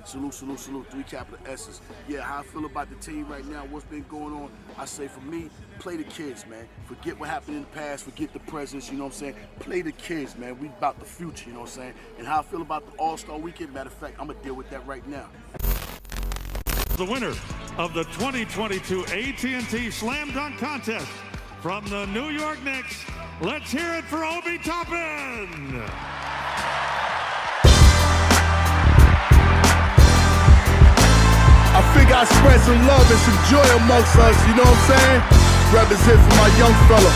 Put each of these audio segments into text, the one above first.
Salute, salute, salute. 3 capital S's. Yeah, how I feel about the team right now, what's been going on, I say for me, play the kids, man. Forget what happened in the past, forget the present, you know what I'm saying? Play the kids, man. We about the future, you know what I'm saying? And how I feel about the All-Star Weekend, matter of fact, I'm going to deal with that right now. The winner of the 2022 AT&T Slam Dunk Contest from the New York Knicks, let's hear it for Obi Toppin! I figure I spread some love and some joy amongst us, you know what I'm saying? Represent for my young fella.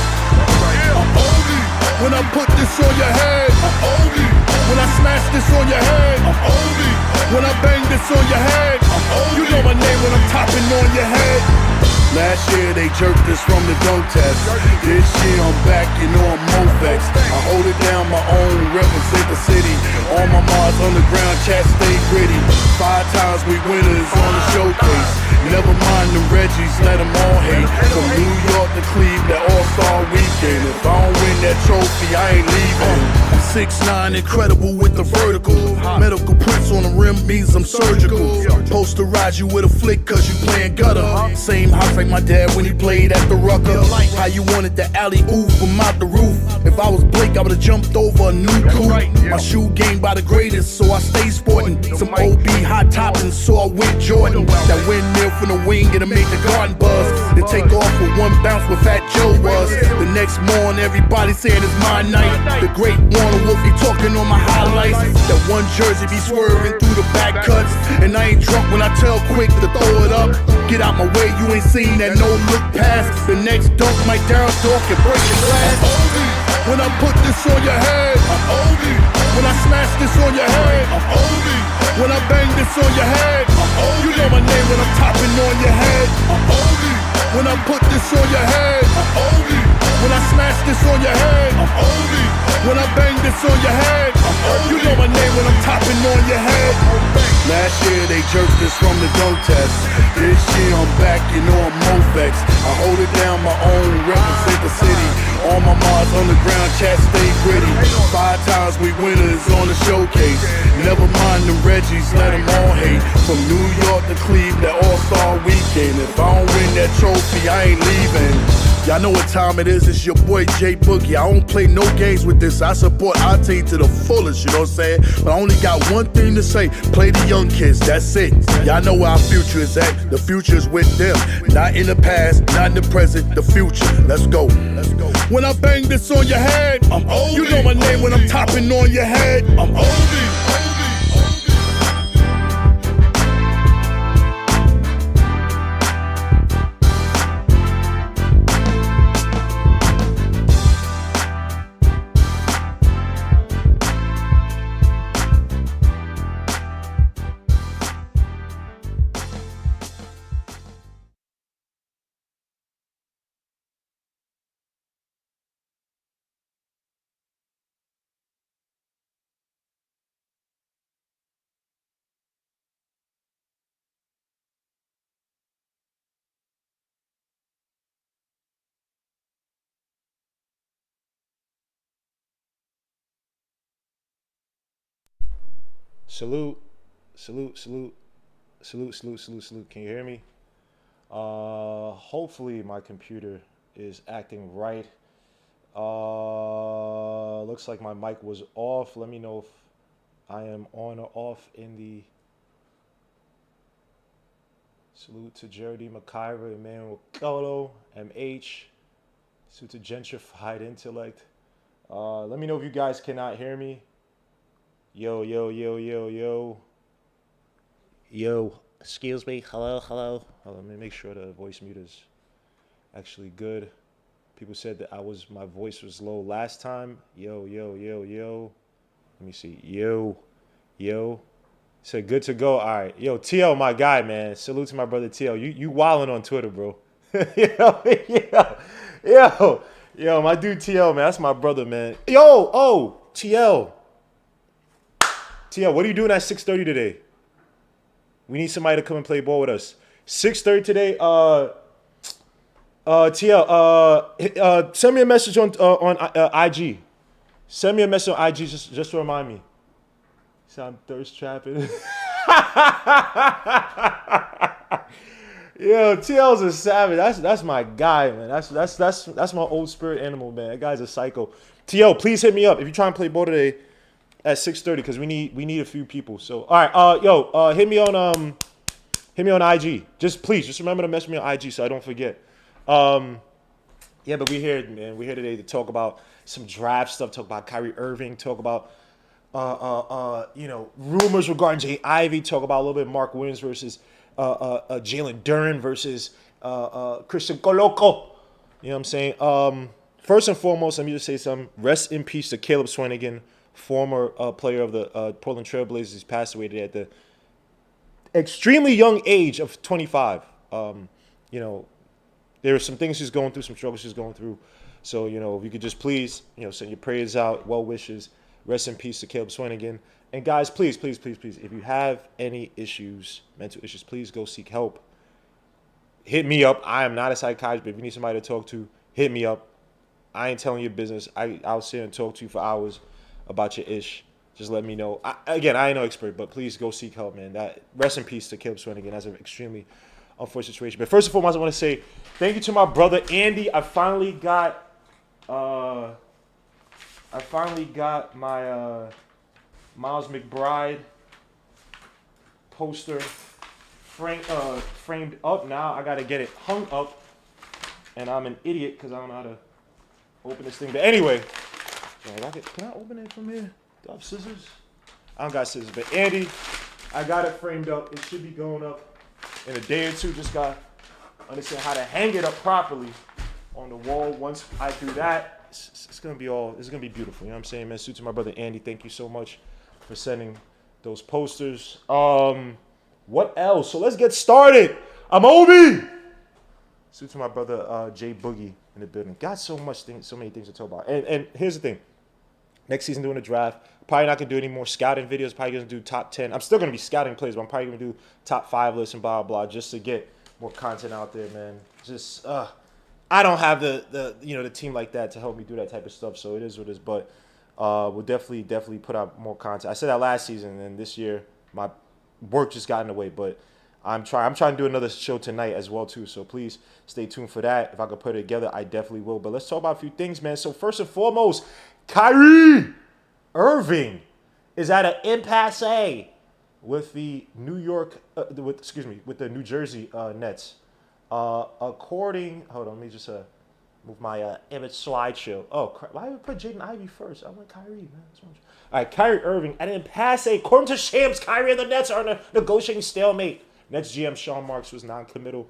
I'm Obi. When I put this on your head, I'm Obi. When I smash this on your head, I'm Obi. When I bang this on your head, I'm Obi. You know my name when I'm topping on your head. Last year they jerked us from the dunk test. This year I'm back, you know I'm Movex. I hold it down my own, represent the city. All my Mars underground chat stay gritty. 5 times we winners on the showcase. Never mind the Reggies, let them all hate. From New York to Cleveland, All-Star Weekend. If I don't win that trophy, I ain't leaving. 6'9", incredible with the vertical. Medical prints on the rim means I'm surgical. Posterize you with a flick cause you playing gutter. Same house like my dad when he played at the Rucker. How you wanted the alley-oop from out the roof. If I was Blake, I would've jumped over a new coupe. My shoe game by the greatest, so I stay sporting. Some OB hot toppings, so I went Jordan. That windmill from the wing, it'll make the garden buzz. Then take off with 1 bounce where Fat Joe was. The next morning, everybody saying it's my night. The great Warner Wolfie talking on my highlights. That one jersey be swerving through the back cuts. And I ain't drunk when I tell Quick to throw it up. Get out my way, you ain't seen that no look pass. The next dunk, Mike Darryl talk and break the glass. When I put this on your head, I'm Obi. When I smash this on your head, I'm Obi. When I bang this on your head, I'm Obi. You know my name when I'm topping on your head, I'm Obi. When I put this on your head, I'm Obi. When I smash this on your head, I'm Obi. When I bang this on your head, I'm Obi. You know my name when I'm topping on your head. Last year they jerked us from the dunk test. This year I'm back, you know I'm Movex. I hold it down my own, represent the city. All my Mars underground chat stay gritty. 5 times we winners on the showcase. Never mind the Reggies, let them all hate. From New York to Cleveland, All-Star Weekend. If I don't win that trophy, I ain't leaving. Y'all know what time it is, it's your boy J Boogie. I don't play no games with this, I support our team to the fullest, you know what I'm saying? But I only got one thing to say, play the young kids, that's it. Y'all know where our future is at, the future is with them. Not in the past, not in the present, the future, let's go. When I bang this on your head, I'm Obi. You know my name when I'm topping on your head, I'm Obi. Salute, salute, salute, salute, salute, salute, salute. Can you hear me? Hopefully my computer is acting right. Looks like my mic was off. Let me know if I am on or off in the... Salute to Jerry McIver, Emmanuel Koloko, MH. Salute to Gentrified Intellect. Let me know if you guys cannot hear me. Yo, yo, yo, yo, yo. Yo, excuse me. Hello, hello. Let me make sure the voice mute is actually good. People said that my voice was low last time. Yo, yo, yo, yo. Let me see. Yo, yo. Said good to go. All right. Yo, TL, my guy, man. Salute to my brother TL. You wildin' on Twitter, bro. Yo, my dude TL, man. That's my brother, man. Yo, TL. TL, what are you doing at 6:30 today? We need somebody to come and play ball with us. 6:30 today. TL, send me a message on IG. Send me a message on IG just to remind me. So I'm thirst trapping. Yo, TL's a savage. That's my guy, man. That's my old spirit animal, man. That guy's a psycho. TL, please hit me up if you're trying to play ball today at 6:30 because we need a few people. So all right, hit me on IG. Just remember to message me on IG so I don't forget. Yeah, but we're here, man. We're here today to talk about some draft stuff. Talk about Kyrie Irving. Talk about rumors regarding Jaden Ivey. Talk about a little bit of Mark Williams versus Jalen Duren versus Christian Koloko. You know what I'm saying? First and foremost, let me just say something. Rest in peace to Caleb Swanigan, former player of the Portland Trailblazers. He's passed away today at the extremely young age of 25. There are some things she's going through, some struggles she's going through. So, if you could just please, send your prayers out, well wishes. Rest in peace to Caleb Swanigan. And guys, please, if you have any issues, mental issues, please go seek help. Hit me up. I am not a psychiatrist, but if you need somebody to talk to, hit me up. I ain't telling your business. I'll sit and talk to you for hours about your ish. Just let me know. I ain't no expert, but please go seek help, man. Rest in peace to Caleb Swanigan. That's an extremely unfortunate situation. But first and foremost, I want to say thank you to my brother Andy. I finally got my Miles McBride poster framed up. Now I gotta get it hung up, and I'm an idiot because I don't know how to open this thing. But anyway, can I open it from here? Do I have scissors? I don't got scissors. But Andy, I got it framed up. It should be going up in a day or two. Just got to understand how to hang it up properly on the wall. Once I do that, it's gonna be beautiful. You know what I'm saying, man? Salute to my brother Andy. Thank you so much for sending those posters. What else? So let's get started. I'm Obi. Salute to my brother Jay Boogie in the building. Got so many things to talk about. And here's the thing. Next season doing a draft. Probably not gonna do any more scouting videos. Probably gonna do top 10. I'm still gonna be scouting players, but I'm probably gonna do top 5 lists and blah blah just to get more content out there, man. Just I don't have the team like that to help me do that type of stuff. So it is what it is. But we'll definitely put out more content. I said that last season, and this year my work just got in the way. But I'm trying to do another show tonight as well too. So please stay tuned for that. If I could put it together, I definitely will. But let's talk about a few things, man. So first and foremost, Kyrie Irving is at an impasse with the with the New Jersey Nets. Hold on, let me just move my image slideshow. Oh, crap. Why did we put Jaden Ivey first? I went Kyrie, man. All right, Kyrie Irving at an impasse. According to Shams, Kyrie and the Nets are in a negotiating stalemate. Nets GM Sean Marks was non-committal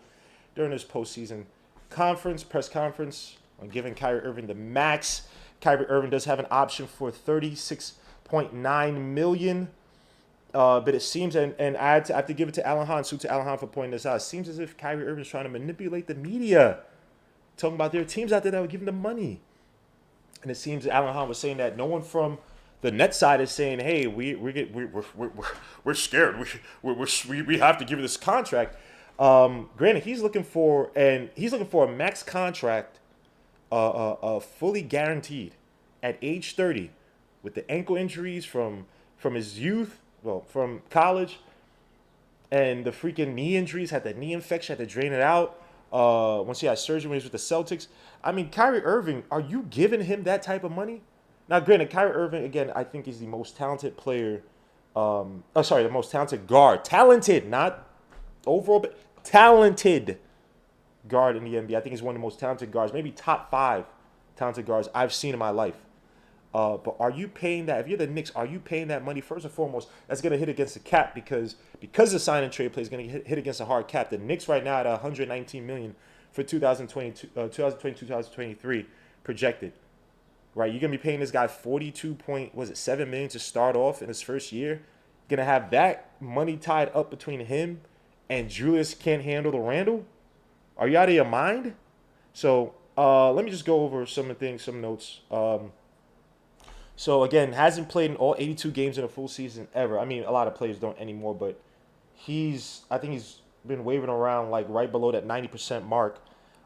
during his postseason press conference on giving Kyrie Irving the max. Kyrie Irving does have an option for $36.9 million. But it seems, and I have to give it to Alan Hahn, to Alan Hahn for pointing this out. It seems as if Kyrie Irving is trying to manipulate the media, talking about there are teams out there that would give him the money. And it seems that Alan Hahn was saying that no one from the net side is saying, "Hey, we're scared. We have to give you this contract." Granted, he's looking for a max contract, fully guaranteed at age 30, with the ankle injuries from his youth. Well, from college, and the freaking knee injuries, had the knee infection, had to drain it out. Once he had surgery when he was with the Celtics. I mean, Kyrie Irving, are you giving him that type of money? Now, granted, Kyrie Irving, again, I think is the most talented player. The most talented guard. Talented, not overall, but talented guard in the NBA. I think he's one of the most talented guards, maybe top 5 talented guards I've seen in my life. But are you paying that? If you're the Knicks, are you paying that money? First and foremost, that's going to hit against the cap because the sign and trade play is going to hit against a hard cap. The Knicks right now at $119 million for 2022-2023 projected. Right, you're going to be paying this guy $42.7 million to start off in his first year. Going to have that money tied up between him and Julius can't handle the Randle? Are you out of your mind? So let me just go over some notes. So, again, hasn't played in all 82 games in a full season ever. I mean, a lot of players don't anymore, but I think he's been waving around like right below that 90% mark.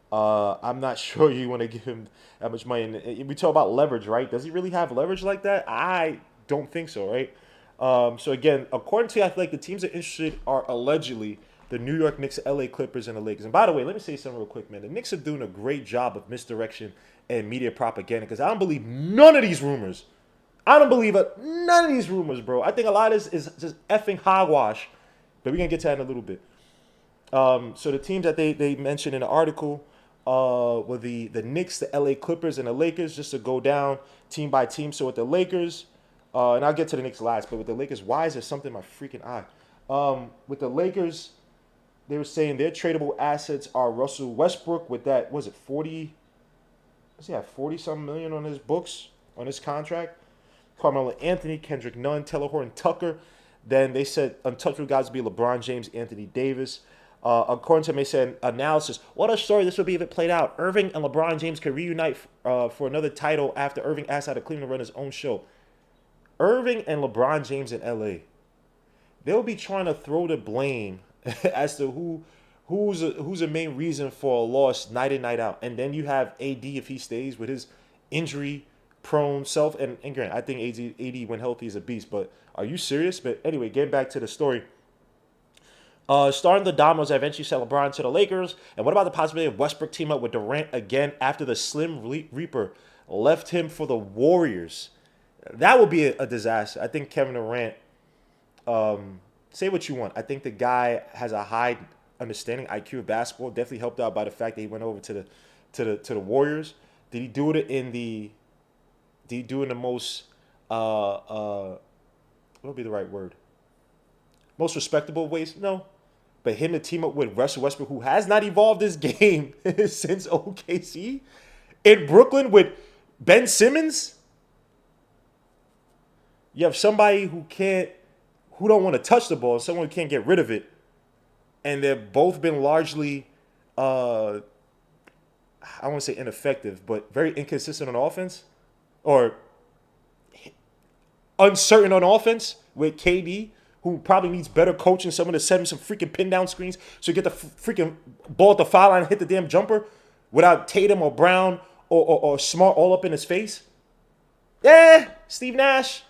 I'm not sure you want to give him that much money. And we talk about leverage, right? Does he really have leverage like that? I don't think so, right? So again, according to Athletic, the teams that are interested are allegedly the New York Knicks, LA Clippers, and the Lakers. And by the way, let me say something real quick, man. The Knicks are doing a great job of misdirection and media propaganda because I don't believe none of these rumors. I don't believe it. None of these rumors, bro. I think a lot of this is just effing hogwash. But we're going to get to that in a little bit. So the teams that they mentioned in the article were the Knicks, the LA Clippers, and the Lakers, just to go down team by team. So with the Lakers, and I'll get to the Knicks last, but with the Lakers, why is there something in my freaking eye? With the Lakers, they were saying their tradable assets are Russell Westbrook with that, was it 40? Does he have 40-something million on his books, on his contract? Carmelo Anthony, Kendrick Nunn, Taylor Horton Tucker. Then they said untouchable guys would be LeBron James, Anthony Davis. According to them, they said analysis. What a story this would be if it played out. Irving and LeBron James could reunite for another title after Irving asked out of Cleveland to run his own show. Irving and LeBron James in LA. They'll be trying to throw the blame as to who's the main reason for a loss night in, night out. And then you have AD if he stays with his injury-prone self. And granted, I think AD when healthy is a beast. But are you serious? But anyway, getting back to the story. Starting the dominoes that eventually sent LeBron to the Lakers. And what about the possibility of Westbrook team up with Durant again after the Slim Reaper left him for the Warriors? That would be a disaster. I think Kevin Durant, say what you want. I think the guy has a high understanding, IQ of basketball. Definitely helped out by the fact that he went over to the Warriors. Did he do it in the most what would be the right word? Most respectable ways? No. But him to team up with Russell Westbrook, who has not evolved his game since OKC, in Brooklyn with Ben Simmons. You have somebody who don't want to touch the ball, someone who can't get rid of it, and they've both been largely, I don't want to say ineffective, but very inconsistent on offense, or uncertain on offense with KD, who probably needs better coaching, someone to set him some freaking pin down screens so you get the freaking ball at the foul line and hit the damn jumper without Tatum or Brown or Smart all up in his face. Yeah, Steve Nash.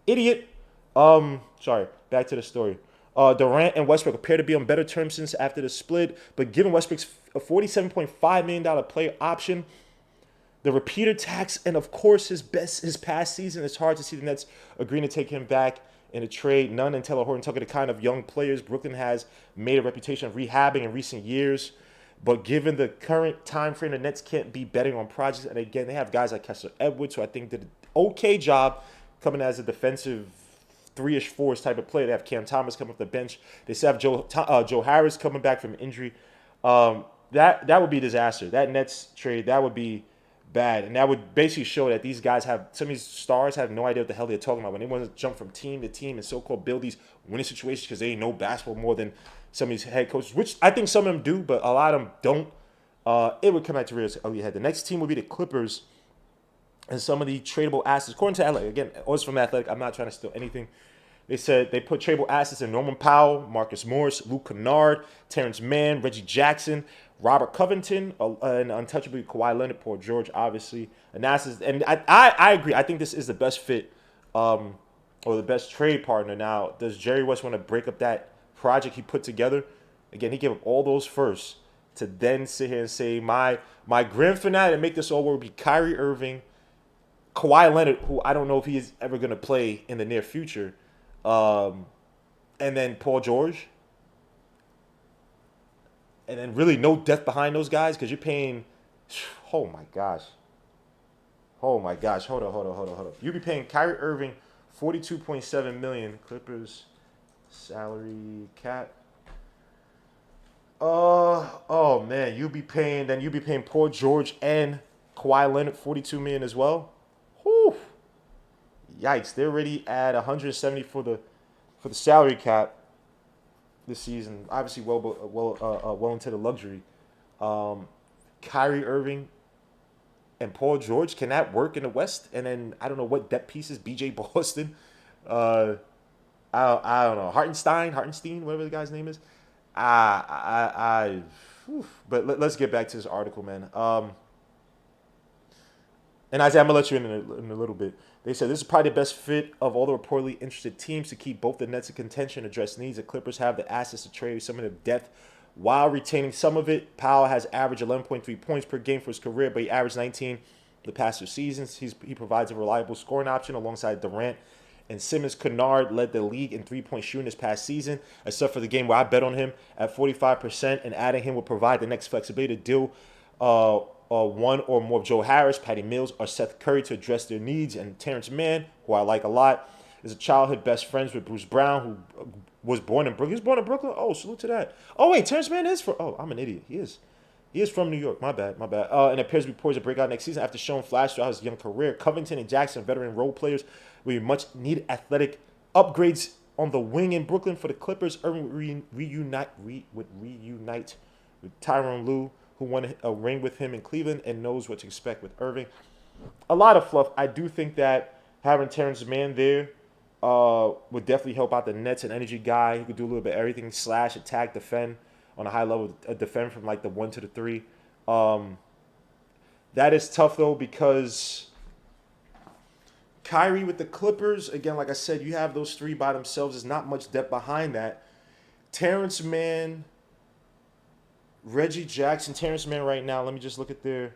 Idiot. Sorry, back to the story. Durant and Westbrook appear to be on better terms since after the split, but given Westbrook's a $47.5 million player option, the repeater tax, and of course his past season, it's hard to see the Nets agreeing to take him back in a trade. Nunn and Taylor Horton Tucker, the kind of young players Brooklyn has made a reputation of rehabbing in recent years. But given the current time frame, the Nets can't be betting on projects. And again, they have guys like Kessler Edwards, who I think did an okay job coming as a defensive 3-ish, 4-ish type of player. They have Cam Thomas coming off the bench. They still have Joe Harris coming back from injury. That would be a disaster. That Nets trade, that would be bad. And that would basically show that these guys some of these stars have no idea what the hell they're talking about when they want to jump from team to team and so-called build these winning situations because they know basketball more than some of these head coaches, which I think some of them do, but a lot of them don't. It would come back to real ugly head. The next team would be the Clippers and some of the tradable assets. According to Athletic, again, always from Athletic, I'm not trying to steal anything. They said they put tradable assets in Norman Powell, Marcus Morris, Luke Kennard, Terrence Mann, Reggie Jackson, Robert Covington, and untouchably Kawhi Leonard, Paul George, obviously. And I agree. I think this is the best fit or the best trade partner. Now, does Jerry West want to break up that project he put together? Again, he gave up all those first to then sit here and say, my grand finale to make this all work would be Kyrie Irving, Kawhi Leonard, who I don't know if he is ever going to play in the near future, and then Paul George. And then really no depth behind those guys because you're paying, oh my gosh. Hold up. You'll be paying Kyrie Irving $42.7 million. Clippers salary cap. Oh man, you'll be paying Paul George and Kawhi Leonard $42 million as well. Whew. Yikes, they're already at 170 for the salary cap this season, obviously well into the luxury. Kyrie Irving and Paul George, can that work in the West? And then I don't know what depth pieces, BJ Boston, I don't know, Hartenstein, whatever the guy's name is. But let's get back to this article, man. And Isaiah, I'm going to let you in a little bit. They said this is probably the best fit of all the reportedly interested teams to keep both the Nets in contention, address needs. The Clippers have the assets to trade some of the depth while retaining some of it. Powell has averaged 11.3 points per game for his career, but he averaged 19 the past 2 seasons. He provides a reliable scoring option alongside Durant and Simmons. Kennard led the league in three-point shooting this past season, except for the game where I bet on him at 45%, and adding him will provide the next flexibility to deal one or more of Joe Harris, Patty Mills, or Seth Curry to address their needs. And Terrence Mann, who I like a lot, is a childhood best friends with Bruce Brown, who was born in Brooklyn. He was born in Brooklyn? Oh, salute to that. Oh, wait, Terrence Mann is from... Oh, I'm an idiot. He is from New York. My bad. And appears to be poised to break out next season after showing flash throughout his young career. Covington and Jackson, veteran role players, will be much needed athletic upgrades on the wing in Brooklyn for the Clippers. Irving would reunite with Tyronn Lue, who won a ring with him in Cleveland and knows what to expect with Irving. A lot of fluff. I do think that having Terrence Mann there would definitely help out the Nets. An energy guy who could do a little bit of everything, slash, attack, defend on a high level, defend from like the 1 to the 3. That is tough though, because Kyrie with the Clippers, again, like I said, you have those 3 by themselves. There's not much depth behind that. Terrence Mann, Reggie Jackson, Terrence Mann right now, let me just look at their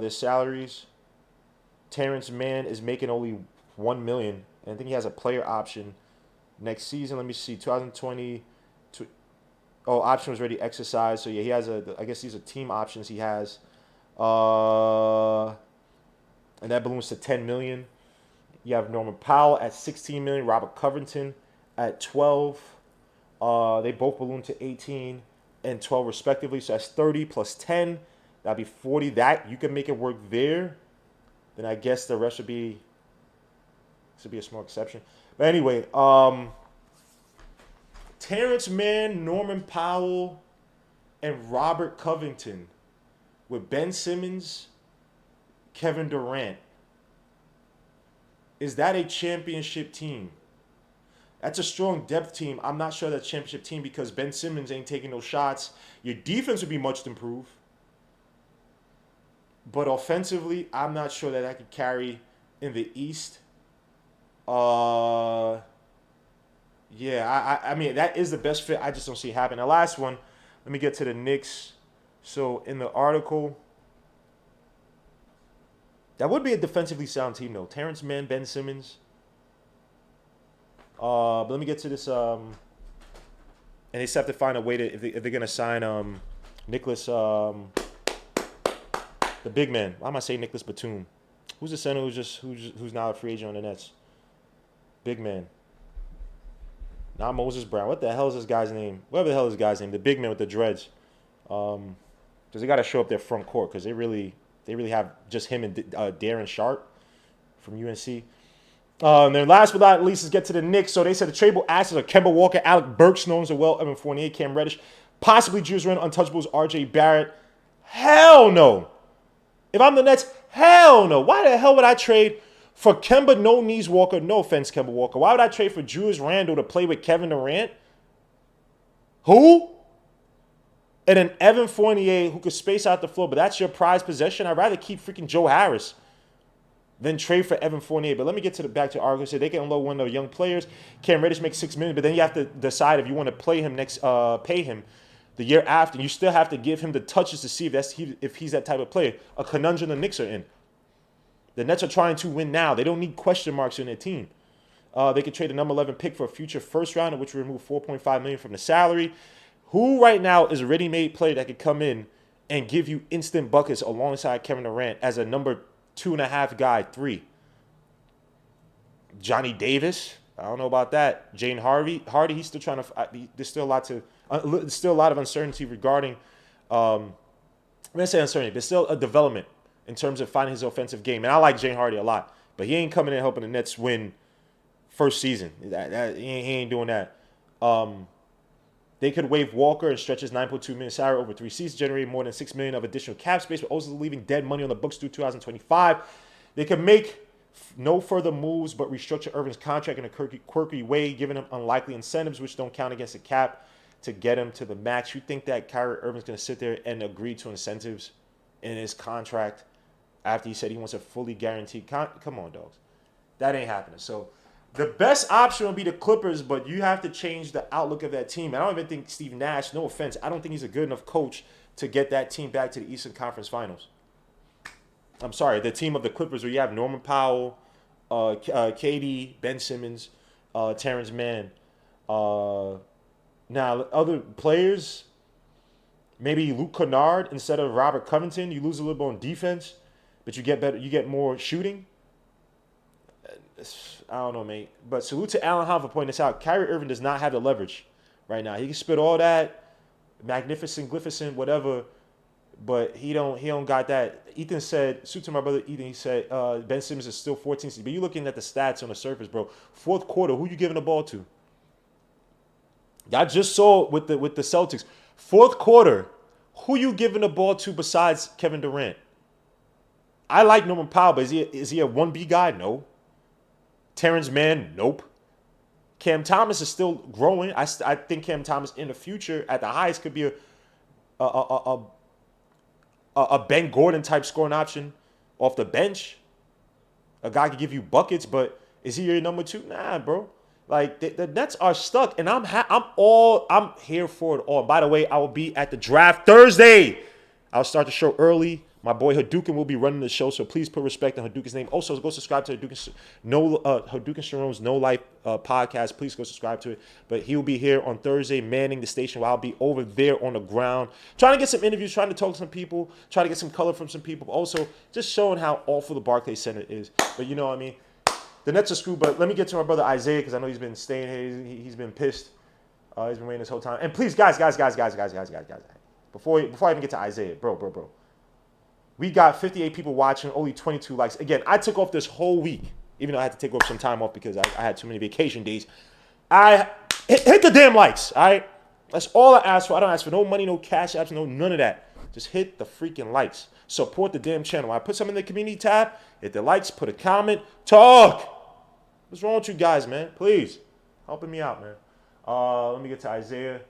salaries. Terrence Mann is making only $1 million, and I think he has a player option next season. Let me see, 2020. Option was already exercised. So yeah, he has I guess these are team options he has. And that balloons to $10 million. You have Norman Powell at $16 million, Robert Covington at 12. They both balloon to 18 and 12 respectively. So that's 30 plus 10. That'd be 40. That you can make it work there. Then I guess the rest would be a small exception. But anyway, Terrence Mann, Norman Powell, and Robert Covington with Ben Simmons, Kevin Durant. Is that a championship team? That's a strong depth team. I'm not sure that's a championship team because Ben Simmons ain't taking those shots. Your defense would be much improved. But offensively, I'm not sure that could carry in the East. Yeah, I mean, that is the best fit. I just don't see it happen. The last one, let me get to the Knicks. So in the article, that would be a defensively sound team, though. Terrence Mann, Ben Simmons. But let me get to this. And they still have to find a way to, if they're going to sign Nicholas, the big man. Why am I saying Nicholas Batum? Who's the center who's now a free agent on the Nets? Big man. Not Moses Brown. What the hell is this guy's name? Whatever the hell is this guy's name. The big man with the dreads. Because they got to show up their front court because they really have just him and Darren Sharp from UNC. And then last but not least, let's get to the Knicks. So they said the tradable assets are Kemba Walker, Alec Burks, known as well, Evan Fournier, Cam Reddish, possibly Duren, Untouchables, RJ Barrett. Hell no. If I'm the Nets, hell no. Why the hell would I trade for Kemba No Knees Walker? No offense, Kemba Walker. Why would I trade for Julius Randle to play with Kevin Durant? Who? And then Evan Fournier, who could space out the floor, but that's your prized possession. I'd rather keep freaking Joe Harris than trade for Evan Fournier. But let me get back to the article. So they can unload one of the young players. Cam Reddish makes $6 million, but then you have to decide if you want to pay him the year after. You still have to give him the touches to see if he's that type of player. A conundrum the Knicks are in. The Nets are trying to win now. They don't need question marks in their team. They could trade a number 11 pick for a future first rounder, which would remove $4.5 million from the salary. Who right now is a ready-made player that could come in and give you instant buckets alongside Kevin Durant as a number 2.5 guy, 3? Johnny Davis? I don't know about that. Jane Hardy, he's still trying to. There's still a lot of uncertainty regarding. I'm gonna say uncertainty, but still a development in terms of finding his offensive game. And I like Jane Hardy a lot, but he ain't coming in helping the Nets win first season. He ain't doing that. They could waive Walker and stretch his $9.2 million salary over 3 seasons, generating more than $6 million of additional cap space, but also leaving dead money on the books through 2025. They could make no further moves but restructure Irving's contract in a quirky way, giving him unlikely incentives which don't count against the cap to get him to the max. You think that Kyrie Irving's going to sit there and agree to incentives in his contract after he said he wants a fully guaranteed come on, dogs. That ain't happening. So the best option will be the Clippers, but you have to change the outlook of that team. I don't even think Steve Nash, no offense, I don't think he's a good enough coach to get that team back to the Eastern Conference Finals. I'm sorry, the team of the Clippers where you have Norman Powell, KD, Ben Simmons, Terrence Mann. Now, other players, maybe Luke Kennard instead of Robert Covington. You lose a little bit on defense, but you get better. You get more shooting. I don't know, mate. But salute to Alan Hahn for pointing this out. Kyrie Irving does not have the leverage right now. He can spit all that magnificent, whatever, but he don't got that. Ethan said, suit to my brother Ethan, he said Ben Simmons is still 14. But you're looking at the stats on the surface, bro. Fourth quarter, who you giving the ball to? I just saw with the Celtics. Fourth quarter, who you giving the ball to besides Kevin Durant? I like Norman Powell, but is he a 1B guy? No. Terrence Mann? Nope. Cam Thomas is still growing. I think Cam Thomas in the future at the highest could be a Ben Gordon type scoring option off the bench. A guy could give you buckets, but is he your number 2? Nah, bro. Like the Nets are stuck, and I'm here for it all. By the way, I will be at the draft Thursday. I'll start the show early. My boy Hadouken will be running the show, so please put respect on Hadouken's name. Also, go subscribe to Hadouken Sharon's No Life podcast. Please go subscribe to it. But he will be here on Thursday, manning the station while I'll be over there on the ground, trying to get some interviews, trying to talk to some people, trying to get some color from some people. But also, just showing how awful the Barclays Center is. But you know what I mean? The Nets are screwed. But let me get to my brother Isaiah because I know he's been staying here. He's been pissed. He's been waiting this whole time. And please, guys. Before I even get to Isaiah, bro. We got 58 people watching, only 22 likes. Again, I took off this whole week, even though I had to take off some time off because I had too many vacation days. I hit the damn likes, all right? That's all I ask for. I don't ask for no money, no cash apps, none of that. Just hit the freaking likes. Support the damn channel. I put some in the community tab. Hit the likes, put a comment, talk. What's wrong with you guys, man? Please, helping me out, man. Let me get to Isaiah.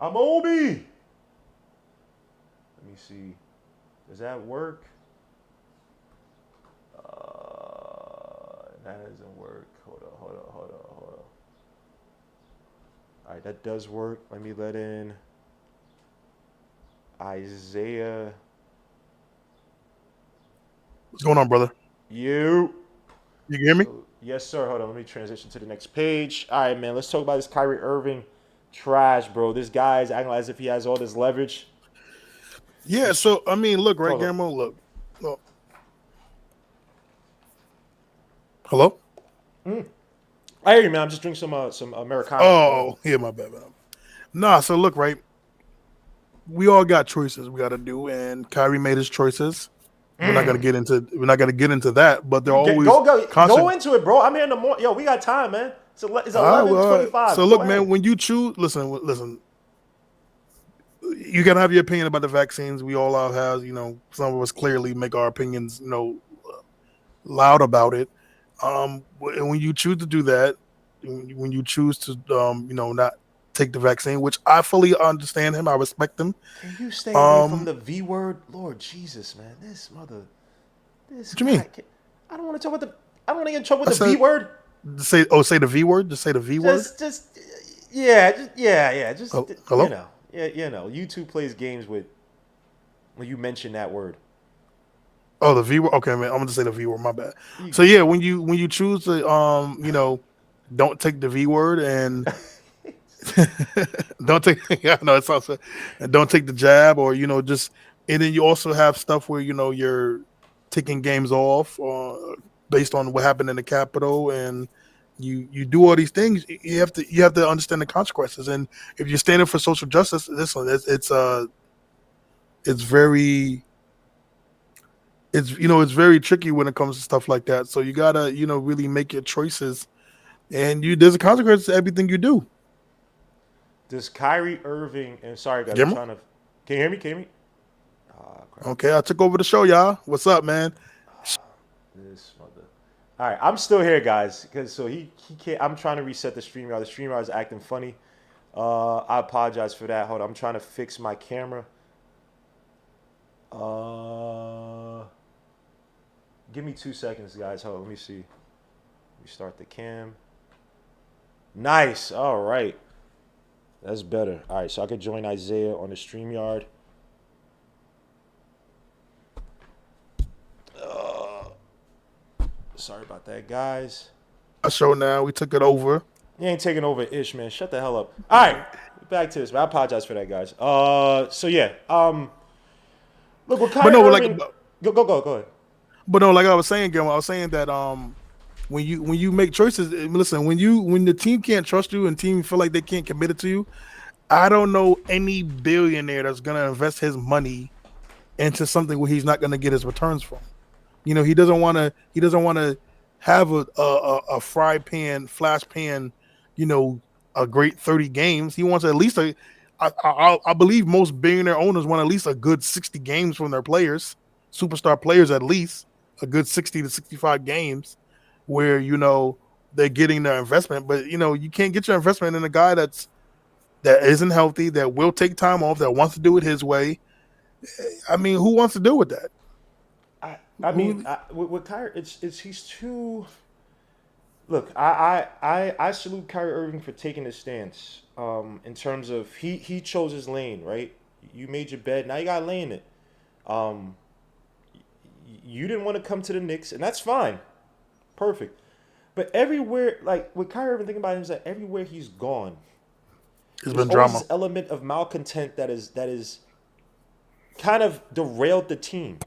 I'm Obi. Let me see. Does that work? That doesn't work. Hold on. All right, that does work. Let me let in Isaiah. What's going on, brother? You can hear me? Yes, sir. Hold on. Let me transition to the next page. All right, man. Let's talk about this Kyrie Irving trash, bro. This guy's acting as if he has all this leverage. Yeah, so, I mean, look, right, Gammo, look. Hello? I hear you, man. I'm just drinking some Americano. Oh, yeah, my bad, man. Nah, so look, right, we all got choices we got to do, and Kyrie made his choices. We're not gonna get into that, but they're always go into it, bro. I'm here in the morning. Yo, we got time, man. It's 11:25. So look, man, when you choose, listen. You gotta have your opinion about the vaccines. We all have, some of us clearly make our opinions, loud about it. And when you choose to do that, when you choose to, not take the vaccine, which I fully understand him, I respect him. Can you stay away from the V word? Lord Jesus, man, what you mean? I don't want to talk about I don't want to get in trouble with the V word. Say the V word. Just say the V word. Yeah. Just hello. YouTube plays games when you mention that word. Oh, the V word. Okay, man. I'm gonna say the V word. My bad. So yeah, when you choose to don't take the V word and don't take it's also don't take the jab or just, and then you also have stuff where you're taking games off based on what happened in the Capitol, and you do all these things. You have to understand the consequences. And if you're standing for social justice, it's very tricky when it comes to stuff like that. So you gotta really make your choices, and there's a consequence to everything you do. Does Kyrie Irving and sorry guys, can you hear me? Can you hear me? Okay, I took over the show, y'all. What's up, man? This mother. All right, I'm still here, guys. Because he can't. I'm trying to reset the StreamYard. The StreamYard is acting funny. I apologize for that. Hold on, I'm trying to fix my camera. Give me 2 seconds, guys. Hold on, let me see. We start the cam. Nice. All right. That's better. All right, so I could join Isaiah on the StreamYard. Sorry about that, guys. I show now. We took it over. You ain't taking over Ish, man. Shut the hell up. All right, back to this. I apologize for that, guys. So yeah. Look, with Kyrie Irving, go ahead. But no, like I was saying, Gilmore, I was saying that when you make choices, listen, when the team can't trust you and team feel like they can't commit it to you, I don't know any billionaire that's gonna invest his money into something where he's not gonna get his returns from. You know, he doesn't want to have a fry pan, flash pan, you know, a great 30 games. He wants at least I believe most billionaire owners want at least a good 60 games from their players, superstar players at least, a good 60 to 65 games where, you know, they're getting their investment. But, you know, you can't get your investment in a guy that isn't healthy, that will take time off, that wants to do it his way. I mean, who wants to deal with that? I mean, with Kyrie, it's he's too. Look, I salute Kyrie Irving for taking his stance. In terms of he chose his lane, right? You made your bed, now you got to lay in it. You didn't want to come to the Knicks, and that's fine, perfect. But everywhere, like with Kyrie Irving, thinking about him, is that everywhere he's gone, there's been drama. This element of malcontent that is kind of derailed the team.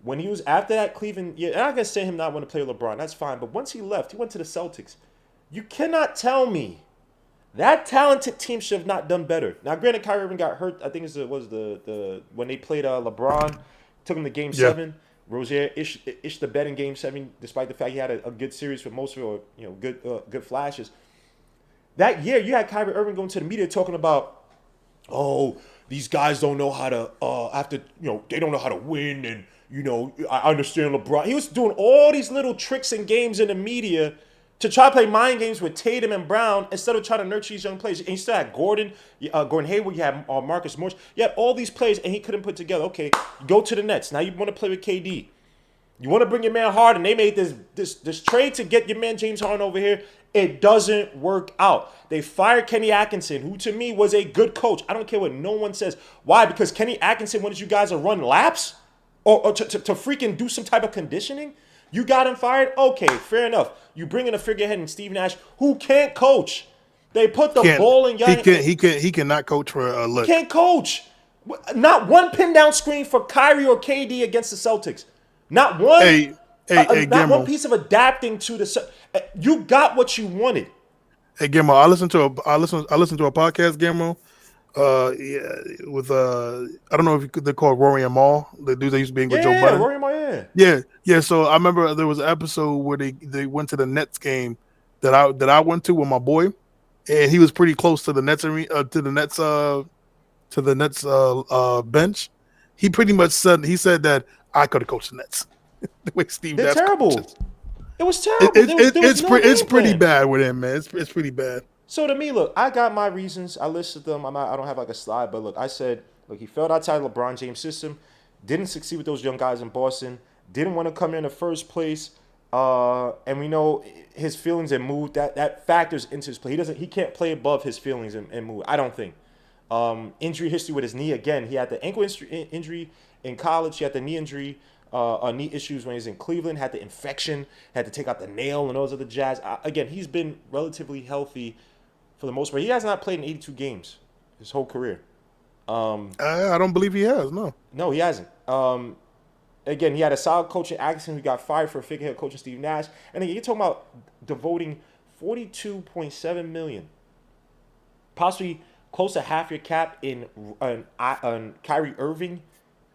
When he was after that Cleveland, I'm not gonna say him not want to play LeBron. That's fine. But once he left, he went to the Celtics. You cannot tell me that talented team should have not done better. Now, granted, Kyrie Irving got hurt. I think it was the when they played LeBron, took him to Game 7. Rozier ished the bet in Game 7, despite the fact he had a good series for most of it, or you know, good flashes. That year, you had Kyrie Irving going to the media talking about, oh, these guys don't know how to they don't know how to win, and you know, I understand LeBron. He was doing all these little tricks and games in the media to try to play mind games with Tatum and Brown instead of trying to nurture these young players. And you still had Gordon Hayward, you had Marcus Morris. You had all these players, and he couldn't put together, okay, go to the Nets. Now you want to play with KD. You want to bring your man Harden. They made this trade to get your man James Harden over here. It doesn't work out. They fired Kenny Atkinson, who to me was a good coach. I don't care what no one says. Why? Because Kenny Atkinson wanted you guys to run laps? Or to freaking do some type of conditioning? You got him fired? Okay, fair enough. You bring in a figurehead in Steve Nash who can't coach. They put the ball in young. He cannot coach for a look. Can't coach. Not one pin down screen for Kyrie or KD against the Celtics. Not one. Not one piece of adapting to the. You got what you wanted. Hey, Guillermo, I listened to a podcast, Guillermo. With I don't know if they're called Rory and Maul, the dudes that used to be in with Joe Budden. Rory and Maul, yeah. So I remember there was an episode where they went to the Nets game that I went to with my boy, and he was pretty close to the Nets bench. He pretty much said that I could have coached the Nets. The way Steve Nash terrible. Coaches. It was terrible. It's pretty bad with him, man. It's pretty bad. So to me, look, I got my reasons. I listed them. I don't have like a slide, but look, I said, look, he fell outside LeBron James' system, didn't succeed with those young guys in Boston, didn't want to come here in the first place, and we know his feelings and mood that factors into his play. He can't play above his feelings and mood. I don't think. Injury history with his knee again. He had the ankle injury in college. He had the knee injury. Knee issues when he was in Cleveland, had the infection, had to take out the nail and those other jazz. Again, he's been relatively healthy for the most part. He has not played in 82 games his whole career. I don't believe he has, no. No, he hasn't. Again, he had a solid coach in Atkinson who got fired for a figurehead coach in Steve Nash. And again, you're talking about devoting $42.7 million, possibly close to half your cap in Kyrie Irving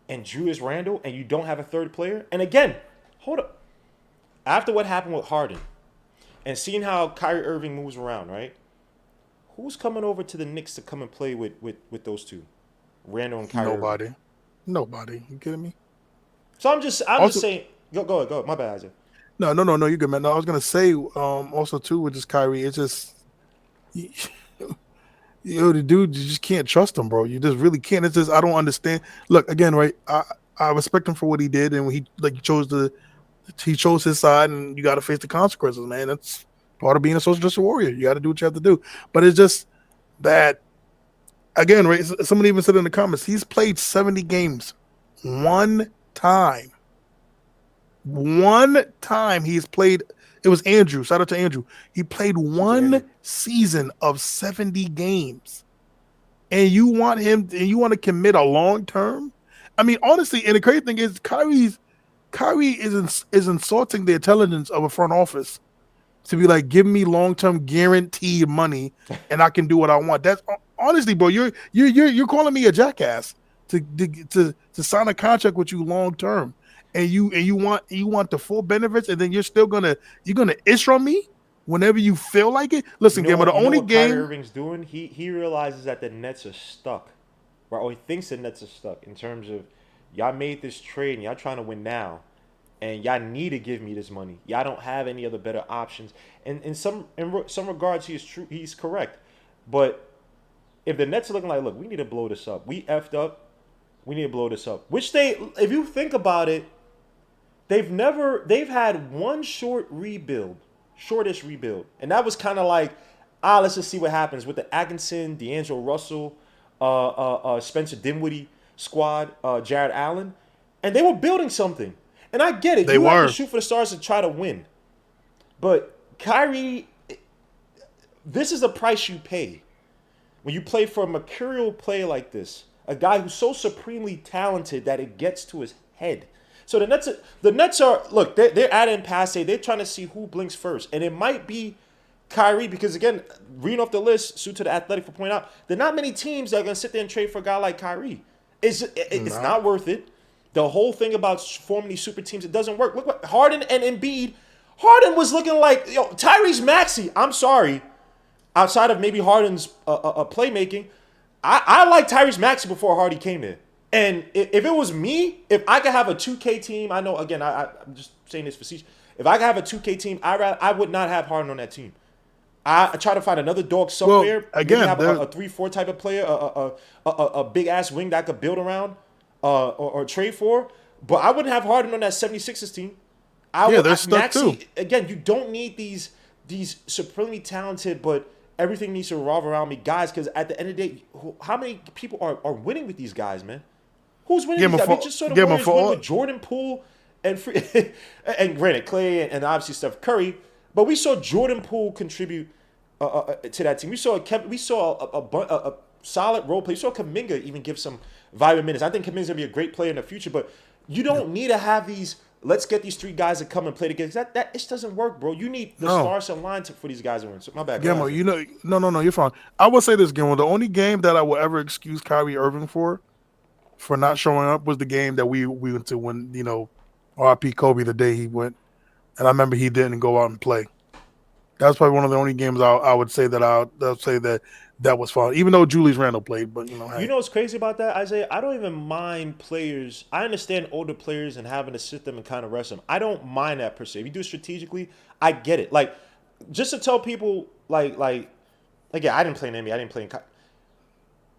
and Julius Randle, and you don't have a third player? And again, hold up. After what happened with Harden and seeing how Kyrie Irving moves around, right? Who's coming over to the Knicks to come and play with those two? Randle and Kyrie Irving? Nobody. You kidding me? So I'm just saying. Go ahead. My bad, Isaac. No. You're good, man. No, I was gonna say also too with this Kyrie. It's just The dude, you just can't trust him, bro. You just really can't. It's just I don't understand. Look, again, right? I respect him for what he did, and when he chose his side, and you got to face the consequences, man. That's part of being a social justice warrior. You got to do what you have to do. But it's just that, again, right? Somebody even said in the comments, he's played 70 games one time. One time he's played. It was Andrew. Shout out to Andrew. He played one season of 70 games. And you want to commit a long term? I mean, honestly, and the crazy thing is Kyrie is insulting the intelligence of a front office to be like, give me long-term guaranteed money and I can do what I want. That's honestly, bro, you're calling me a jackass to sign a contract with you long term. And you want the full benefits, and then you're gonna ish on me whenever you feel like it. Listen, You know Gamma, the only what game Kyrie Irving's doing, he realizes that the Nets are stuck, right? Or he thinks the Nets are stuck in terms of y'all made this trade and y'all trying to win now, and y'all need to give me this money. Y'all don't have any other better options. And in some regards, he's correct. But if the Nets are looking like, look, we need to blow this up. We effed up. We need to blow this up. Which if you think about it, they've had one shortest rebuild. And that was kind of like, let's just see what happens with the Atkinson, D'Angelo Russell, Spencer Dinwiddie squad, Jared Allen. And they were building something. And I get it. You have to shoot for the stars to try to win. But Kyrie, this is the price you pay when you play for a mercurial player like this. A guy who's so supremely talented that it gets to his head. So the Nets are look, they're adding passe. They're trying to see who blinks first. And it might be Kyrie because, again, reading off the list, suit to the Athletic for pointing out, there are not many teams that are going to sit there and trade for a guy like Kyrie. It's not worth it. The whole thing about forming these super teams, it doesn't work. Look what Harden and Embiid. Harden was looking like, Tyrese Maxey. I'm sorry. Outside of maybe Harden's playmaking, I liked Tyrese Maxey before Hardy came there. And if it was me, if I could have a 2K team, I know, again, I'm just saying this facetious. If I could have a 2K team, I would not have Harden on that team. I try to find another dog somewhere. Well, again, maybe have a 3-4 type of player, a big-ass wing that I could build around or trade for. But I wouldn't have Harden on that 76ers team. They're stuck too. Again, you don't need these supremely talented, but everything needs to revolve around me guys, because at the end of the day, how many people are winning with these guys, man? Who's winning with these guys? Just sort of Warriors win with Jordan Poole and and granted, Clay and obviously Steph Curry, but we saw Jordan Poole contribute to that team. We saw a solid role play. We saw Kuminga even give some vibrant minutes. I think Kuminga's going to be a great player in the future, but you don't need to have these, let's get these three guys to come and play together. That just doesn't work, bro. You need the stars aligned for these guys to win. So my bad. Gamma, no, you're fine. I will say this, Gamma. The only game that I will ever excuse Kyrie Irving for not showing up was the game that we went to when, RIP Kobe, the day he went. And I remember he didn't go out and play. That's probably one of the only games I would say that was fun. Even though Julius Randle played, but hey. You know what's crazy about that, Isaiah? I don't even mind players. I understand older players and having to sit them and kind of rest them. I don't mind that per se. If you do it strategically, I get it. Like, just to tell people, like yeah, I didn't play in NBA. I didn't play in.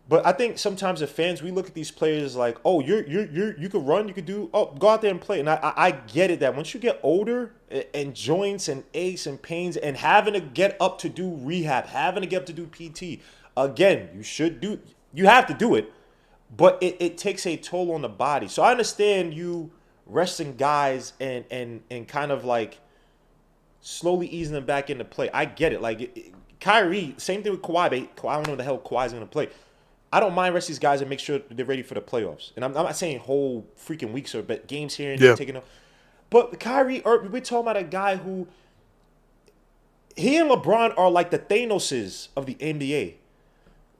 But I think sometimes as fans, we look at these players like, oh, you could run, you could do, go out there and play. And I get it that once you get older and joints and aches and pains and having to get up to do rehab, having to get up to do PT, again, you have to do it, but it takes a toll on the body. So I understand you resting guys and kind of like slowly easing them back into play. I get it. Like Kyrie, same thing with Kawhi. I don't know what the hell Kawhi's going to play. I don't mind rest these guys and make sure they're ready for the playoffs. And I'm not saying whole freaking weeks or but games here and there taking up. But Kyrie Irving, we're talking about a guy who he and LeBron are like the Thanoses of the NBA.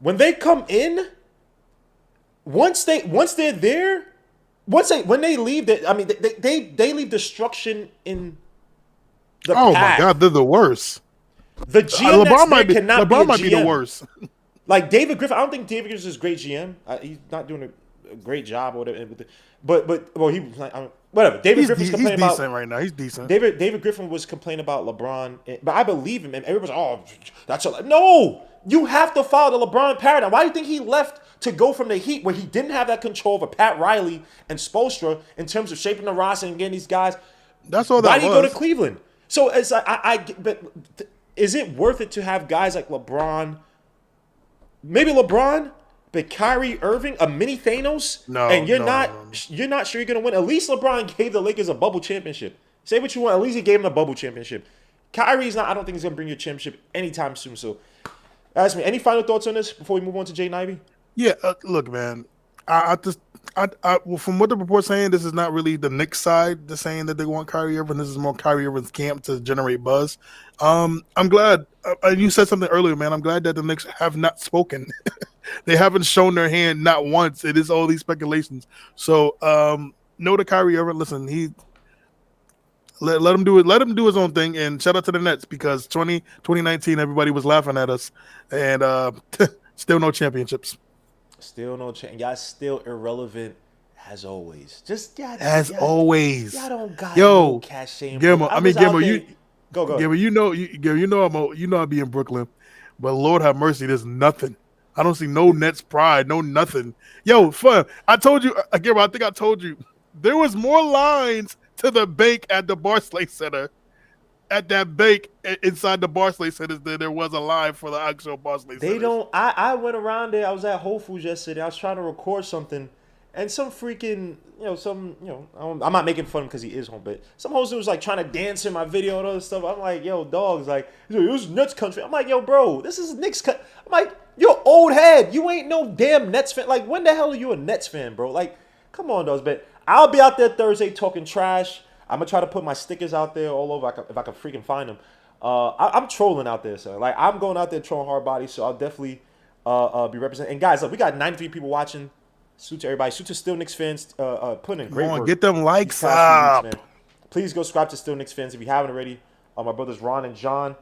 When they come in, when they leave, they leave destruction in the path. Oh my God, they're the worst. The GM LeBron might be the worst. Like David Griffin, I don't think David Griffin is a great GM. He's not doing a great job or whatever. But he was like, whatever. David Griffin's complaining about. He's decent right now. He's decent. David Griffin was complaining about LeBron, but I believe him. And everybody's that's no. you have to follow the LeBron paradigm. Why do you think he left to go from the Heat where he didn't have that control over Pat Riley and Spoelstra in terms of shaping the roster and getting these guys? That's all that Why was. did he go to Cleveland? So it's like, but is it worth it to have guys like LeBron, maybe LeBron, but Kyrie Irving, a mini Thanos? No, and you're no, not no. you're not sure you're gonna win. At least LeBron gave the Lakers a bubble championship. Say what you want, at least he gave them a bubble championship. Kyrie's not. I don't think he's gonna bring you a championship anytime soon. So, ask me. Any final thoughts on this before we move on to Jaden Ivey? Yeah, look, man. Well, from what the report's saying, this is not really the Knicks side. They're saying that they want Kyrie Irving. This is more Kyrie Irving's camp to generate buzz. I'm glad. You said something earlier, man. I'm glad that the Knicks have not spoken. They haven't shown their hand not once. It is all these speculations. So, no to Kyrie Irving. Listen, let him do it. Let him do his own thing. And shout out to the Nets because 2019, everybody was laughing at us, and still no championships. Still no change. Y'all still irrelevant as always. Always. Y'all don't got Yo, no cachet. Gamble. You go. Gamble, you know I'll be in Brooklyn, but Lord have mercy, there's nothing. I don't see no Nets pride, no nothing. Yo, fun. I told you, Gamble, I think I told you, there was more lines to the bank at the Barclays Center. At that bank inside the Barclays Center, there was a line for the actual Barclays Center. They don't. I went around there. I was at Whole Foods yesterday. I was trying to record something, and some freaking, I'm not making fun because he is home, but some host was like trying to dance in my video and other stuff. I'm like, yo, dogs, like, it was Nets country. I'm like, yo, bro, this is Knicks country. I'm like, you're old head. You ain't no damn Nets fan. Like, when the hell are you a Nets fan, bro? Like, come on, dogs. But I'll be out there Thursday talking trash. I'm going to try to put my stickers out there all over if I can freaking find them. I'm trolling out there, so like I'm going out there trolling hard body, so I'll definitely be representing. And guys, look, we got 93 people watching. Salute to everybody. Salute to Still Knicks fans putting in great work. Get them likes these past up. few weeks, man. Please go subscribe to Still Knicks fans if you haven't already. My brothers Ron and John.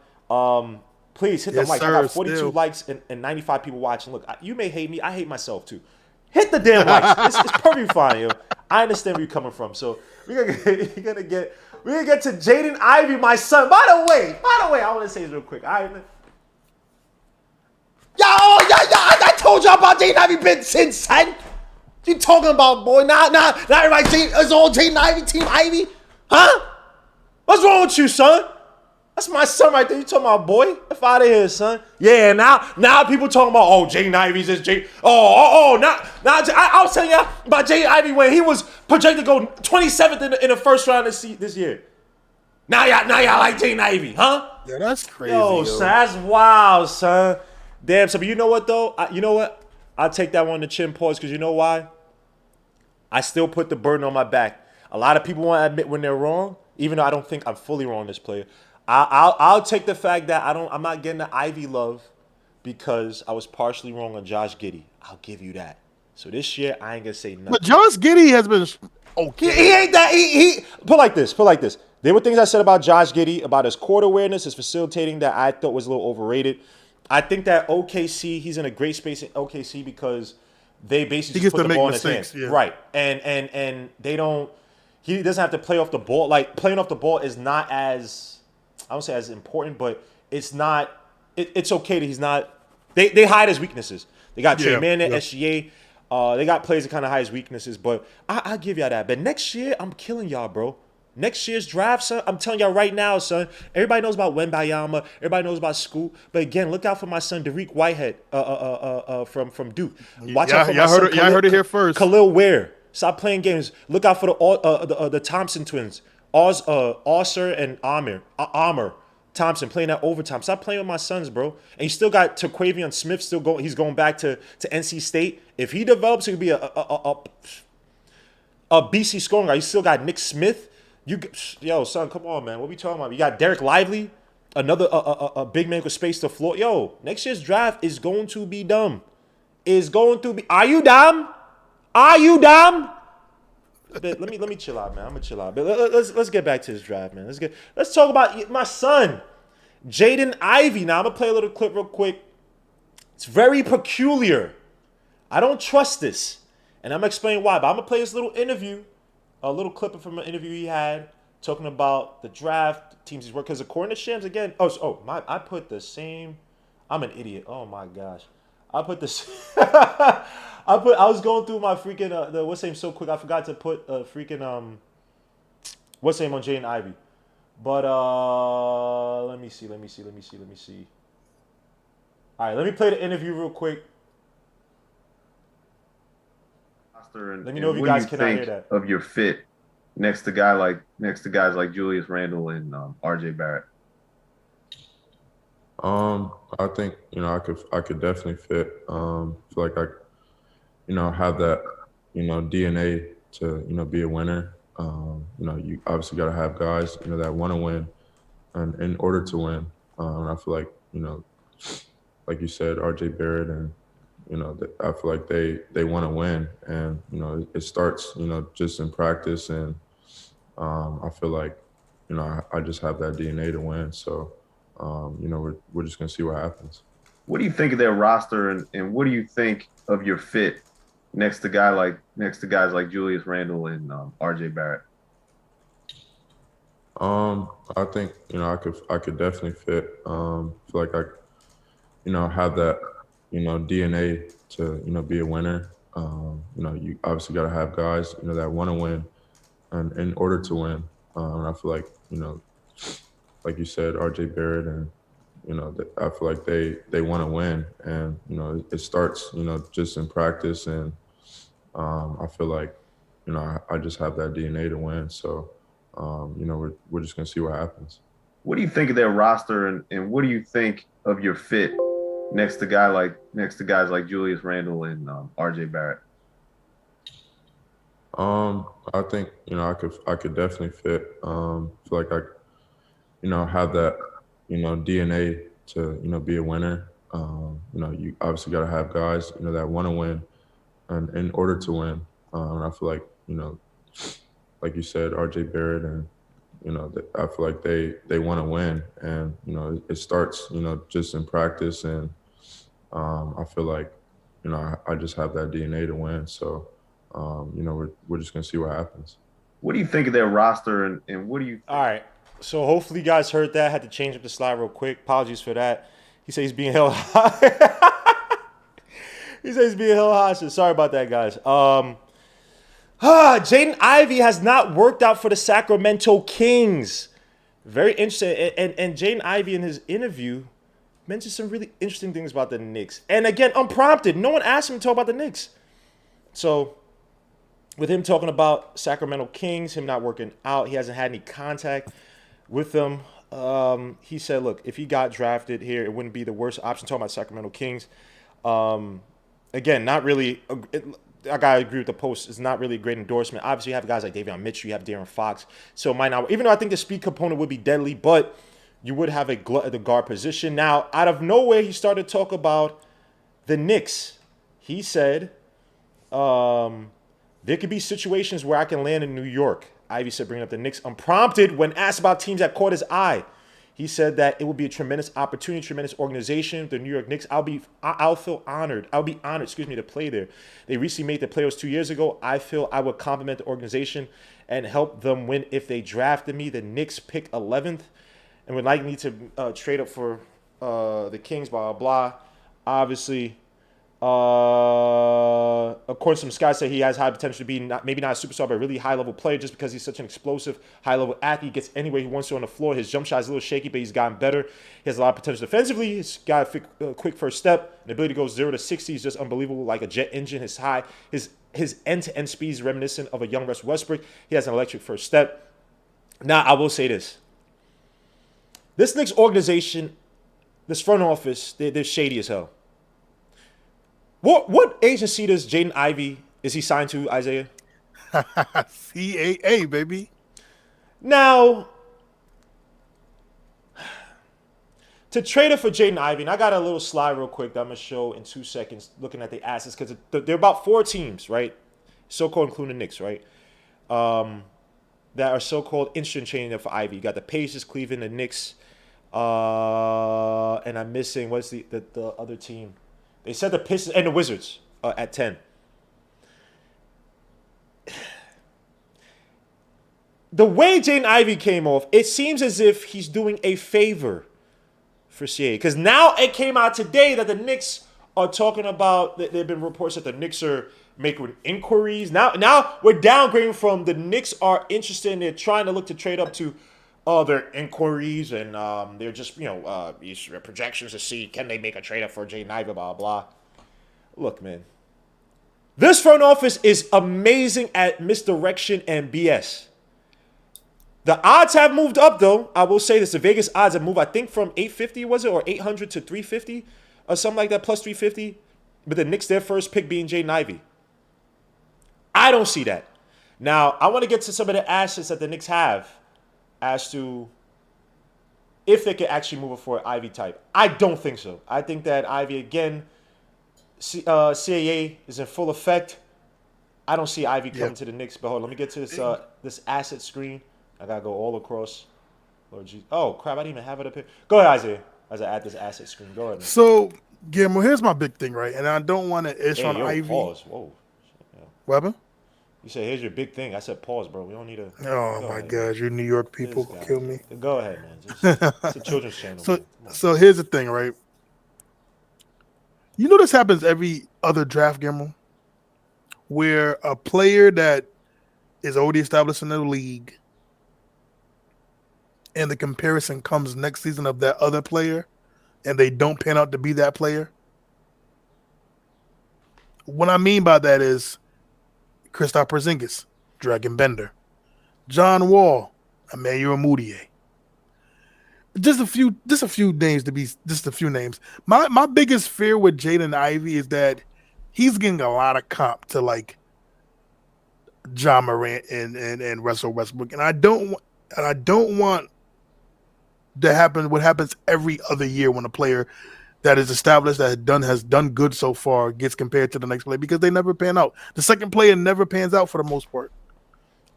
Please hit the likes. I got 42 likes and 95 people watching. Look, you may hate me. I hate myself too. Hit the damn likes. It's perfectly fine, yo. I understand where you're coming from. So we're gonna get to Jaden Ivey, my son. By the way, I want to say this real quick. I told y'all about Jaden Ivey been since, son. You talking about, boy? Nah, everybody. It's all Jaden Ivey, Team Ivy, huh? What's wrong with you, son? That's my son right there. You talking about, boy? Get out of here, son. Yeah, now people talking about, oh, Jaden Ivey's this Jaden. Now I was telling y'all about Jaden Ivey when he was projected to go 27th in the first round this year. Now y'all like Jaden Ivey, huh? Yeah, that's crazy. Yo, son, that's wild, son. Damn, so but you know what though? You know what? I'll take that one on the chin pause because you know why? I still put the burden on my back. A lot of people want to admit when they're wrong, even though I don't think I'm fully wrong on this player. I'll take the fact that I'm not getting the Ivy love because I was partially wrong on Josh Giddey. I'll give you that. So this year I ain't gonna say nothing. But Josh Giddey has been okay. He ain't that. He put like this. There were things I said about Josh Giddey, about his court awareness, his facilitating that I thought was a little overrated. I think that OKC, he's in a great space in OKC because they basically just put the ball in his hands. Yeah. Right. And they don't, he doesn't have to play off the ball. Like playing off the ball is not as, I don't say as important, but it's not, it's okay that he's not, they hide his weaknesses. They got Trey Mann at SGA. They got players that kind of hide his weaknesses, but I'll give y'all that. But next year, I'm killing y'all, bro. Next year's draft, son, I'm telling y'all right now, son. Everybody knows about Wembayama. Everybody knows about Scoot. But again, look out for my son, Derek Whitehead from Duke. Watch out for my son. I heard it here first. Khalil Ware. Stop playing games. Look out for the Thompson twins. Osser and Amr Thompson playing that overtime. Stop playing with my sons, bro. And you still got Taquavion Smith still going. He's going back to NC State. If he develops, he could be a BC scoring guy. You still got Nick Smith. Yo, son, come on, man. What we talking about? You got Derek Lively, another a big man with space to floor. Yo, next year's draft is going to be dumb. Are you dumb? But let me chill out, man. I'm gonna chill out. But let's get back to this draft, man. Let's talk about my son, Jaden Ivey. Now I'm gonna play a little clip real quick. It's very peculiar. I don't trust this, and I'm gonna explain why. But I'm gonna play this little interview, a little clip from an interview he had talking about the draft, the teams he's working. Because according to Shams, again, I put the same. I'm an idiot. Oh my gosh. I put this. I was going through my freaking the what's name so quick. I forgot to put freaking what's name on Jaden Ivey. But let me see. All right, let me play the interview real quick. Let me know if you guys cannot hear that. Of your fit next to guys like Julius Randle and RJ Barrett. I think I could definitely fit. Feel like I have that DNA to be a winner. You obviously got to have guys that want to win, and in order to win, and I feel like like you said, RJ Barrett and I feel like they want to win, and it starts just in practice, and I feel like I just have that DNA to win. So we're just gonna see what happens. What do you think of their roster, and what do you think of your fit next to guys like Julius Randle and RJ Barrett? I think I could definitely fit. Feel like I have that DNA to be a winner. You obviously got to have guys that want to win, and in order to win, and I feel like like you said, RJ Barrett and I feel like they want to win, and it starts just in practice, and I feel like I just have that DNA to win. So we're just gonna see what happens. What do you think of their roster, and what do you think of your fit next to guys like Julius Randle and RJ Barrett? I think I could definitely fit. Feel like I have that DNA to be a winner. You obviously got to have guys that want to win, and in order to win, and I feel like like you said, RJ Barrett and I feel like they want to win, and it starts just in practice, and I feel like I just have that DNA to win. So we're just gonna see what happens. What do you think of their roster, and what do you? All right. So hopefully you guys heard that. Had to change up the slide real quick. Apologies for that. He said he's being held hostage. He said he's being held hostage. Sorry about that, guys. Jaden Ivey has not worked out for the Sacramento Kings. Very interesting. And Jaden Ivey in his interview mentioned some really interesting things about the Knicks. And again, unprompted. No one asked him to talk about the Knicks. So with him talking about Sacramento Kings, him not working out, he hasn't had any contact with them. He said, look, if he got drafted here, it wouldn't be the worst option. Talking about Sacramento Kings. Again, not really. I gotta agree with the post. It's not really a great endorsement. Obviously, you have guys like Davion Mitchell, you have De'Aaron Fox. So it might not. Even though I think the speed component would be deadly, but you would have a glut at the guard position. Now, out of nowhere, he started to talk about the Knicks. He said, there could be situations where I can land in New York. Ivey said, bringing up the Knicks unprompted when asked about teams that caught his eye. He said that it would be a tremendous opportunity, tremendous organization. The New York Knicks, I'll feel honored. I'll be honored, to play there. They recently made the playoffs 2 years ago. I feel I would compliment the organization and help them win if they drafted me. The Knicks pick 11th and would like me to trade up for the Kings, blah, blah, blah. Obviously, according to some guys, say he has high potential to be maybe not a superstar, but a really high-level player just because he's such an explosive, high-level athlete. He gets anywhere he wants to on the floor. His jump shot is a little shaky, but he's gotten better. He has a lot of potential defensively. He's got a quick first step. The ability to go 0 to 60 is just unbelievable, like a jet engine. His end-to-end speed is reminiscent of a young Russell Westbrook. He has an electric first step. Now, I will say this. This Knicks organization, this front office, they're shady as hell. What agency does Jaden Ivey, is he signed to, Isaiah? CAA, baby. Now, to trade it for Jaden Ivey, and I got a little slide real quick that I'm going to show in 2 seconds looking at the assets, because there are about 4 teams, right? So-called including the Knicks, right? That are so-called interested in trading them for Ivey. You got the Pacers, Cleveland, the Knicks, and I'm missing, what's the other team? They said the Pistons and the Wizards at 10. The way Jaden Ivey came off, it seems as if he's doing a favor for CAA. Because now it came out today that the Knicks are talking about, there have been reports that the Knicks are making inquiries. Now we're downgrading from the Knicks are interested and they're trying to look to trade up to their inquiries, and they're just, these projections to see can they make a trade up for Jaden Ivey, blah, blah. Look, man. This front office is amazing at misdirection and BS. The odds have moved up, though. I will say this. The Vegas odds have moved, I think, from 850, was it? Or 800 to 350? Or something like that, plus 350. But the Knicks, their first pick being Jaden Ivey. I don't see that. Now, I want to get to some of the assets that the Knicks have as to if they could actually move it for an Ivy type. I don't think so. I think that Ivy, again, CAA is in full effect. I don't see Ivy coming to the Knicks. But hold on, let me get to this this asset screen. I got to go all across. Lord Jesus. Oh, crap, I didn't even have it up here. Go ahead, Isaiah, as I add this asset screen. Go ahead, man. So, Guillermo, here's my big thing, right? And I don't want to ish on Ivy. Pause. Whoa. What happened? You said, here's your big thing. I said, pause, bro. We don't need to. Oh, my God. You New York people kill me. Go ahead, man. It's a children's channel. So here's the thing, right? You know this happens every other draft, Guillermo, where a player that is already established in the league and the comparison comes next season of that other player and they don't pan out to be that player. What I mean by that is Kristaps Porzingis, Dragon Bender, John Wall, Emmanuel Mudiay. Just a few names. My biggest fear with Jaden Ivey is that he's getting a lot of comp to like Ja Morant and Russell Westbrook, and I don't want to happen what happens every other year when a player that is established that has done good so far gets compared to the next player, because they never pan out. The second player never pans out for the most part.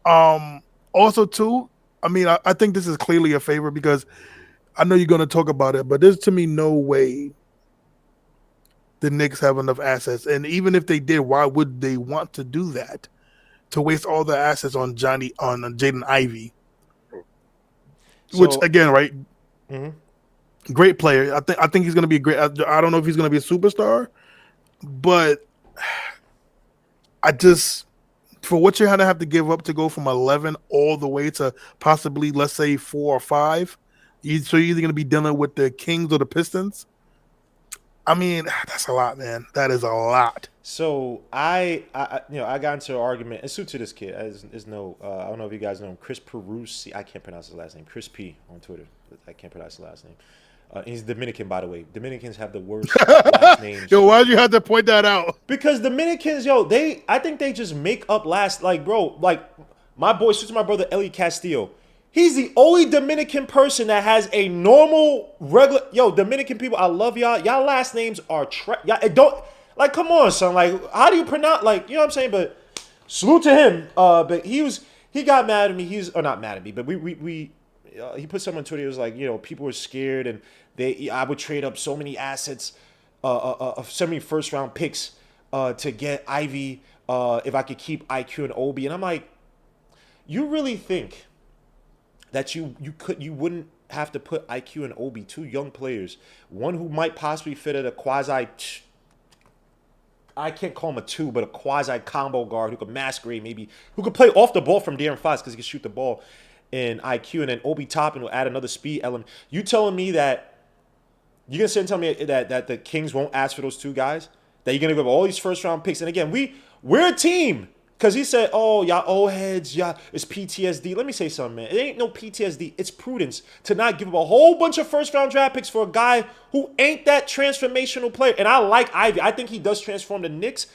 Also, too, I mean, I think this is clearly a favor because I know you're going to talk about it, but there's to me no way the Knicks have enough assets. And even if they did, why would they want to do that? To waste all the assets on Jaden Ivey. Which, again, right? Mm-hmm. Great player. I think he's going to be a great. I don't know if he's going to be a superstar, but I just, for what you're going to have to give up to go from 11 all the way to possibly, let's say, 4 or 5. So you're either going to be dealing with the Kings or the Pistons. I mean, that's a lot, man. That is a lot. So I got into an argument. And suit to this kid. There's no, I don't know if you guys know him, Chris Perusi. I can't pronounce his last name. Chris P on Twitter. I can't pronounce his last name. He's Dominican, by the way. Dominicans have the worst last names. Yo, why'd you have to point that out? Because Dominicans, I think they just make up last. Like, bro, like my boy, suits my brother Ellie Castillo. He's the only Dominican person that has a normal, regular. Yo, Dominican people, I love y'all. Y'all last names are y'all don't, like, come on, son. Like, how do you pronounce, like, you know what I'm saying? But salute to him. But he got mad at me. Not mad at me, but he put something on Twitter. It was like, people were scared and I would trade up so many assets, so many first round picks to get Ivy if I could keep IQ and Obi. And I'm like, you really think that you wouldn't have to put IQ and Obi, 2 young players, one who might possibly fit at a quasi, I can't call him a 2, but a quasi combo guard who could masquerade maybe, who could play off the ball from De'Aaron Fox because he could shoot the ball in IQ, and then Obi Toppin will add another speed element. You telling me that you're gonna sit and tell me that the Kings won't ask for those 2 guys? That you're gonna give up all these first round picks? And again, we're a team. Because he said, oh, y'all old heads, y'all, it's PTSD. Let me say something, man. It ain't no PTSD. It's prudence to not give up a whole bunch of first-round draft picks for a guy who ain't that transformational player. And I like Ivy. I think he does transform the Knicks.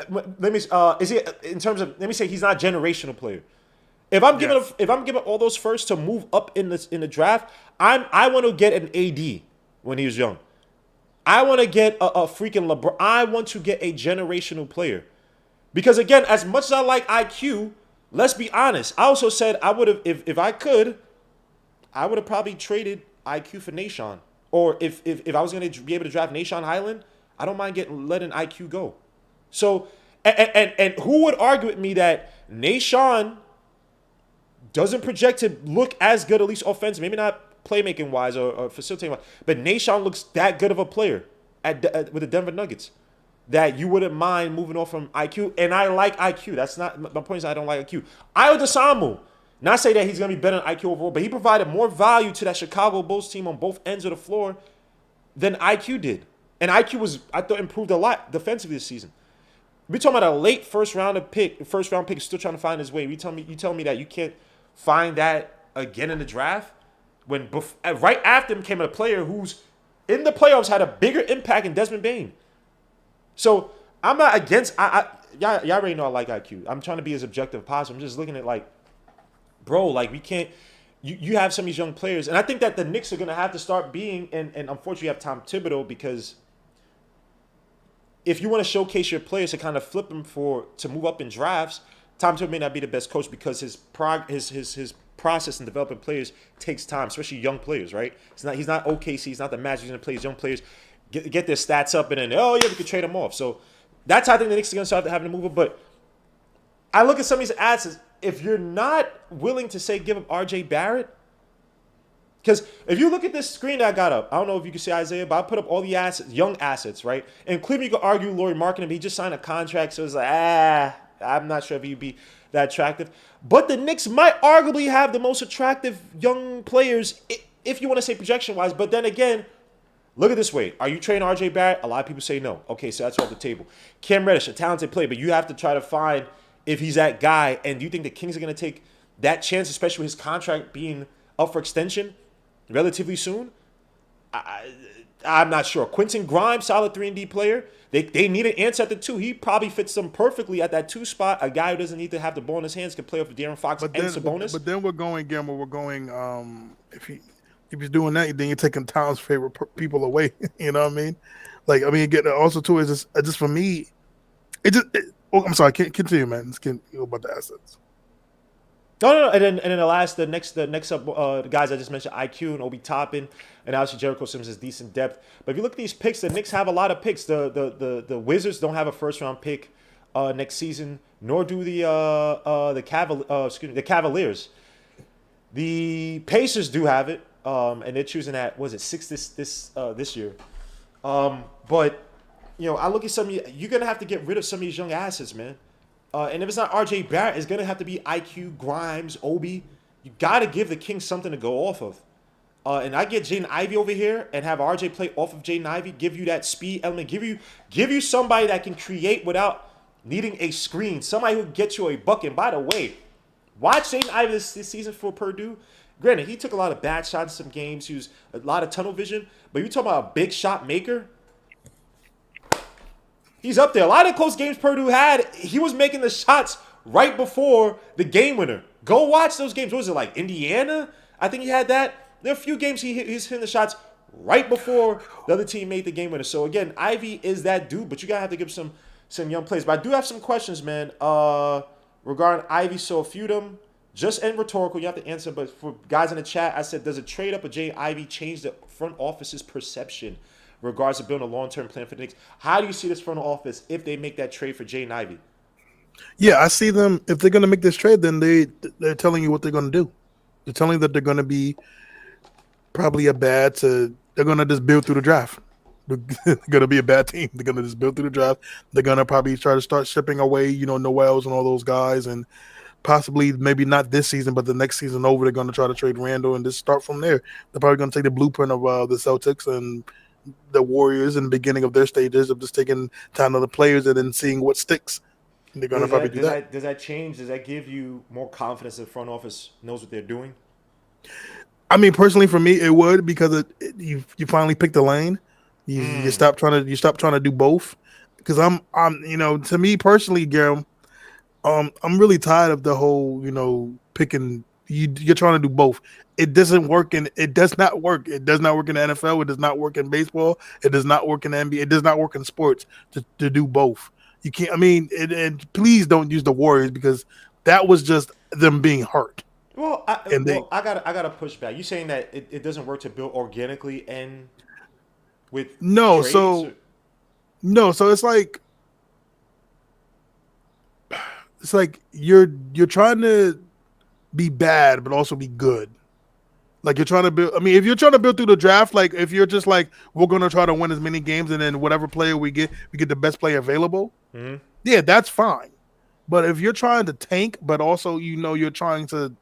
Let me say he's not a generational player. If I'm giving up all those firsts to move up in the draft, I want to get an AD when he was young. I want to get a freaking LeBron. I want to get a generational player. Because, again, as much as I like IQ, let's be honest. I also said I would have, if I could, I would have probably traded IQ for Nahshon. Or if I was going to be able to draft Nahshon Highland, I don't mind letting IQ go. So, and who would argue with me that Nahshon doesn't project to look as good, at least offensive, maybe not playmaking wise or facilitating wise. But Nahshon looks that good of a player with the Denver Nuggets that you wouldn't mind moving off from IQ. And I like IQ. That's not my point. Is I don't like IQ. Ayo Dosunmu. Not say that he's going to be better than IQ overall, but he provided more value to that Chicago Bulls team on both ends of the floor than IQ did. And IQ was, I thought, improved a lot defensively this season. We're talking about a late first round pick is still trying to find his way. You tell me that you can't find that again in the draft when right after him came a player who's in the playoffs had a bigger impact than Desmond Bane. So I'm not against. Y'all already know I like IQ. I'm trying to be as objective as possible. I'm just looking at like, bro, like we can't. You have some of these young players, and I think that the Knicks are gonna have to start being. And unfortunately, you have Tom Thibodeau because if you want to showcase your players to kind of flip them to move up in drafts, Tom Thibodeau may not be the best coach because his process in developing players takes time, especially young players, right? He's not OKC, he's not the Magic. He's going to play his young players, get their stats up, and then, oh, yeah, we could trade them off. So that's how I think the Knicks are going to start having to move it. But I look at some of these assets. If you're not willing to, say, give up RJ Barrett, because if you look at this screen that I got up, I don't know if you can see Isaiah, but I put up all the assets, young assets, right? And clearly you could argue Lauri Markkanen, but he just signed a contract, so it's like, I'm not sure if he'd be that attractive. But the Knicks might arguably have the most attractive young players, if you want to say projection-wise. But then again, look at it this way. Are you trading RJ Barrett? A lot of people say no. Okay, so that's off the table. Cam Reddish, a talented player, but you have to try to find if he's that guy. And do you think the Kings are going to take that chance, especially with his contract being up for extension relatively soon? I'm not sure. Quentin Grimes, solid 3-and-D player. They need an answer at the 2. He probably fits them perfectly at that 2 spot. A guy who doesn't need to have the ball in his hands can play off of De'Aaron Fox and Sabonis. But then we're going, Gamble. We're going. If he's doing that, then you're taking Tom's favorite people away. You know what I mean? Like, I mean, again, also too is just for me. I'm sorry. Continue, man. Let's get about the assets. No. And then the next up, the guys I just mentioned, IQ and Obi Toppin, and obviously Jericho Sims has decent depth. But if you look at these picks, the Knicks have a lot of picks. The Wizards don't have a first round pick next season, nor do the Cavaliers. The Pacers do have it, and they're choosing at 6 this year. But I look at some of you're gonna have to get rid of some of these young assets, man. And if it's not RJ Barrett, it's going to have to be IQ, Grimes, Obi. You got to give the Kings something to go off of. And I get Jaden Ivey over here and have RJ play off of Jaden Ivey, give you that speed element, give you somebody that can create without needing a screen, somebody who gets you a bucket. And by the way, watch Jaden Ivey this season for Purdue. Granted, he took a lot of bad shots in some games. He was a lot of tunnel vision. But you talking about a big shot maker? He's up there. A lot of close games Purdue had, he was making the shots right before the game winner. Go watch those games. What was it, like Indiana? I think he had that. There are a few games he's hitting the shots right before the other team made the game winner. So, again, Ivy is that dude, but you got to have to give some young plays. But I do have some questions, man, regarding Ivy. So, a few of them, just and rhetorical, you have to answer. But for guys in the chat, I said, does a trade up of Jay Ivy change the front office's perception regards to building a long-term plan for the Knicks? How do you see this front office if they make that trade for Jaden Ivey? Yeah, I see them. If they're going to make this trade, then they're telling you what they're going to do. They're telling you that they're going to be probably they're going to just build through the draft. They're going to be a bad team. They're going to just build through the draft. They're going to probably try to start shipping away, Noels and all those guys, and possibly maybe not this season, but the next season over, they're going to try to trade Randall and just start from there. They're probably going to take the blueprint of the Celtics and the Warriors in the beginning of their stages of just taking time of the players and then seeing what sticks. And they're going to probably do that. Does that change? Does that give you more confidence that the front office knows what they're doing? I mean, personally, for me, it would, because you finally picked the lane. You stop trying to do both. Because I'm to me personally, Garam, I'm really tired of the whole picking. You're trying to do both. It doesn't work, and it does not work. It does not work in the NFL. It does not work in baseball. It does not work in the NBA. It does not work in sports to do both. You can't. I mean, and please don't use the Warriors, because that was just them being hurt. Well, I gotta push back. You saying that it doesn't work to build organically and with trades, So it's like you're trying to be bad but also be good. Like you're trying to build. I mean, if you're trying to build through the draft, like if you're just like we're gonna try to win as many games, and then whatever player we get the best player available. Mhm. Yeah, that's fine. But if you're trying to tank, but also you're trying to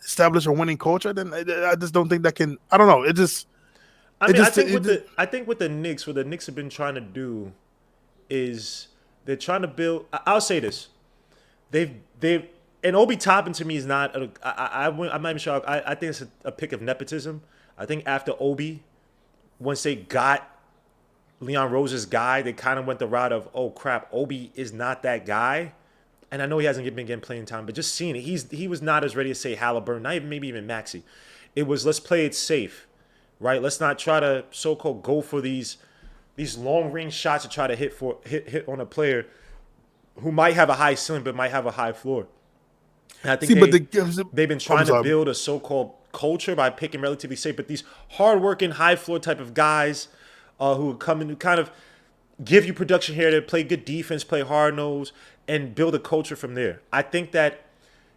establish a winning culture, then I just don't think that can. I don't know. It just. I mean, I think with the Knicks, what the Knicks have been trying to do is they're trying to build. I'll say this: they've and Obi Toppin to me is not. I'm not even sure. I think it's a pick of nepotism. I think after Obi, once they got Leon Rose's guy, they kind of went the route of, oh crap, Obi is not that guy. And I know he hasn't been getting playing time, but just seeing it, he was not as ready to say Halliburton, not even maybe even Maxey. It was let's play it safe, right? Let's not try to so-called go for these long range shots to try to hit on a player who might have a high ceiling but might have a high floor. And I think they've been trying to build a so-called culture by picking relatively safe, but these hard-working, high-floor type of guys who come in who kind of give you production here to play good defense, play hard-nosed, and build a culture from there. I think that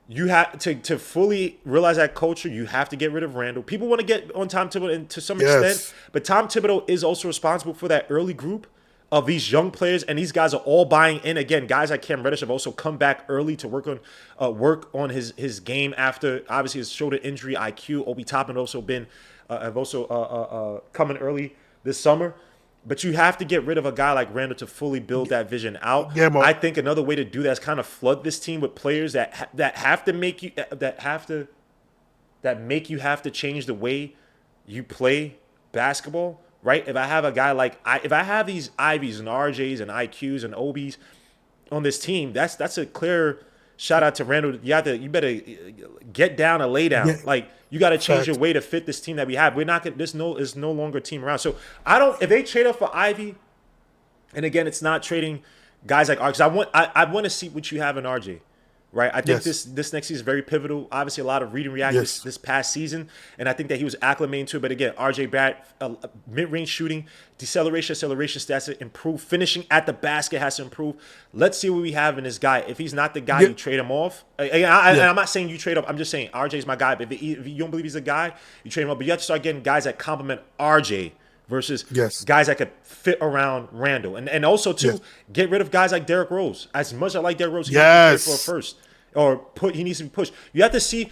you have to fully realize that culture, you have to get rid of Randall. People want to get on Tom Thibodeau and to some extent, but Tom Thibodeau is also responsible for that early group of these young players, and these guys are all buying in. Again, guys like Cam Reddish have also come back early to work on his game after obviously his shoulder injury. IQ, Obi Toppin also been have also coming early this summer. But you have to get rid of a guy like Randall to fully build that vision out. Yeah, I think another way to do that is kind of flood this team with players that have to make you make you have to change the way you play basketball. Right? If I have a guy like if I have these Ivies and RJs and IQs and Obis on this team, that's a clear shout out to Randall. You better get down and lay down. Yeah. Like you got to change your way to fit this team that we have. We're not gonna. Is no longer a team around. So I don't. If they trade up for Ivy, and again, it's not trading guys like RJ. I want to see what you have in RJ. Right, I think this next season is very pivotal. Obviously, a lot of read and react this past season, and I think that he was acclimating to it. But again, RJ Barrett, mid-range shooting, acceleration stats to improve. Finishing at the basket has to improve. Let's see what we have in this guy. If he's not the guy, you trade him off. I'm not saying you trade up. I'm just saying RJ's my guy. But if you don't believe he's a guy, you trade him up. But you have to start getting guys that complement RJ versus guys that could fit around Randall. And also, too, get rid of guys like Derrick Rose. As much as I like Derrick Rose, he needs to trade for a first. Or he needs to be pushed. You have to see,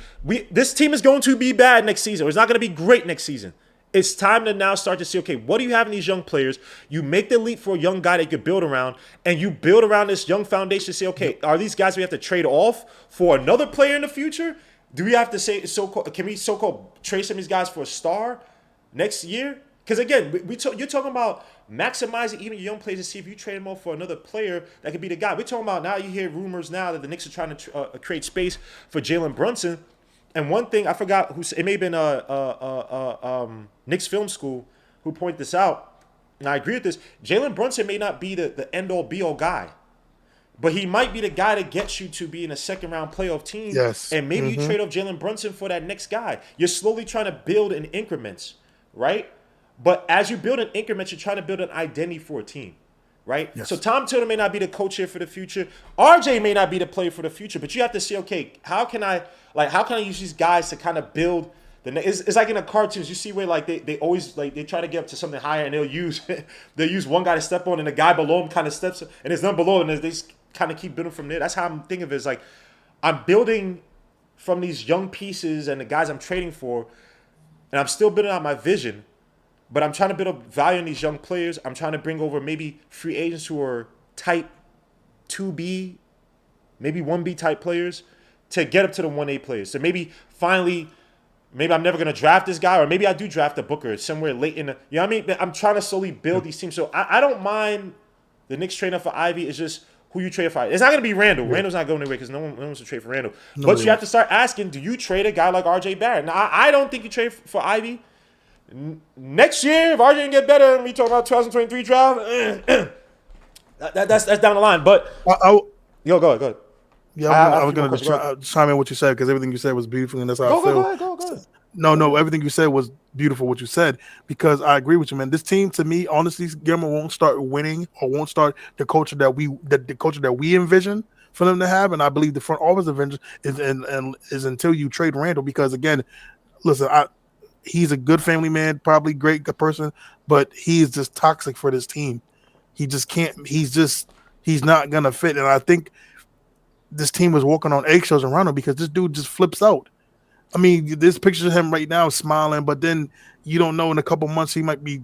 this team is going to be bad next season. Or it's not going to be great next season. It's time to now start to see, okay, what do you have in these young players? You make the leap for a young guy that you could build around, and you build around this young foundation to say, okay, are these guys we have to trade off for another player in the future? Do we have to say, can we so-called trade some of these guys for a star next year? Because again, you're talking about maximizing even your young players to see if you trade them off for another player that could be the guy. We're talking about now. You hear rumors now that the Knicks are trying to create space for Jalen Brunson. And one thing I forgot who it may have been Knicks Film School who pointed this out, and I agree with this. Jalen Brunson may not be the end all be all guy, but he might be the guy that gets you to be in a second round playoff team. Yes, and maybe you trade off Jalen Brunson for that next guy. You're slowly trying to build in increments, right? But as you build in increments, you're trying to build an identity for a team, right? Yes. So Tom Thibodeau may not be the coach here for the future. RJ may not be the player for the future, but you have to see, okay, how can I use these guys to kind of build it's like in the cartoons, you see where like they always like they try to get up to something higher and they'll use one guy to step on and the guy below him kind of steps and there's none below and they just kind of keep building from there. That's how I'm thinking of it. It's like I'm building from these young pieces and the guys I'm trading for, and I'm still building out my vision. But I'm trying to build up value in these young players. I'm trying to bring over maybe free agents who are type 2B, maybe 1B type players to get up to the 1A players. So maybe finally, maybe I'm never going to draft this guy, or maybe I do draft a Booker somewhere late in the, you know what I mean? I'm trying to slowly build these teams. So I don't mind the Knicks trading up for Ivy. It's just who you trade for. It's not going to be Randall. Yeah. Randall's not going anywhere because no one wants to trade for Randall. But you have to start asking, do you trade a guy like RJ Barrett? Now, I don't think you trade for Ivy. Next year, if RJ didn't get better, and we talk about 2023 draft, that's down the line. But go ahead. Yeah, I was going to chime in what you said because everything you said was beautiful, and that's how I feel. Go ahead. No, everything you said was beautiful. What you said, because I agree with you, man. This team, to me, honestly, Guillermo won't start winning or won't start the culture that we envision for them to have, and I believe the front office envision is until you trade Randall, because again. listen, he's a good family man, probably great good person, but he's just toxic for this team. He just can't. He's not gonna fit. And I think this team was walking on eggshells around him because this dude just flips out. I mean, this picture of him right now smiling, but then you don't know in a couple months he might be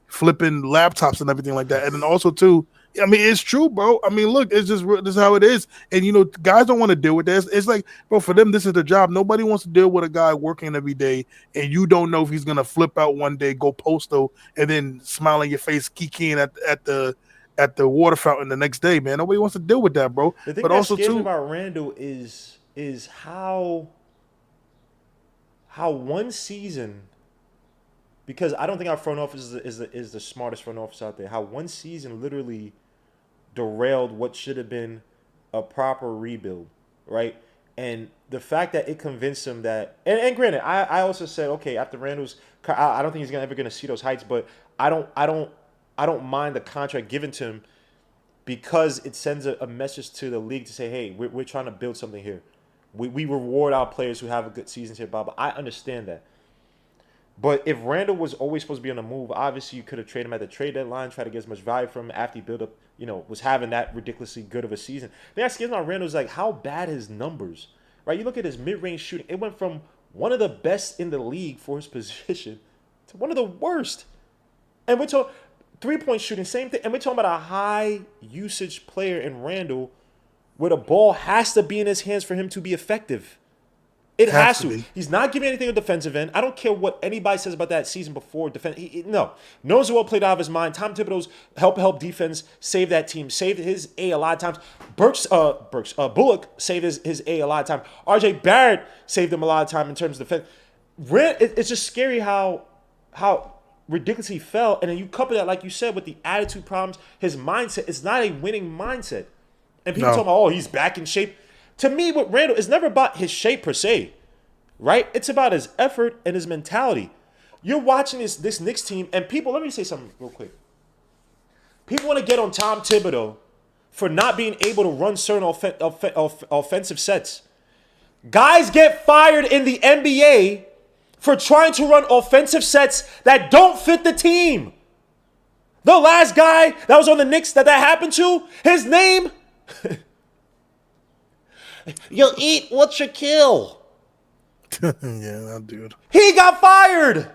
flipping laptops and everything like that. And then also too, I mean, it's true, bro. I mean, look, it's just this is how it is. And guys don't want to deal with this. It's like, bro, for them, this is their job. Nobody wants to deal with a guy working every day, and you don't know if he's gonna flip out one day, go postal, and then smile on your face, kikiing at the water fountain the next day. Man, nobody wants to deal with that, bro. The thing But that also scares me too, about Randall is how one season, because I don't think our front office is the smartest front office out there. How one season literally derailed what should have been a proper rebuild, right? And the fact that it convinced him that, and granted, I also said, okay, after Randall's, I don't think he's ever gonna see those heights, but I don't mind the contract given to him because it sends a message to the league to say, hey, we're trying to build something here. We reward our players who have a good season here, blah, blah. I understand that. But if Randall was always supposed to be on the move, obviously you could have traded him at the trade deadline, try to get as much value from him after he built up, was having that ridiculously good of a season. The thing that scares me about Randall is like how bad his numbers, right? You look at his mid-range shooting, it went from one of the best in the league for his position to one of the worst. And we're talking three-point shooting, same thing. And we're talking about a high usage player in Randall where the ball has to be in his hands for him to be effective. It has to. He's not giving anything on the defensive end. I don't care what anybody says about that season before. No. Knows well played out of his mind. Tom Thibodeau's help defense saved that team. Saved his A a lot of times. Bullock saved his A a lot of times. RJ Barrett saved him a lot of time in terms of defense. It's just scary how ridiculously he fell. And then you couple that, like you said, with the attitude problems. His mindset is not a winning mindset. And people talking about, oh, he's back in shape. To me, with Randall, it's never about his shape per se, right? It's about his effort and his mentality. You're watching this Knicks team, and people, let me say something real quick. People want to get on Tom Thibodeau for not being able to run certain offensive sets. Guys get fired in the NBA for trying to run offensive sets that don't fit the team. The last guy that was on the Knicks that happened to, his name... You'll eat what you kill. yeah, that dude. He got fired.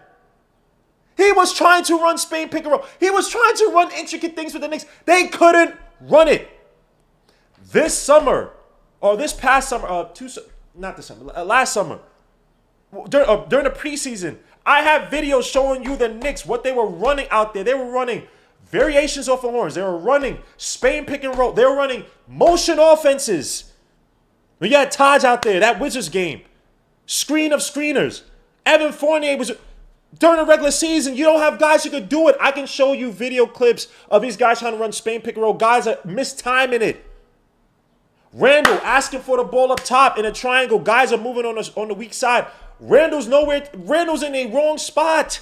He was trying to run Spain pick and roll. He was trying to run intricate things with the Knicks. They couldn't run it. This summer, or this past summer, last summer, during the preseason, I have videos showing you the Knicks, what they were running out there. They were running variations off of horns. They were running Spain pick and roll. They were running motion offenses. We got Taj out there, that Wizards game. Screen of screeners. Evan Fournier was... During the regular season, you don't have guys who could do it. I can show you video clips of these guys trying to run Spain pick and roll. Guys are mistiming it. Randall asking for the ball up top in a triangle. Guys are moving on the weak side. Randall's nowhere. Randall's in a wrong spot.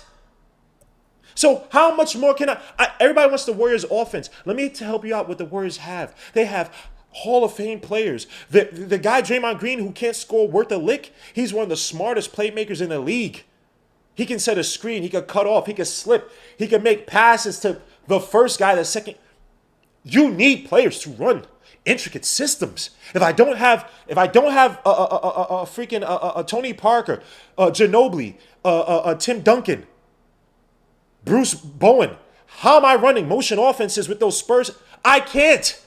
So how much more can everybody wants the Warriors offense. Let me help you out what the Warriors have. They have Hall of Fame players. The guy Draymond Green who can't score worth a lick, he's one of the smartest playmakers in the league. He can set a screen. He can cut off. He can slip. He can make passes to the first guy, the second. You need players to run intricate systems. If I don't have a freaking Tony Parker, Ginobili, Tim Duncan, Bruce Bowen, how am I running motion offenses with those Spurs? I can't.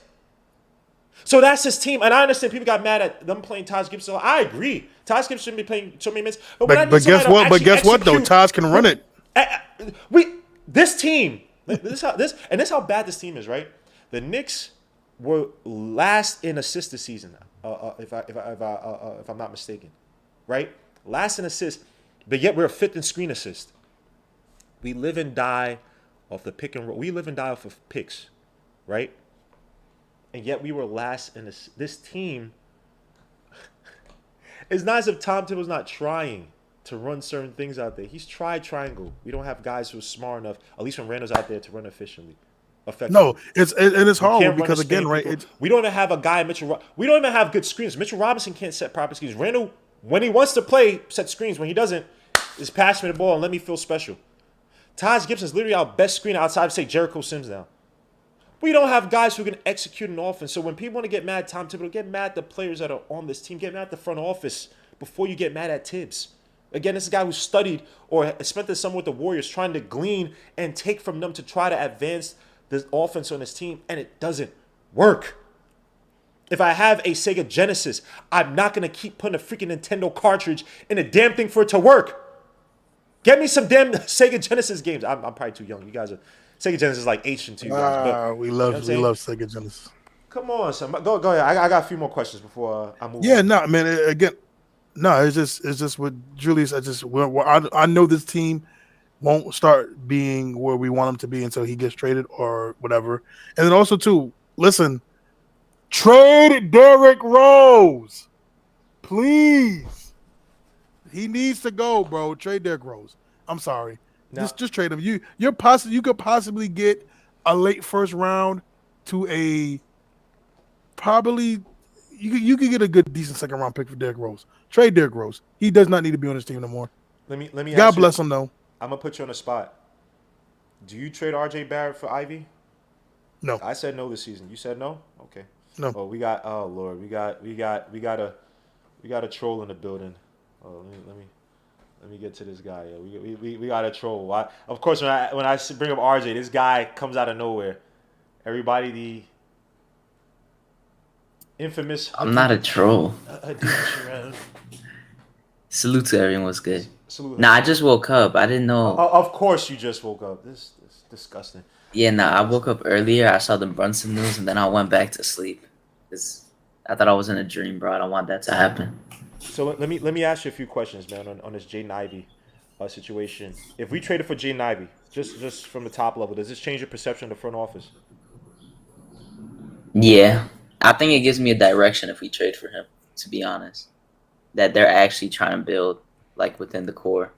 So that's his team. And I understand people got mad at them playing Taj Gibson. I agree. Taj Gibson shouldn't be playing so many minutes. But guess what? But guess what though? Taj can run it. This team, this is how bad this team is, right? The Knicks were last in assists this season, if I'm not mistaken, right? Last in assists, but yet we're fifth in screen assist. We live and die off the pick and roll. We live and die off of picks, right? And yet we were last in this team. It's not as if Tom Thibodeau's not trying to run certain things out there. He's tried triangle. We don't have guys who are smart enough, at least when Randall's out there, to run effectively. No, it's hard because again, right? We don't even have a guy, Mitchell. We don't even have good screens. Mitchell Robinson can't set proper screens. Randall When he wants to play, set screens. When he doesn't, is pass me the ball and let me feel special. Taj Gibson's literally our best screener outside of, say, Jericho Sims now. We don't have guys who can execute an offense. So when people want to get mad at Tom Thibodeau, get mad at the players that are on this team. Get mad at the front office before you get mad at Tibbs. Again, this is a guy who studied or spent the summer with the Warriors trying to glean and take from them to try to advance the offense on his team, and it doesn't work. If I have a Sega Genesis, I'm not going to keep putting a freaking Nintendo cartridge in a damn thing for it to work. Get me some damn Sega Genesis games. I'm probably too young. You guys are Sega Genesis is like ancient to you guys. But, we love Sega Genesis. Come on, son. Go ahead. I got a few more questions before I move on. Yeah, no, man. Again, no, it's just with Julius. I know this team won't start being where we want him to be until he gets traded or whatever. And then also too, listen, trade Derrick Rose, please. He needs to go, bro. Trade Derrick Rose. I'm sorry. No. Just trade him. You could possibly get a late first round to a probably you could get a good decent second round pick for Derrick Rose. Trade Derrick Rose. He does not need to be on this team no more. Let me God ask bless you, him though. I'm gonna put you on the spot. Do you trade RJ Barrett for Ivy? No. I said no this season. You said no? Okay. No. Oh, we got a troll in the building. Oh, let me get to this guy. Yeah, we got a troll. Of course, when I bring up RJ, this guy comes out of nowhere. Everybody, the infamous. I'm not a troll. Duren. Salute to everyone. What's good? Salute. Nah, I just woke up. I didn't know. Of course, you just woke up. This is disgusting. Yeah, nah, I woke up earlier. I saw the Brunson news, and then I went back to sleep. I thought I was in a dream, bro. I don't want that to happen. So let me ask you a few questions, man, on this Jaden Ivey situation. If we traded for Jaden Ivey, just from the top level, does this change your perception of the front office? Yeah, I think it gives me a direction if we trade for him, to be honest. That they're actually trying to build, like, within the core.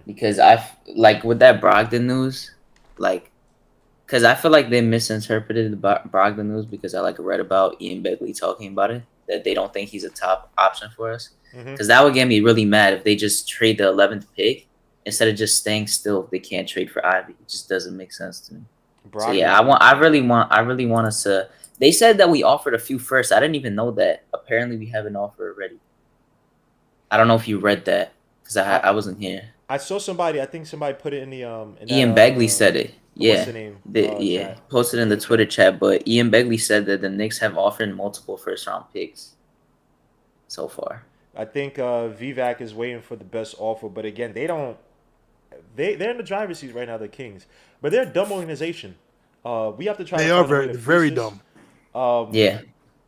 Because with that Brogdon news, because I feel like they misinterpreted the Brogdon news because I read about Ian Begley talking about it, that they don't think he's a top option for us. Because that would get me really mad if they just trade the 11th pick instead of just staying still if they can't trade for Ivy. It just doesn't make sense to me. Brogdon. So yeah, I really want us to. They said that we offered a few firsts. I didn't even know that. Apparently, we have an offer already. I don't know if you read that because I wasn't here. I saw somebody. I think somebody put it in the Ian Begley said it. Yeah, what's the name? Posted in the Twitter chat. But Ian Begley said that the Knicks have offered multiple first-round picks so far. I think Vivac is waiting for the best offer, but again, they're in the driver's seat right now, the Kings, but they're a dumb organization. We have to try. They are very dumb. Yeah,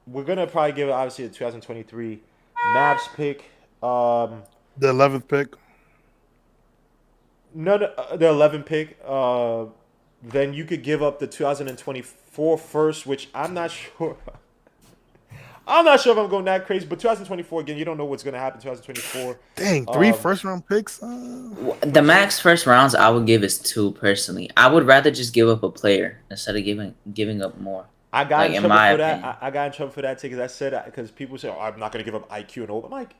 we're gonna probably give it obviously a 2023 Mavs pick. The 11th pick. No, the 11th pick. Then you could give up the 2024 first, which I'm not sure. I'm not sure if I'm going that crazy, but 2024 again, you don't know what's going to happen. 2024. Dang, 3 first-round picks. The max first rounds I would give is 2 personally. I would rather just give up a player instead of giving up more. I got in trouble for that. I got in trouble for that too because I said because people say, "Oh, I'm not going to give up IQ and Obi." I'm like,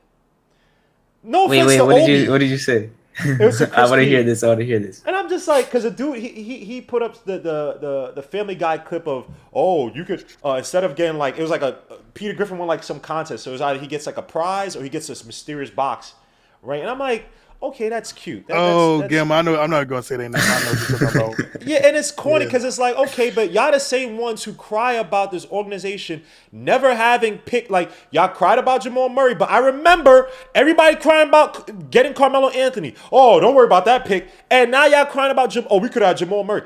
no offense to Obi. What did you say? It was I want to hear this. And I'm just like, because the dude, he put up the Family Guy clip of, oh, you could instead of getting it was like a Peter Griffin won some contest, so it was either he gets a prize or he gets this mysterious box, right? And I'm like, okay, that's cute. That's Gim, I know. I'm not gonna say that. I know what you're talking about. Yeah, and it's corny because it's like, okay, but y'all the same ones who cry about this organization never having picked. Y'all cried about Jamal Murray, but I remember everybody crying about getting Carmelo Anthony. Oh, don't worry about that pick. And now y'all crying about we could have Jamal Murray.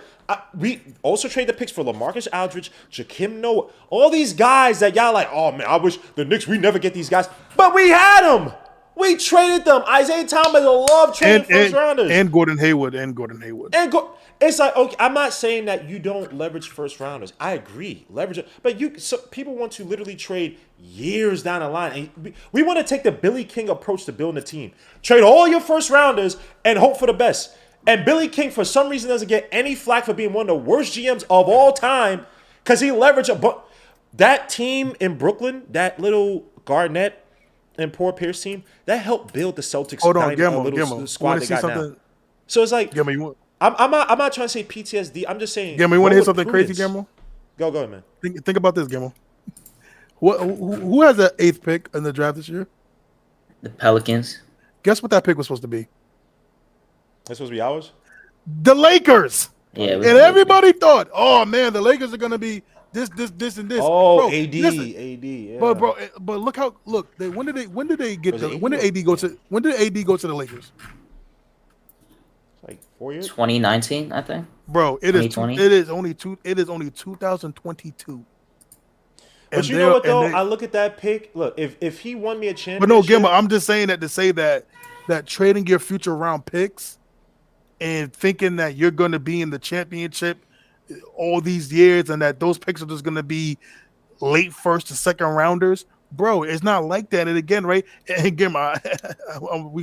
We also trade the picks for LaMarcus Aldridge, Jakim Noah, all these guys that y'all oh man, I wish the Knicks we never get these guys, but we had them. We traded them. Isaiah Thomas love trading first rounders. And Gordon Hayward. It's like, okay, I'm not saying that you don't leverage first rounders. I agree. Leverage it. But people want to literally trade years down the line. And we want to take the Billy King approach to building a team. Trade all your first rounders and hope for the best. And Billy King, for some reason, doesn't get any flack for being one of the worst GMs of all time because he leveraged that team in Brooklyn, that little Garnett, and Paul Pierce team, that helped build the Celtics Hold on, little Gimmo. squad they got now. So it's like, Gimmo, I'm not trying to say PTSD. I'm just saying. Gimmo, you want to go hear with something crazy, prudence. Gimmo? Go ahead, man. Think about this, Gimmo. Who has the 8th pick in the draft this year? The Pelicans. Guess what that pick was supposed to be? That's supposed to be ours? The Lakers. Yeah, And everybody thought, oh man, the Lakers are gonna be this, and this. Oh, Bro, AD, listen, AD. Yeah. but look. When did AD go to the Lakers? Like 4 years. 2019, I think. Bro, it is 2020? it is only 2022. But you know what though? I look at that pick. Look, if he won me a championship. But no, Gimmo, I'm just saying that to say that trading your future round picks and thinking that you're going to be in the championship all these years and that those picks are just going to be late first to second rounders, bro, it's not like that. And again, right? And again, we're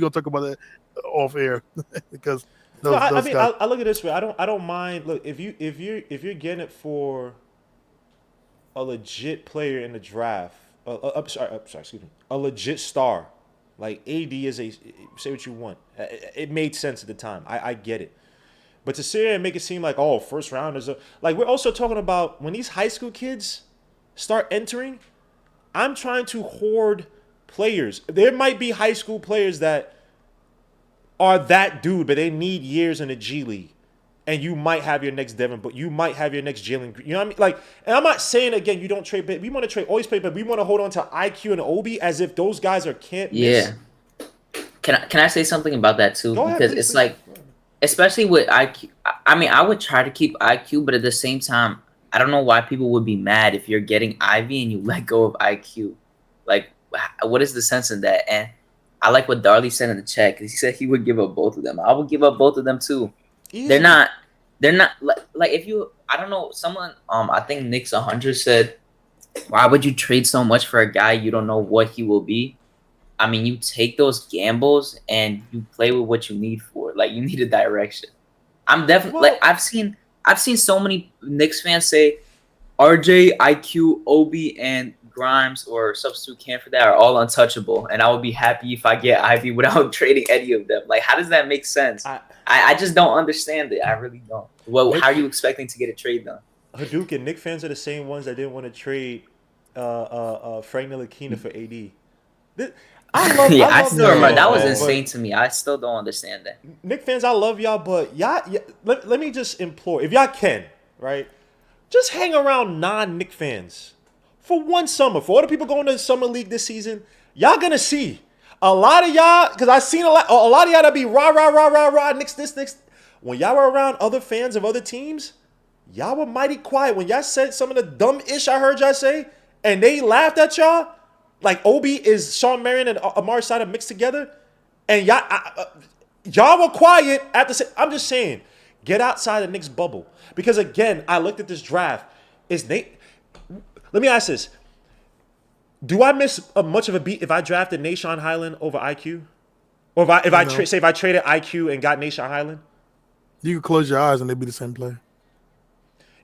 going to talk about it off air because I look at it this way. I don't mind. Look, if you're getting it for a legit player in the draft, excuse me, a legit star, like AD is say what you want. It made sense at the time. I get it. But to sit here and make it seem like, oh, first rounders, like we're also talking about when these high school kids start entering, I'm trying to hoard players. There might be high school players that are that dude, but they need years in the G League. And you might have your next Devin, but you might have your next Jalen. You know what I mean? Like, and I'm not saying again you don't trade, but we want to trade, always play, but we want to hold on to IQ and Obi as if those guys are can't miss. Yeah. Can I say something about that too? Go ahead, because please, it's please. like, especially with IQ. I mean, I would try to keep IQ, but at the same time, I don't know why people would be mad if you're getting Ivy and you let go of IQ. Like, what is the sense in that? And I like what Darley said in the chat because he said he would give up both of them. I would give up both of them too. Easy. They're not like if you, I don't know, someone, I think Knicks 100 said, why would you trade so much for a guy you don't know what he will be? I mean, you take those gambles and you play with what you need for. Like, you need a direction. I'm definitely, like, I've seen so many Knicks fans say RJ, IQ, Obi, and Grimes or substitute Cam for that are all untouchable, and I would be happy if I get Ivy without trading any of them. Like, how does that make sense? I just don't understand it. I really don't. Well, how are you expecting to get a trade done? Hadouken and Knick fans are the same ones that didn't want to trade Frank Ntilikina for AD. I still remember that was insane to me. I still don't understand that. Knick fans, I love y'all, but let me just implore, if y'all can, right, just hang around non-Knick fans for one summer. For all the people going to the summer league this season, y'all gonna see a lot of y'all, because I seen a lot of y'all that be rah Knicks this. When y'all were around other fans of other teams, y'all were mighty quiet. When y'all said some of the dumb ish I heard y'all say, and they laughed at y'all. Like Obi is Sean Marion and Amari Sada mixed together, and y'all were quiet at the same. I'm just saying, get outside the Knicks bubble, because again, I looked at this draft. Let me ask this: do I miss much of a beat if I drafted Nashawn Highland over IQ, or if I traded IQ and got Nashawn Highland? You could close your eyes and they'd be the same player.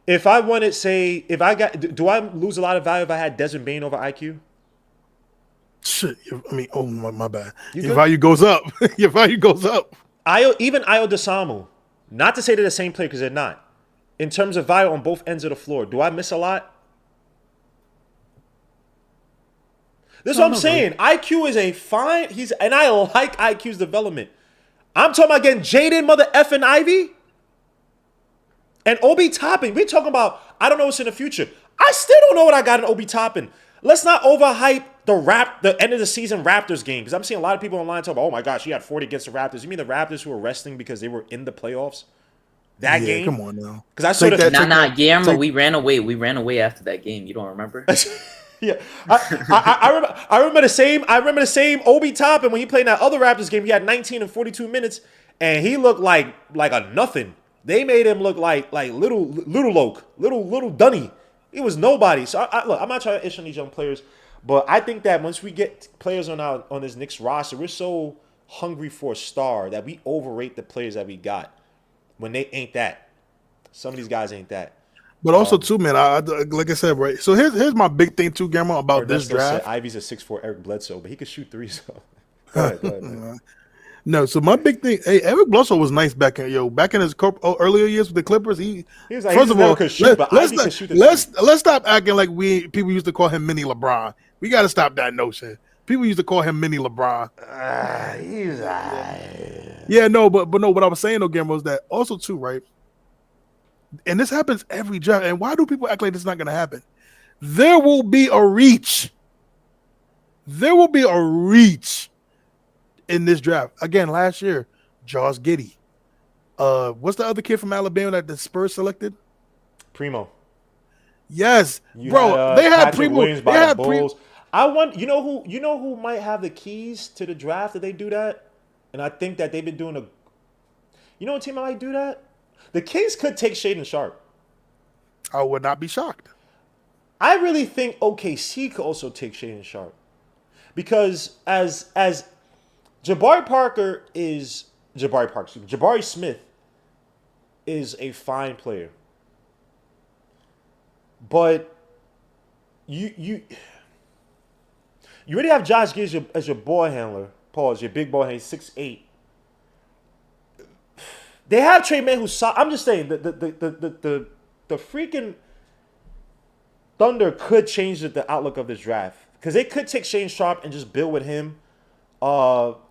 If I wanted, do I lose a lot of value if I had Desmond Bain over IQ? Shit, I mean, oh my bad. Your value goes up. Your value goes up. Even Ayo Desamu, not to say they're the same player because they're not. In terms of value on both ends of the floor, do I miss a lot? This is what I'm saying. IQ is and I like IQ's development. I'm talking about getting Jaden mother effing Ivey and Obi Toppin. We're talking about, I don't know what's in the future. I still don't know what I got in Obi Toppin. Let's not overhype the end of the season Raptors game, because I'm seeing a lot of people online talk about, oh my gosh, he had 40 against the Raptors. You mean the Raptors who were resting because they were in the playoffs? That game? Come on now. Because I sort of Guillermo, we ran away. We ran away after that game. You don't remember? Yeah, I remember the same. I remember the same Obi Toppin when he played in that other Raptors game. He had 19 and 42 minutes, and he looked like a nothing. They made him look like little Loke, little Dunny. He was nobody. So look, I'm not trying to issue on these young players, but I think that once we get players on this Knicks roster, we're so hungry for a star that we overrate the players that we got when they ain't that. Some of these guys ain't that. But also too, man, I like I said, right. So here's my big thing too, Gamma, about this Ernesto said draft. Ivy's a 6'4" Eric Bledsoe, but he could shoot threes. So go ahead, man. No, so my big thing, hey, Eric Bledsoe was nice back in his earlier years with the Clippers. He was like, first he of never all, could shoot, but Ivy could shoot the let's stop acting like people used to call him Mini LeBron. We got to stop that notion. People used to call him Mini LeBron. Yeah, no, but no, what I was saying though, Gamma, was that also too, right? And this happens every draft. And why do people act like this is not going to happen? There will be a reach. There will be a reach in this draft. Again, last year, Josh Giddey. What's the other kid from Alabama that the Spurs selected? Primo. Yes, bro. They had Patrick Primo. Williams They by the had Bulls. I want you know who might have the keys to the draft if they do that, and I think that they've been doing You know what team might do that? The Kings could take Shaden Sharp. I would not be shocked. I really think OKC could also take Shaden Sharp, because as Jabari Smith is a fine player, but you already have Josh Giddey as your ball handler. Pause. Your big ball handler, 6'8". They have Trey Mann who's. I'm just saying the freaking Thunder could change the outlook of this draft, because they could take Shane Sharp and just build with him.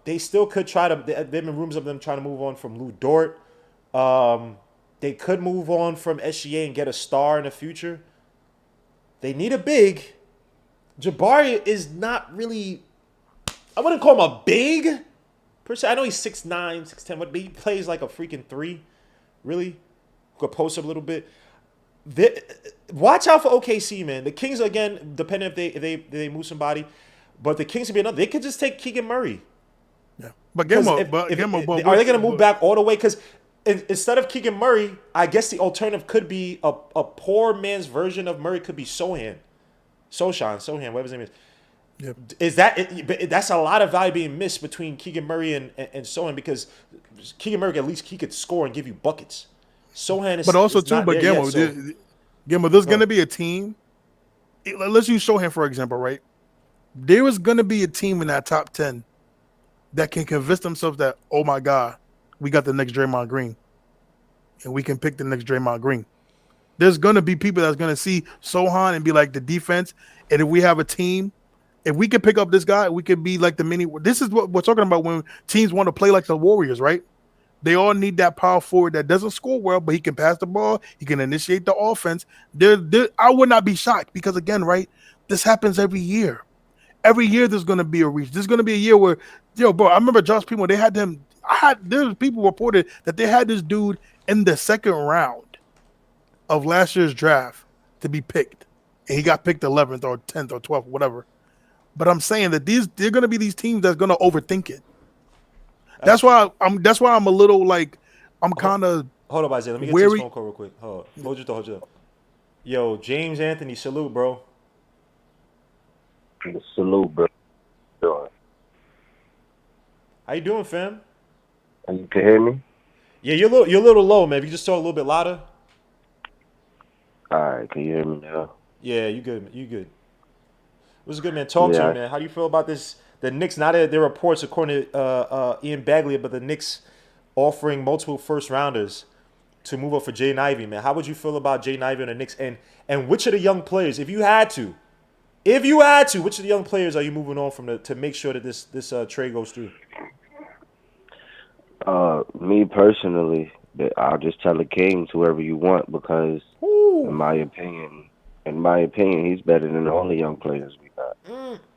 They still could try to. There have been rumors of them trying to move on from Lou Dort. They could move on from SGA and get a star in the future. They need a big. Jabari is not really. I wouldn't call him a big per se. I know he's 6'9", 6'10", but he plays like a freaking 3. Really, could post up a little bit. Watch out for OKC, man. The Kings, again, depending if they move somebody, but the Kings could be another. They could just take Keegan Murray. Yeah, but are they going to move back all the way? Because instead of Keegan Murray, I guess the alternative could be a poor man's version of Murray. Could be Sohan, whatever his name is. Yep. That's a lot of value being missed between Keegan Murray and Sohan, because Keegan Murray, at least he could score and give you buckets. Sohan is, but also is too, not but there Gammo, yet, there's going to be a team. Let's use Sohan for example, right? There is going to be a team in that top 10 that can convince themselves that, oh my God, we got the next Draymond Green, and we can pick the next Draymond Green. There's going to be people that's going to see Sohan and be like, the defense, and if we have a team, if we can pick up this guy, we could be like the mini. This is what we're talking about when teams want to play like the Warriors, right? They all need that power forward that doesn't score well, but he can pass the ball. He can initiate the offense. I would not be shocked, because, again, right, this happens every year. Every year there's going to be a reach. There's going to be a year where, bro, I remember Josh Primo, they had them. There's people reported that they had this dude in the second round of last year's draft to be picked, and he got picked 11th or 10th or 12th, whatever. But I'm saying that they're going to be these teams that's going to overthink it. That's why I'm a little like, I'm kind of. Hold up, Isaiah. Let me get to this phone call real quick. Hold your thought. Yo, James Anthony, salute, bro. Salute, bro. How you doing, fam? You can hear me? Yeah, you're a little low, man. If you just talk a little bit louder. All right, can you hear me now? Yeah, you good. You good. What's good, man? Talk to me, man. How do you feel about this? The Knicks, now that there are reports, according to Ian Bagley, but the Knicks offering multiple first-rounders to move up for Jaden Ivey, man. How would you feel about Jaden Ivey and the Knicks? And which of the young players, if you had to, which of the young players are you moving on from to make sure that this trade goes through? Me personally, I'll just tell the Kings whoever you want, because in my opinion, he's better than all the young players we got.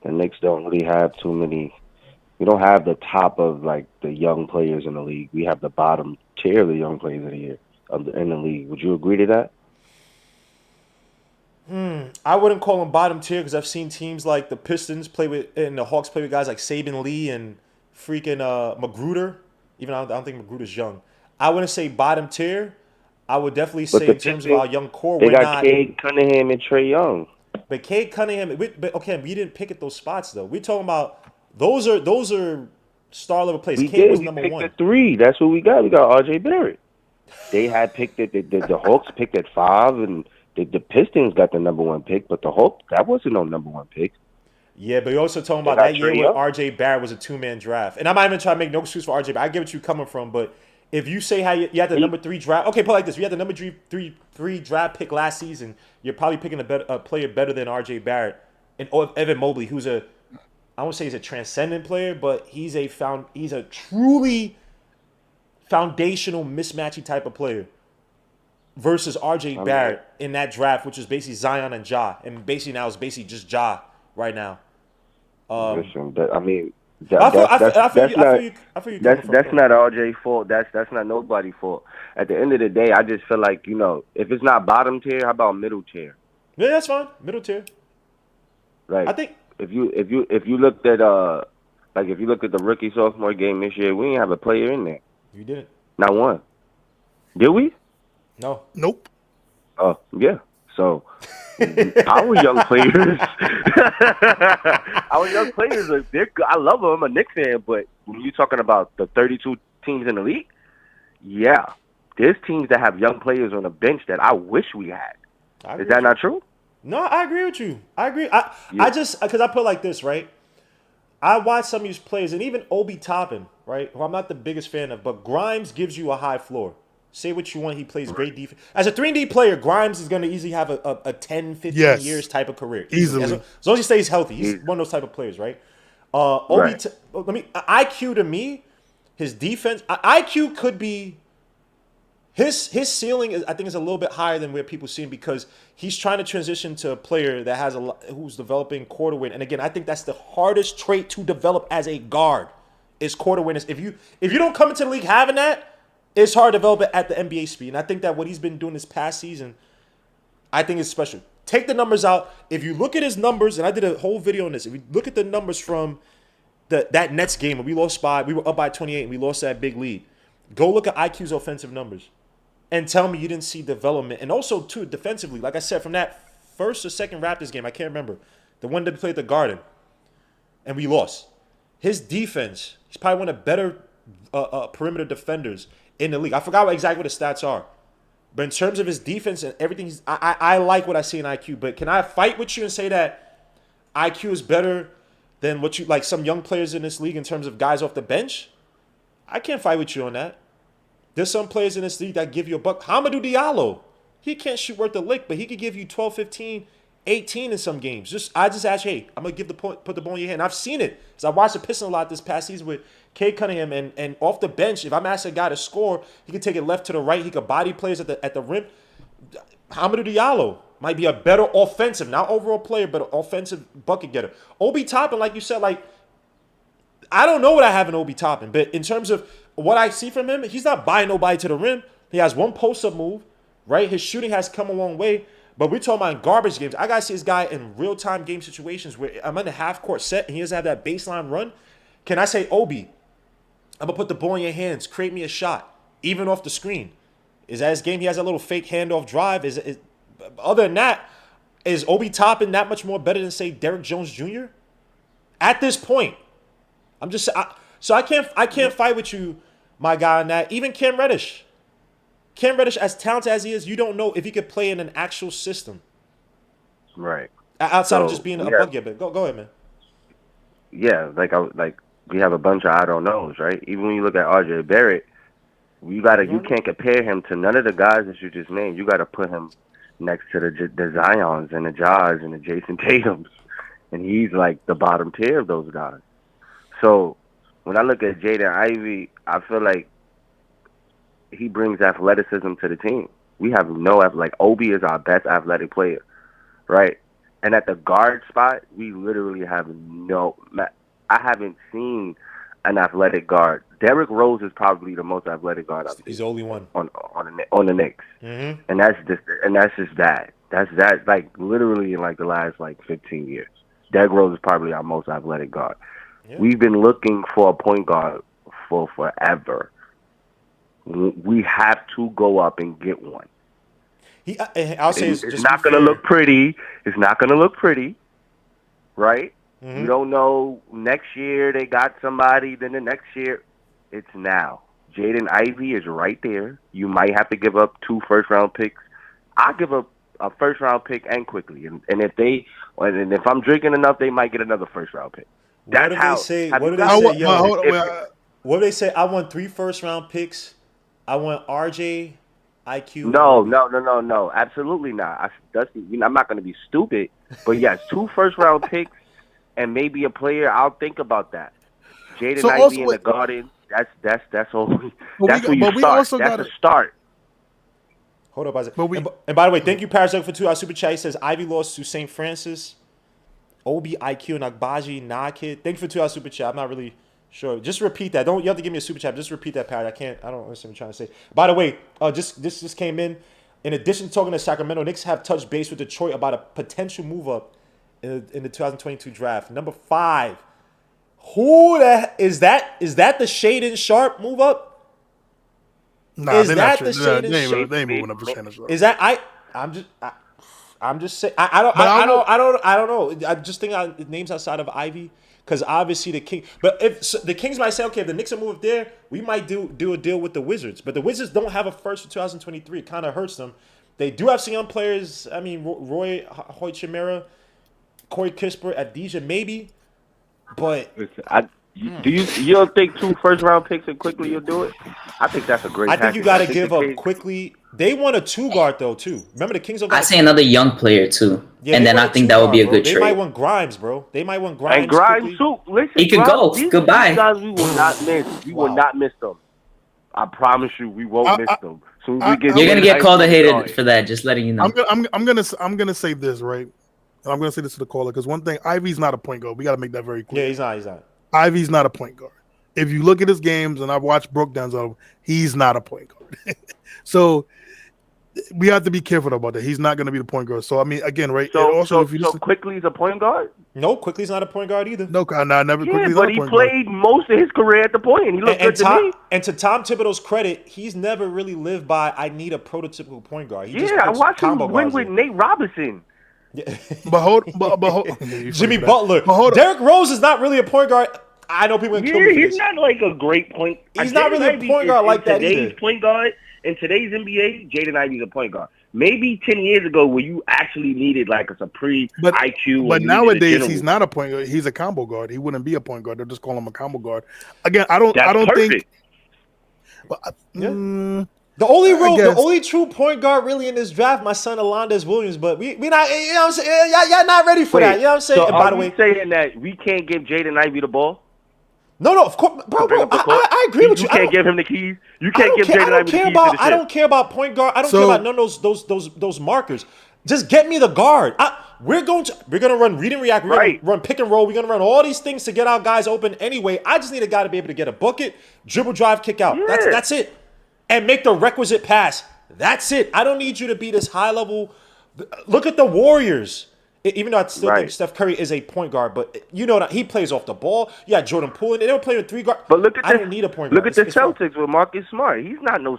The Knicks don't really have too many. We don't have the top of like the young players in the league. We have the bottom tier of the young players in the league. Would you agree to that? I wouldn't call them bottom tier, because I've seen teams like the Pistons play with, and the Hawks play with guys like Saban Lee and freaking Magruder. Even I don't think Magruder's young. I wouldn't say bottom tier. I would definitely say in terms of our young core, they got Cade Cunningham and Trae Young. But Cade Cunningham, but okay, we didn't pick at those spots though. We're talking about those are star level players. Cade was number one. The 3. That's what we got. We got RJ Barrett. They had picked it. The Hawks picked at 5, and The Pistons got the number 1 pick, but the Hawks, that wasn't no number 1 pick. Yeah, but you're also talking about that year when R.J. Barrett was a 2-man draft. And I'm not even trying to make no excuse for R.J. Barrett. I get what you're coming from, but if you say how you had the number 3 draft, okay, put it like this: you had the number three draft pick last season. You're probably picking a player better than R.J. Barrett and Evan Mobley, who's I won't say he's a transcendent player, but he's a truly foundational mismatchy type of player versus R.J. Barrett in that draft, which was basically Zion and Ja, and basically now it's basically just Ja right now. Listen, that's not RJ's fault. That's not nobody's fault. At the end of the day, I just feel like, if it's not bottom tier, how about middle tier? Yeah, that's fine. Middle tier. Right. I think if you looked at if you look at the rookie sophomore game this year, we didn't have a player in there. You didn't. Not one. Did we? No. Nope. Oh, yeah. So our young players, they're good. I love them. I'm a Knicks fan, but when you're talking about the 32 teams in the league, yeah, there's teams that have young players on the bench that I wish we had. Is that not true? No, I agree with you. I agree. I just, because I put it like this, right? I watch some of these players, and even Obi Toppin, right, who I'm not the biggest fan of, but Grimes gives you a high floor. Say what you want, he plays great defense. As a 3-D player, Grimes is going to easily have a 10, 15 years type of career. Easily. As long as he stays healthy. He's one of those type of players, right? IQ to me, his defense, IQ could be, his ceiling is, I think, is a little bit higher than where people see him because he's trying to transition to a player that has who's developing court awareness. And again, I think that's the hardest trait to develop as a guard is court awareness. If you don't come into the league having that, it's hard to develop it at the NBA speed. And I think that what he's been doing this past season, I think is special. Take the numbers out. If you look at his numbers, and I did a whole video on this, if you look at the numbers from that Nets game when we lost we were up by 28 and we lost that big lead. Go look at IQ's offensive numbers and tell me you didn't see development. And also, too, defensively, like I said, from that first or second Raptors game, I can't remember, the one that we played at the Garden, and we lost. His defense, he's probably one of the better perimeter defenders in the league. I forgot exactly what the stats are. But in terms of his defense and everything, I like what I see in IQ. But can I fight with you and say that IQ is better than what you like some young players in this league in terms of guys off the bench? I can't fight with you on that. There's some players in this league that give you a buck. Hamidou Diallo, he can't shoot worth a lick, but he could give you 12, 15, 18 in some games. I just ask, hey, I'm going to put the ball in your hand. I've seen it. Because I watched the Pistons a lot this past season with Cade Cunningham, and off the bench, if I'm asking a guy to score, he can take it left to the right. He could body plays at the rim. Hamidou Diallo might be a better offensive, not overall player, but an offensive bucket getter. Obi Toppin, like you said, I don't know what I have in Obi Toppin, but in terms of what I see from him, he's not buying nobody to the rim. He has one post-up move, right? His shooting has come a long way. But we're talking about garbage games. I got to see this guy in real-time game situations where I'm in a half-court set and he doesn't have that baseline run. Can I say, Obi, I'm going to put the ball in your hands, create me a shot, even off the screen? Is that his game? He has a little fake handoff drive. Other than that, is Obi Toppin that much more better than, say, Derrick Jones Jr.? At this point, I can't fight with you, my guy, on that. Even Cam Reddish. Cam Reddish, as talented as he is, you don't know if he could play in an actual system. Right. Outside of just being a bug getter. Go ahead, man. Yeah, we have a bunch of I don't knows, right? Even when you look at RJ Barrett, you can't compare him to none of the guys that you just named. You got to put him next to the Zions and the Jaws and the Jason Tatums, and he's like the bottom tier of those guys. So when I look at Jaden Ivey, I feel like he brings athleticism to the team. We have Obi is our best athletic player, right? And at the guard spot, we literally have I haven't seen an athletic guard. Derrick Rose is probably the most athletic guard I've seen. He's the only one on the Knicks, and that's just bad. That's like literally in the last 15 years. Derrick Rose is probably our most athletic guard. Yeah. We've been looking for a point guard for forever. We have to go up and get one. I'll say it's not going to look pretty. It's not going to look pretty, right? You don't know. Next year they got somebody. Then the next year, it's now. Jaden Ivey is right there. You might have to give up 2 first-round picks. I'll give up a first round pick and quickly, and if I'm drinking enough, they might get another first round pick. That's What how. do they say? Have What you do they guys- say? Yo, hold on, what do they say? I want 3 first-round picks. I want RJ, IQ. No, absolutely not. I'm not going to be stupid, but yes, 2 first round picks and maybe a player. I'll think about that. Jaden So Ivey also in with- the Garden. That's all. But That's we- where you but we start. also That's gotta- a start. Hold up, Isaac. But we- and by the way, thank you, Parazak, for 2 hours super chat. He says Ivy lost to St. Francis. Obi, IQ, and Agbaji, nah, kid. Thank you for 2 hours super chat. I'm not really sure. Just repeat that. You have to give me a super chat. Just repeat that, Parrot. I don't understand what you're trying to say. By the way, this just came in. In addition to talking to Sacramento, Knicks have touched base with Detroit about a potential move up in the 2022 draft. Number 5. Who is that? Is that the Shaden Sharp move up? Nah, Is they're that not. the They Shaden ain't moving up percentage. Is that I'm just saying. I don't know. I just think names outside of Ivy, because obviously the King. But if so the Kings might say, okay, if the Knicks are moved there, we might do a deal with the Wizards. But the Wizards don't have a first for 2023. It kind of hurts them. They do have some young players. I mean, Roy Hoyt Chimera, Corey Kispert, Adija, maybe. But You don't think 2 first round picks and quickly you'll do it? I think that's a great. I think you got to give up Kings- quickly. They want a 2 guard though too. Remember the Kings don't. I say another young player too, Yeah, and they then I want a think 2 that would be a guard, good bro. They trade. might want Grimes, bro. They might want Grimes. And Grimes quickly. too. Listen, He could go. Goodbye. These guys we will not miss. We will not miss them. I promise you, we won't miss them. Soon as we get You're gonna get called a hater going. for that. Just letting you know. I'm gonna say this, right, and I'm gonna say this to the caller, because one thing, Ivy's not a point guard. We got to make that very clear. Yeah, he's not. Ivy's not a point guard. If you look at his games, and I've watched breakdowns of him, he's not a point guard. So we have to be careful about that. He's not going to be the point guard. So I mean, again, right? So if you listen, Quickly's a point guard? No, Quickly's not a point guard either. No, never. Yeah, Quickly's but not a he point played guard. most of his career at the point, and he looked good to me. And to Tom Thibodeau's credit, he's never really lived by I need a prototypical point guard. He just Yeah, I puts watched him combo win guards with in. Nate Robinson. But hold. Jimmy Butler. But hold on. Derrick Rose is not really a point guard. I know people can kill me for he's this. not like a great point. He's not really a point guard like that today's either. point guard in today's NBA, Jaden Ivey's a point guard. Maybe 10 years ago, where you actually needed like a supreme IQ. But nowadays, he's not a point guard. He's a combo guard. He wouldn't be a point guard. They'll just call him a combo guard. Again, I don't think. But, The only true point guard really in this draft, my son Alondes Williams, but we not, you know what I'm saying? Y'all not ready for that. You know what I'm saying? So And by the are way, we saying that we can't give Jaden Ivey the ball? No, of course, bro. I agree with you. You can't give him the keys. You can't give Jaden Ivey the keys to the ship. I don't care about point guard. I don't care about none of those markers. Just get me the guard. We're gonna run read and react. We're gonna run pick and roll. We're gonna run all these things to get our guys open anyway. I just need a guy to be able to get a bucket, dribble, drive, kick out. Yeah. That's it. And make the requisite pass. That's it. I don't need you to be this high level. Look at the Warriors. Even though I still think Steph Curry is a point guard, but you know that he plays off the ball. Yeah, Jordan Poole. They don't play with 3 guards. But look at I don't need a point guard. Look at the Celtics with Marcus Smart. He's not no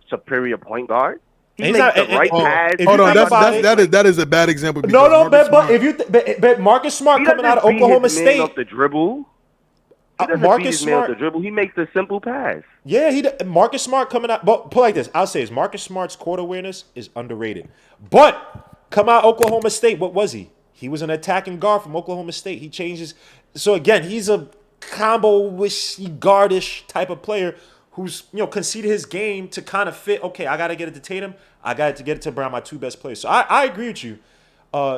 superior point guard. He makes the right pass. Hold on, that is a bad example. No, but Marcus Smart coming out of Oklahoma State. Off the dribble. He doesn't beat his man off the dribble. He makes the simple pass. Yeah, Marcus Smart coming out. But put it like this, I'll say is Marcus Smart's court awareness is underrated. But come out Oklahoma State, what was he? He was an attacking guard from Oklahoma State. He changes. So again, he's a combo-ish, guardish type of player who's conceded his game to kind of fit. Okay, I got to get it to Tatum. I got to get it to Brown, my 2 best players. So I agree with you,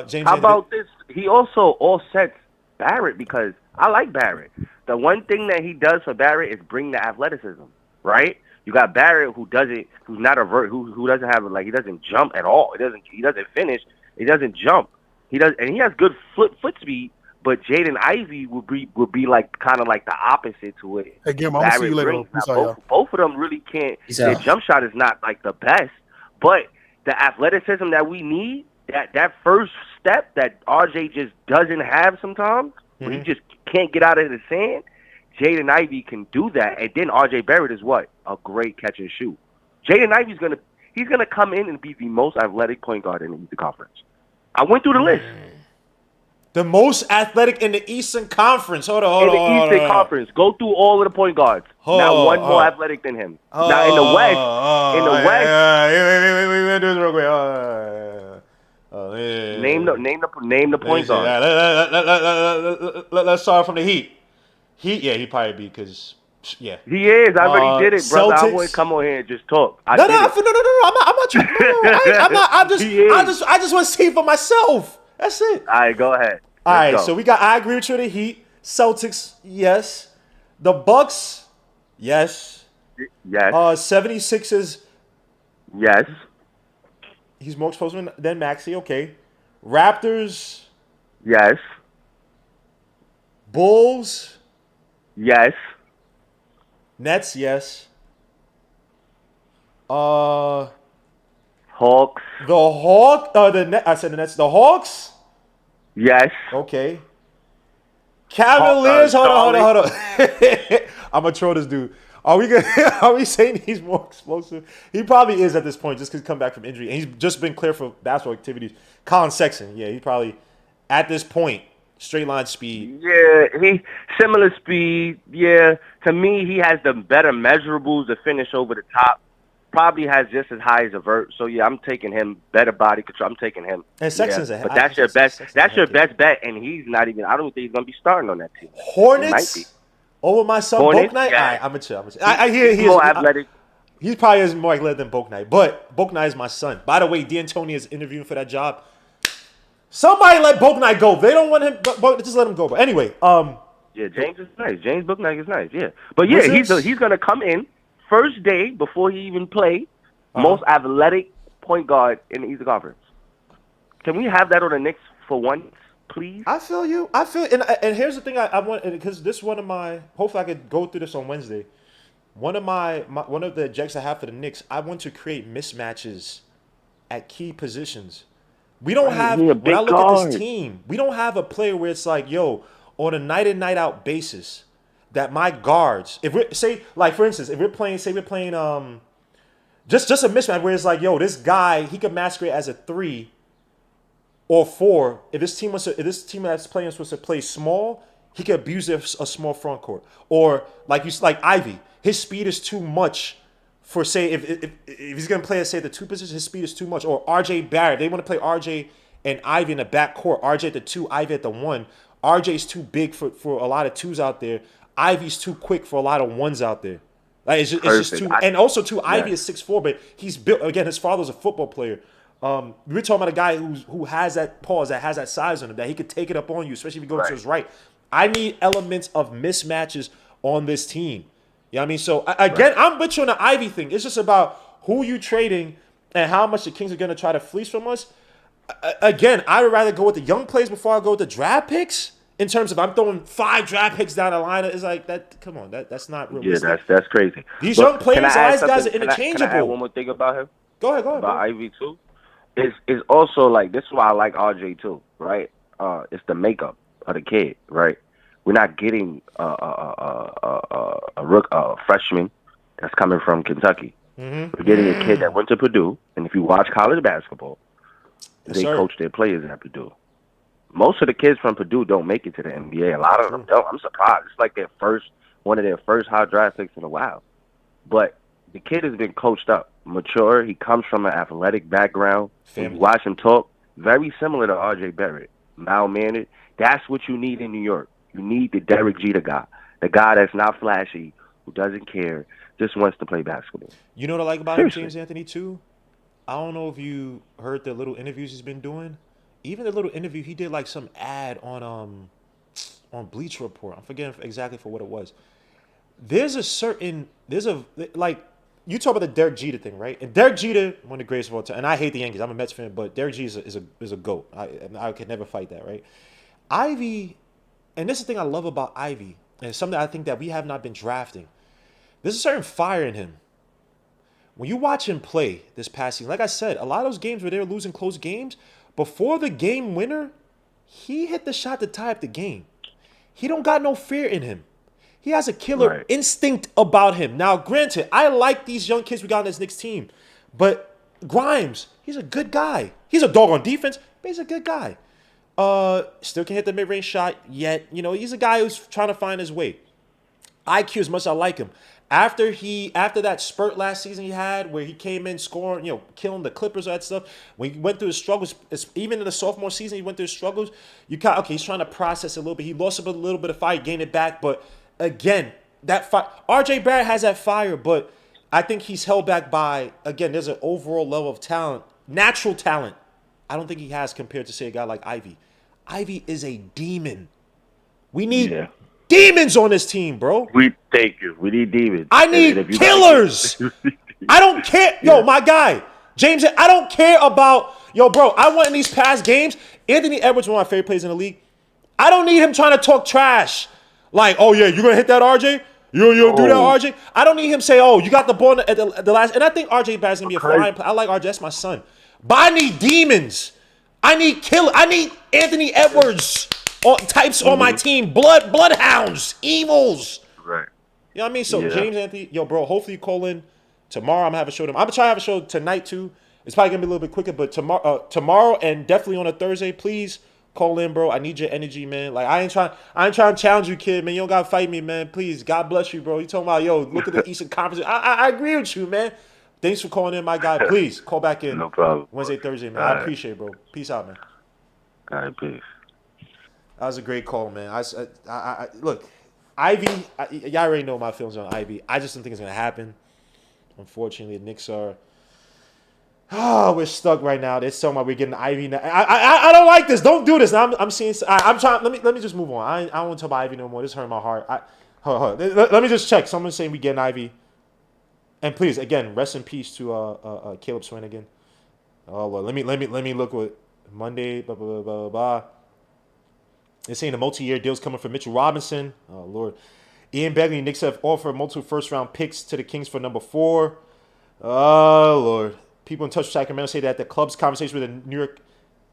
James. How about this? He also offsets Barrett because I like Barrett. The one thing that he does for Barrett is bring the athleticism, right? You got Barrett who doesn't have like he doesn't jump at all. He doesn't finish. He doesn't jump. He has good foot speed. But Jaden Ivey would be like kind of like the opposite to it. Again, I'm gonna see you later. Both of them really can't. Their jump shot is not like the best, but the athleticism that we need, that first step that RJ just doesn't have sometimes, when he just can't get out of the sand. Jaden Ivey can do that, and then RJ Barrett is what? A great catch and shoot. Jaden Ivey's gonna come in and be the most athletic point guard in the conference. I went through the list. The most athletic in the Eastern Conference. Hold on. In the Eastern Conference, go through all of the point guards. Not one more athletic than him. Now in the West, Wait, do this real quick. Name the point guard. Let's start from the Heat. He probably be because He is. I already did it, brother. I Celtics. wouldn't come on here and just talk. No. I'm not trying. I'm not. I just want to see it for myself. That's it. All right, go ahead. All right, Let's go. so we got. I agree with you. The Heat, Celtics, yes. The Bucks, yes. Yes. 76ers. Yes. He's more exposed than Maxey. Okay. Raptors, Yes. Bulls, Yes. Nets, yes. Hawks. The I said the Nets. The Hawks. Yes. Okay. Cavaliers. Hold on. I'm gonna troll this dude. Are we saying he's more explosive? He probably is at this point, just because he come back from injury, and he's just been clear for basketball activities. Colin Sexton, yeah, he probably at this point straight line speed. Yeah, he similar speed. Yeah, to me, he has the better measurables to finish over the top. Probably has just as high as a vert. So yeah, I'm taking him. Better body control. I'm taking him. And Sexton's but that's your best. That's your best bet, and he's not even. I don't think he's gonna be starting on that team. Hornets over my son Hornets, Bouknight. yeah. All right, I'm gonna chill. I hear he's more athletic. He probably is more athletic than Bouknight, but Bouknight is my son. By the way, D'Antoni is interviewing for that job. Somebody let Bouknight go. They don't want him, but just let him go. But anyway, yeah, James is nice. James Bouknight is nice. Yeah, but yeah, he's gonna come in first day before he even play. Most athletic point guard in the Eastern Conference. Can we have that on the Knicks for once, please? I feel you. And here's the thing I want, because this one of my, hopefully I could go through this on Wednesday. One of the objectives I have for the Knicks, I want to create mismatches at key positions. We don't have, when I look at this team, we don't have a player where it's like, yo, on a night in, night out basis, that my guards, if we're, say, like for instance, if we're playing, just a mismatch where it's like, yo, this guy, he could masquerade as a 3 or 4. If this team that's playing was to play small, he could abuse a small front court. Or like Ivy, his speed is too much for, say, if he's gonna play, say, the 2 positions, his speed is too much. Or RJ Barrett, they want to play RJ and Ivy in the back court. RJ at the 2, Ivy at the 1. RJ's too big for a lot of 2s out there. Ivy's too quick for a lot of 1s out there. Like it's just too, and also too. Ivy is 6'4", but he's built. Again, his father's a football player. We're talking about a guy who has that pause, that has that size on him, that he could take it up on you, especially if you go to his right. I need elements of mismatches on this team. You know what I mean? So again, I'm with you on the Ivy thing. It's just about who you trading and how much the Kings are going to try to fleece from us. Again, I would rather go with the young players before I go with the draft picks. In terms of I'm throwing 5 draft picks down the line, it's like that. Come on, that's not realistic. Yeah, that's crazy. These young players, guys are interchangeable. Can I add one more thing about him? Go ahead. About Ivy too. Is also like, this is why I like RJ too, right? It's the makeup of the kid, right? We're not getting a freshman that's coming from Kentucky. We're getting a kid that went to Purdue, and if you watch college basketball, they coach their players at Purdue. Most of the kids from Purdue don't make it to the NBA. A lot of them don't. I'm surprised. It's like one of their first high draft picks in a while. But the kid has been coached up, mature. He comes from an athletic background. When you watch him talk, very similar to RJ Barrett, mild-mannered. That's what you need in New York. You need the Derek Jeter guy, the guy that's not flashy, who doesn't care, just wants to play basketball. You know what I like about him, James Anthony, too? I don't know if you heard the little interviews he's been doing. Even the little interview, he did like some ad on Bleacher Report. I'm forgetting exactly for what it was. Like, you talk about the Derek Jeter thing, right? And Derek Jeter, one of the greatest of all time. And I hate the Yankees. I'm a Mets fan, but Derek Jeter is a GOAT. I could never fight that, right? Ivy, and this is the thing I love about Ivy, and it's something I think that we have not been drafting. There's a certain fire in him. When you watch him play this past season, like I said, a lot of those games where they were losing close games, before the game winner, he hit the shot to tie up the game. He don't got no fear in him. He has a killer instinct about him. Now, granted, I like these young kids we got on this Knicks team, but Grimes, he's a good guy. He's a dog on defense, but he's a good guy. Still can't hit the mid-range shot yet. You know, he's a guy who's trying to find his way. IQ, as much as I like him, After that spurt last season he had where he came in scoring, killing the Clippers, all that stuff. When he went through his struggles, even in the sophomore season, he went through his struggles. He's trying to process it a little bit. He lost a little bit of fire, gained it back, but again, that fire. RJ Barrett has that fire, but I think he's held back by, again, there's an overall level of talent, natural talent. I don't think he has compared to, say, a guy like Ivy. Ivy is a demon. We need demons on this team, bro. We need demons. I need killers. I don't care. Yo, my guy, James, I don't care about, bro, I went in these past games. Anthony Edwards, one of my favorite players in the league. I don't need him trying to talk trash. Like, oh, yeah, you're going to hit that, RJ? You don't do that, RJ? I don't need him to say, oh, you got the ball at the last. And I think RJ Barrett's going to be a fine player. I like RJ. That's my son. But I need demons. I need killer. I need Anthony Edwards types on my team. Bloodhounds. Evils. Right. You know what I mean? So, James Anthony, bro, hopefully you call in tomorrow. I'm going to have a show. I'm going to try to have a show tonight, too. It's probably going to be a little bit quicker. But tomorrow and definitely on a Thursday, please call in, bro. I need your energy, man. Like, I ain't trying to challenge you, kid, man. You don't got to fight me, man. Please. God bless you, bro. You talking about, look at the Eastern Conference. I agree with you, man. Thanks for calling in, my guy. Please call back in. No problem. Wednesday, Thursday, man. All right. I appreciate it, bro. Peace out, man. All right, peace. That was a great call, man. I look, Ivy. Y'all already know my feelings on Ivy. I just don't think it's gonna happen. Unfortunately, the Knicks are. Oh, we're stuck right now. They're talking about we're getting Ivy now. I don't like this. Don't do this. I'm seeing. I'm trying. Let me just move on. I don't want to talk about Ivy no more. This hurt my heart. Hold. Let me just check. Someone's saying we getting Ivy. And please, again, rest in peace to Caleb Swanigan. Oh Lord, let me look what Monday. Blah blah blah blah blah. They're saying the multi-year deal's coming for Mitchell Robinson. Oh Lord, Ian Begley. Knicks have offered multiple first-round picks to the Kings for number 4. Oh Lord, people in touch with Sacramento say that the club's conversation with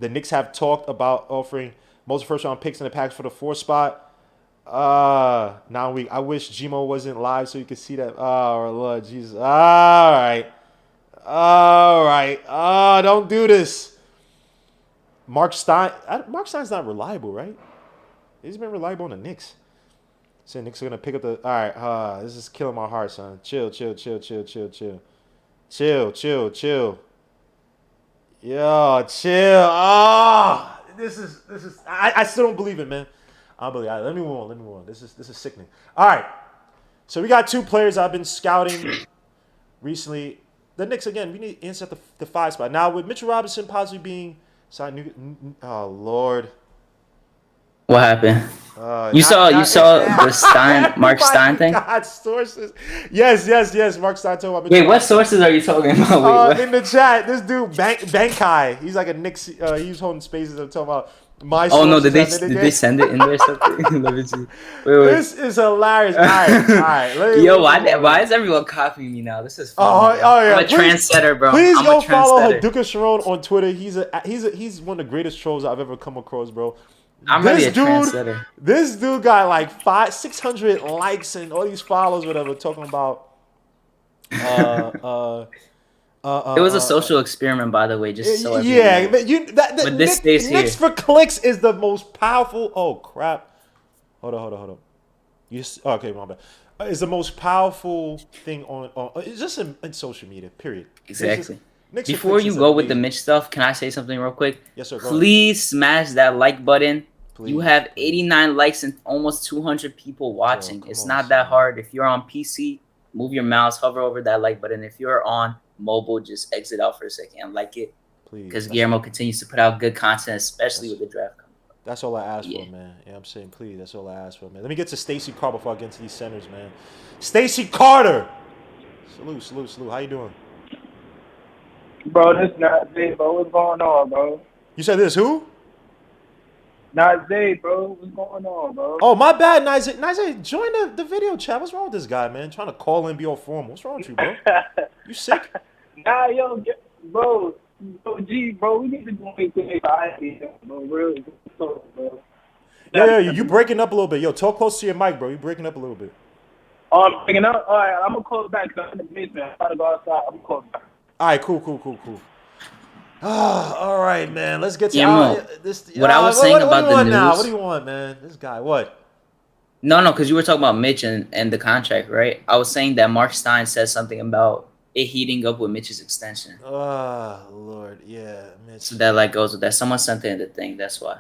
the Knicks have talked about offering multiple first-round picks in the package for the 4 spot. Now I wish Gmo wasn't live so you could see that. Oh Lord Jesus. All right. Oh, don't do this. Mark Stein's not reliable, right? He's been reliable on the Knicks. So Knicks are gonna pick up the. All right. This is killing my heart, son. Chill. Yo, chill. This is. I still don't believe it, man. I believe. All right, let me move on. This is sickening. All right. So we got 2 players I've been scouting recently. The Knicks, again, we need to answer the 5 spot. Now, with Mitchell Robinson possibly being signed, oh, Lord. What happened? You saw the Mark Stein thing? God, sources. Yes. Mark Stein told about. Wait, what sources are you talking about? In the chat, this dude Bankai. He's like a Knicks. He's holding spaces. I'm talking about my. Oh no! Did they send it in there or something? Let me see. Wait. This is hilarious. All right. Yo, why is everyone copying me now? This is fun. Yeah. I'm a trendsetter, bro. Please go follow Haduka Sharon on Twitter. He's one of the greatest trolls I've ever come across, bro. I'm really a trendsetter. This dude got like 600 likes and all these follows, whatever, talking about. It was a social experiment, by the way. Just so but this stays here. Knicks for clicks is the most powerful. Oh crap! Hold on. Okay, my bad. It's the most powerful thing on it's just in social media. Period. Exactly. Before you go with the Mitch stuff, can I say something real quick? Yes, sir. Please smash that like button. Please. You have 89 likes and almost 200 people watching. It's not that hard. If you're on PC, move your mouse, hover over that like button. If you're on mobile, just exit out for a second and like it. Please. Because Guillermo continues to put out good content, especially with the draft coming up. That's all I ask for, man. Yeah, I'm saying, please. That's all I ask for, man. Let me get to Stacey Carter before I get into these centers, man. Stacey Carter! Salute. How you doing? Bro, this not Zay, bro. What's going on, bro? You said this, who? Not Zay, bro. What's going on, bro? Oh, my bad, Nizay, join the video chat. What's wrong with this guy, man? Trying to call in, be all formal. What's wrong with you, bro? You sick? Nah, yo, bro, we need to go into the idea, bro. Really, bro. Yeah, you breaking up a little bit. Yo, talk close to your mic, bro. You breaking up a little bit. Oh, I'm breaking up? All right, I'm going to call back because I'm in the basement. I'm about to go outside. I'm going to call back. All right, cool. All right, man. Let's get to this. What I was saying about the news. What do you want, man? This guy, what? No, because you were talking about Mitch and the contract, right? I was saying that Mark Stein said something about it heating up with Mitch's extension. Oh, Lord. Yeah, Mitch. So that like goes with that. Someone sent in the thing. That's why.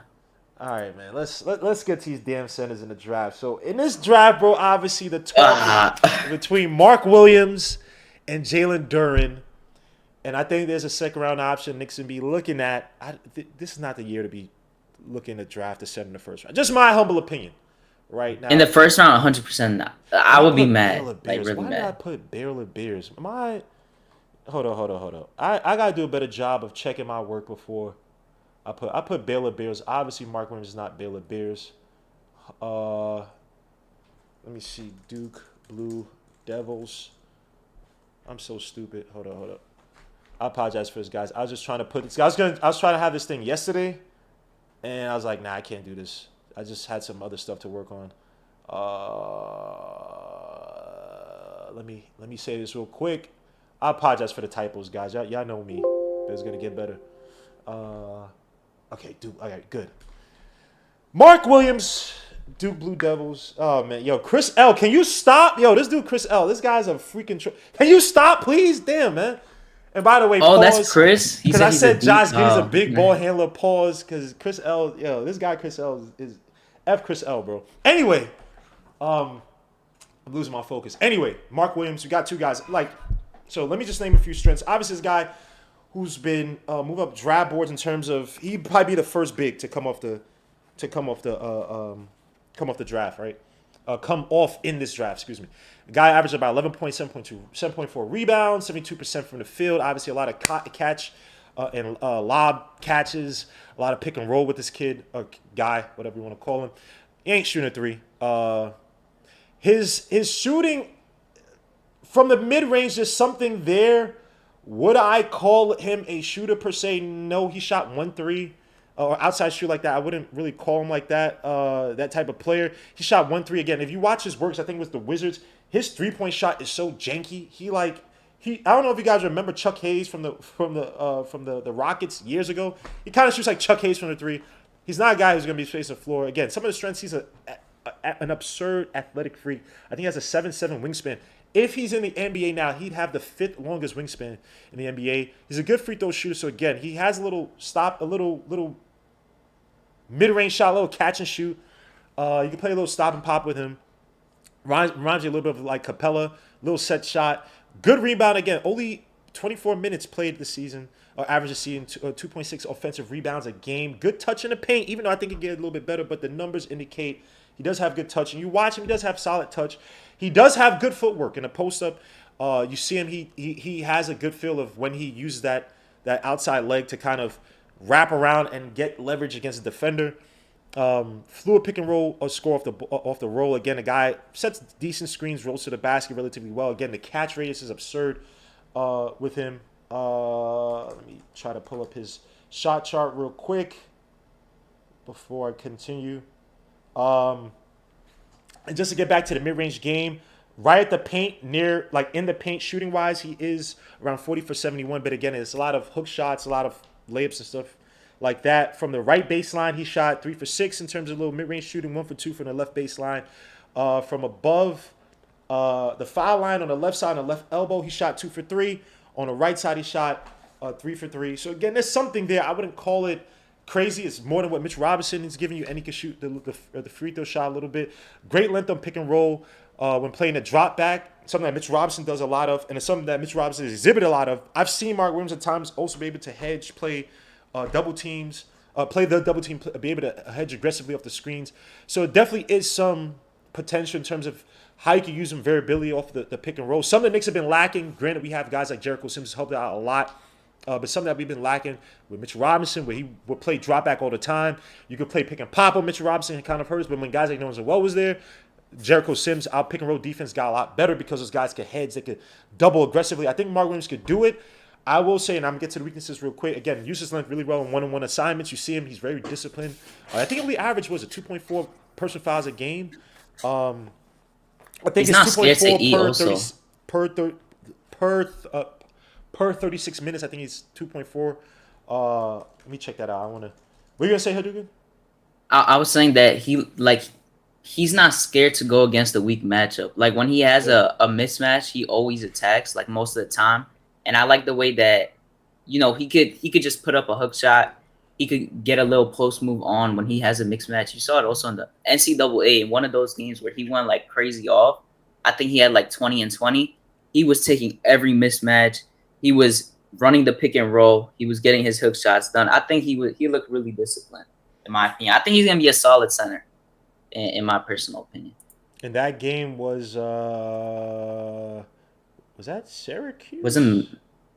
All right, man. Let's get to these damn centers in the draft. So in this draft, bro, obviously the talk is between Mark Williams and Jalen Duren, and I think there's a second round option Knicks can be looking at. This is not the year to be looking to draft a center in the first round. Just my humble opinion, right now. In the first round, 100% not. I would be mad, like really Why mad. did I put Barrel of Beers? Hold on. I gotta do a better job of checking my work before. I put Baylor Bears. Obviously, Mark Williams is not Baylor Bears. Let me see. Duke Blue Devils. I'm so stupid. Hold up. I apologize for this, guys. I was just trying to put this. I was trying to have this thing yesterday, and I was like, nah, I can't do this. I just had some other stuff to work on. Let me say this real quick. I apologize for the typos, guys. Y'all know me. But it's gonna get better. Okay, Duke. Okay, good. Mark Williams, Duke Blue Devils. Oh, man. Yo, Chris L. Can you stop? Yo, this dude, Chris L. This guy's a freaking... Can you stop, please? Damn, man. And by the way, pause, that's Chris? Because I said Josh Giddey's a big ball handler. Pause. Because Chris L... Yo, this guy, Chris L. is F Chris L, bro. Anyway. I'm losing my focus. Anyway, Mark Williams. We got two guys. So let me just name a few strengths. Obviously, this guy... who's been moving up draft boards in terms of he'd probably be the first big to come off the draft, right? Come off in this draft, excuse me. The guy averaged about 11.7.2, 7.4 rebounds, 72% from the field. Obviously, a lot of catch and lob catches, a lot of pick and roll with this kid or guy, whatever you want to call him. He ain't shooting a three. His shooting from the mid range, there's something there. Would I call him a shooter per se? No, he shot 1-3 or outside shoot like that. I wouldn't really call him like that. That type of player. He shot 1-3 again. If you watch his works, I think it was the Wizards. His 3-point shot is so janky. I don't know if you guys remember Chuck Hayes from the Rockets years ago. He kind of shoots like Chuck Hayes from the three. He's not a guy who's going to be facing the floor. Again, some of the strengths, he's an absurd athletic freak. I think he has a 7'7" wingspan. If he's in the NBA now, he'd have the 5th longest wingspan in the NBA. He's a good free throw shooter. So again, he has a little mid-range shot, a little catch and shoot. You can play a little stop and pop with him. Reminds you a little bit of like Capella, little set shot. Good rebound again. Only 24 minutes played this season. Average a season 2.6 offensive rebounds a game. Good touch in the paint, even though I think it get a little bit better. But the numbers indicate he does have good touch. And you watch him, he does have solid touch. He does have good footwork in the post-up. You see him, he has a good feel of when he uses that outside leg to kind of wrap around and get leverage against the defender. Fluid pick and roll or score off the roll. Again, a guy sets decent screens, rolls to the basket relatively well. Again, the catch radius is absurd with him. Let me try to pull up his shot chart real quick before I continue. And just to get back to the mid-range game, right at the paint, in the paint shooting-wise, he is around 40 for 71. But again, it's a lot of hook shots, a lot of layups and stuff like that. From the right baseline, he shot 3 for 6 in terms of little mid-range shooting, 1 for 2 from the left baseline. From above the foul line on the left side, on the left elbow, he shot 2 for 3. On the right side, he shot 3 for 3. So again, there's something there. I wouldn't call it crazy. It's more than what Mitch Robinson is giving you, and he can shoot the free throw shot a little bit. Great length on pick and roll when playing a drop back, something that Mitch Robinson does a lot of, and it's something that Mitch Robinson exhibited a lot of. I've seen Mark Williams at times also be able to hedge, play double teams, play the double team, be able to hedge aggressively off the screens. So it definitely is some potential in terms of how you can use some variability off the pick and roll. Some of the Knicks have been lacking. Granted, we have guys like Jericho Sims helped out a lot. But something that we've been lacking with Mitchell Robinson, where he would play drop back all the time. You could play pick and pop on Mitchell Robinson, it kind of hurts. But when guys like Nolan Well was there, Jericho Sims, our pick and roll defense got a lot better because those guys could hedge, they could double aggressively. I think Mark Williams could do it. I will say, and I'm going to get to the weaknesses real quick. Again, uses length really well in one-on-one assignments. You see him, he's very disciplined. I think the average was a 2.4 personal fouls a game. I think he's it's not scared to eat per 36 minutes. I think he's 2.4. Let me check that out. What are you gonna say, Hadouken? I was saying that he he's not scared to go against a weak matchup. Like when he has a mismatch, he always attacks like most of the time. And I like the way that, he could just put up a hook shot. He could get a little post move on when he has a mixed match. You saw it also in the NCAA, one of those games where he went like crazy off. I think he had like 20 and 20. He was taking every mismatch. He was running the pick and roll. He was getting his hook shots done. I think he looked really disciplined, in my opinion. I think he's gonna be a solid center, in my personal opinion. And that game was that Syracuse?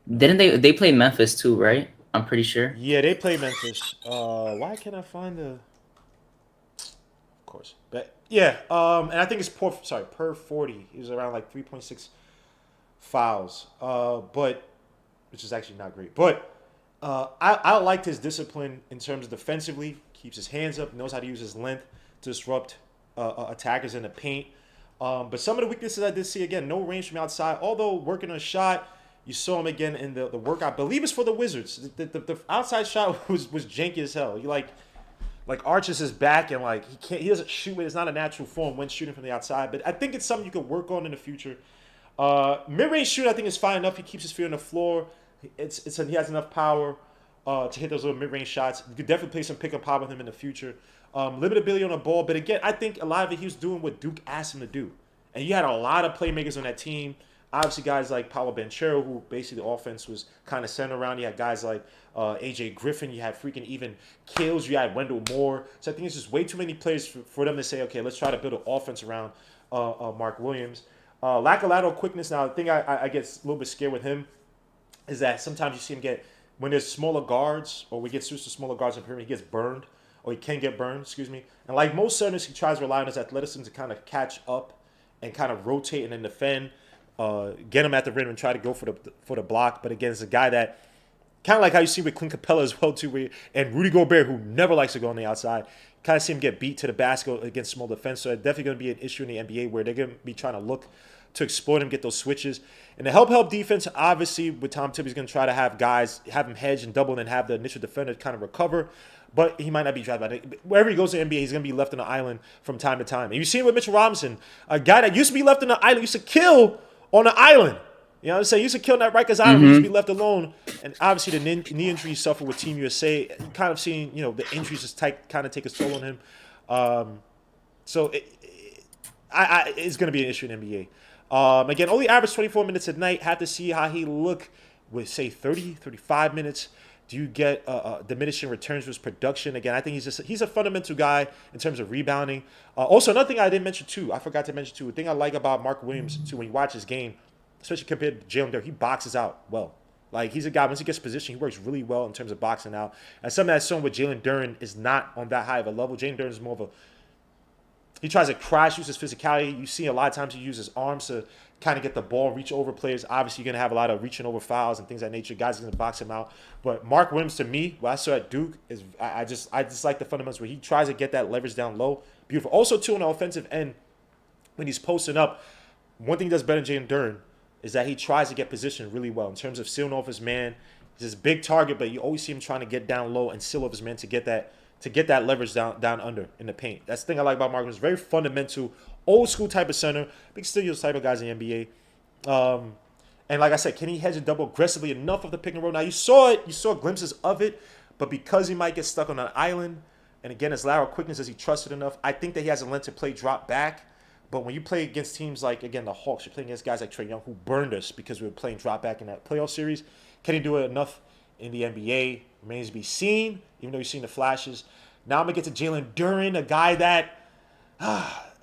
Didn't they played Memphis too, right? I'm pretty sure. Yeah, they played Memphis. Why can't I find the? Of course, but yeah. And I think it's per 40. He was around like 3.6 fouls. But which is actually not great. But I liked his discipline in terms of defensively. Keeps his hands up, knows how to use his length to disrupt attackers in the paint. But some of the weaknesses I did see, again, no range from outside. Although working on a shot, you saw him again in the work. I believe it's for the Wizards. The outside shot was janky as hell. He like arches his back and like he doesn't shoot it. It's not a natural form when shooting from the outside. But I think it's something you could work on in the future. Mid-range shoot, I think, is fine enough. He keeps his feet on the floor. He has enough power to hit those little mid-range shots. You could definitely play some pick and pop with him in the future. Limited ability on the ball, but again, I think a lot of it he was doing what Duke asked him to do. And you had a lot of playmakers on that team. Obviously, guys like Paolo Banchero, who basically the offense was kind of centered around. You had guys like AJ Griffin. You had freaking even Kills. You had Wendell Moore. So I think it's just way too many players for them to say, okay, let's try to build an offense around Mark Williams. Lack of lateral quickness. Now, the thing I get a little bit scared with him is that sometimes you see him when there's smaller guards or we get switched to smaller guards in the perimeter, he gets burned or he can get burned, excuse me. And like most centers, he tries to rely on his athleticism to kind of catch up and kind of rotate and then defend, get him at the rim and try to go for the block. But again, it's a guy that kind of like how you see with Clint Capella as well too, and Rudy Gobert, who never likes to go on the outside. Kind of see him get beat to the basket against small defense. So it's definitely going to be an issue in the NBA where they're going to be trying to look to exploit him, get those switches. And the help defense, obviously, with Tom Thibodeau's going to try to have him hedge and double and have the initial defender kind of recover. But he might not be driving by it. Wherever he goes to the NBA, he's going to be left on the island from time to time. And you see it with Mitchell Robinson, a guy that used to be left on the island, used to kill on the island. You know what I'm saying? He used to kill on that Rikers Island. He used to be left alone. And obviously the knee injury he suffered with Team USA, you kind of seeing, the injuries just kind of take a toll on him. So it's going to be an issue in the NBA. Again, only average 24 minutes a night. Have to see how he look with, say, 30, 35 minutes. Do you get diminishing returns with his production? Again, I think he's a fundamental guy in terms of rebounding. Also, another thing I didn't mention, too, I forgot to mention, too, the thing I like about Mark Williams, too, when you watch his game, especially compared to Jalen Duren, he boxes out well. Like, he's a guy, once he gets position, he works really well in terms of boxing out. And something that's shown with Jalen Duren is not on that high of a level. Jalen Duren is more of he tries to crash, use his physicality. You see a lot of times he uses arms to kind of get the ball, reach over players. Obviously, you're going to have a lot of reaching over fouls and things of that nature. Guys are going to box him out. But Mark Williams, to me, what I saw at Duke, is I just like the fundamentals where he tries to get that leverage down low. Beautiful. Also, too, on the offensive end, when he's posting up, one thing he does better than Jaden Duren is that he tries to get positioned really well in terms of sealing off his man. He's this big target, but you always see him trying to get down low and seal off his man to get that leverage down under in the paint. That's the thing I like about Mark Williams. Very fundamental, old school type of center. But he can still use type of guys in the NBA. And like I said, can he hedge and double aggressively enough of the pick and roll? Now you saw it, you saw glimpses of it, but because he might get stuck on an island, and again his lateral quickness, is he trusted enough? I think that he has a length to play drop back. But when you play against teams like, again, the Hawks, you're playing against guys like Trae Young, who burned us because we were playing drop back in that playoff series. Can he do it enough in the NBA? Remains to be seen, even though you've seen the flashes. Now I'm going to get to Jalen Duren, a guy that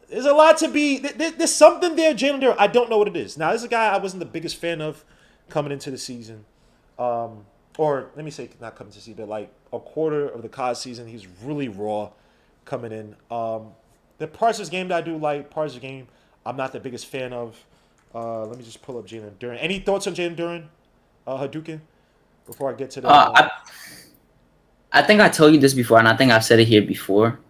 there's a lot to be. There's something there, Jalen Duren. I don't know what it is. Now, this is a guy I wasn't the biggest fan of coming into the season. Or let me say not coming to the season, but like a quarter of the college season, he's really raw coming in. The parts of his game that I do like, parts of the game I'm not the biggest fan of. Let me just pull up Jalen Duren. Any thoughts on Jalen Duren, Hadouken, before I get to the... I think I told you this before, and I think I've said it here before,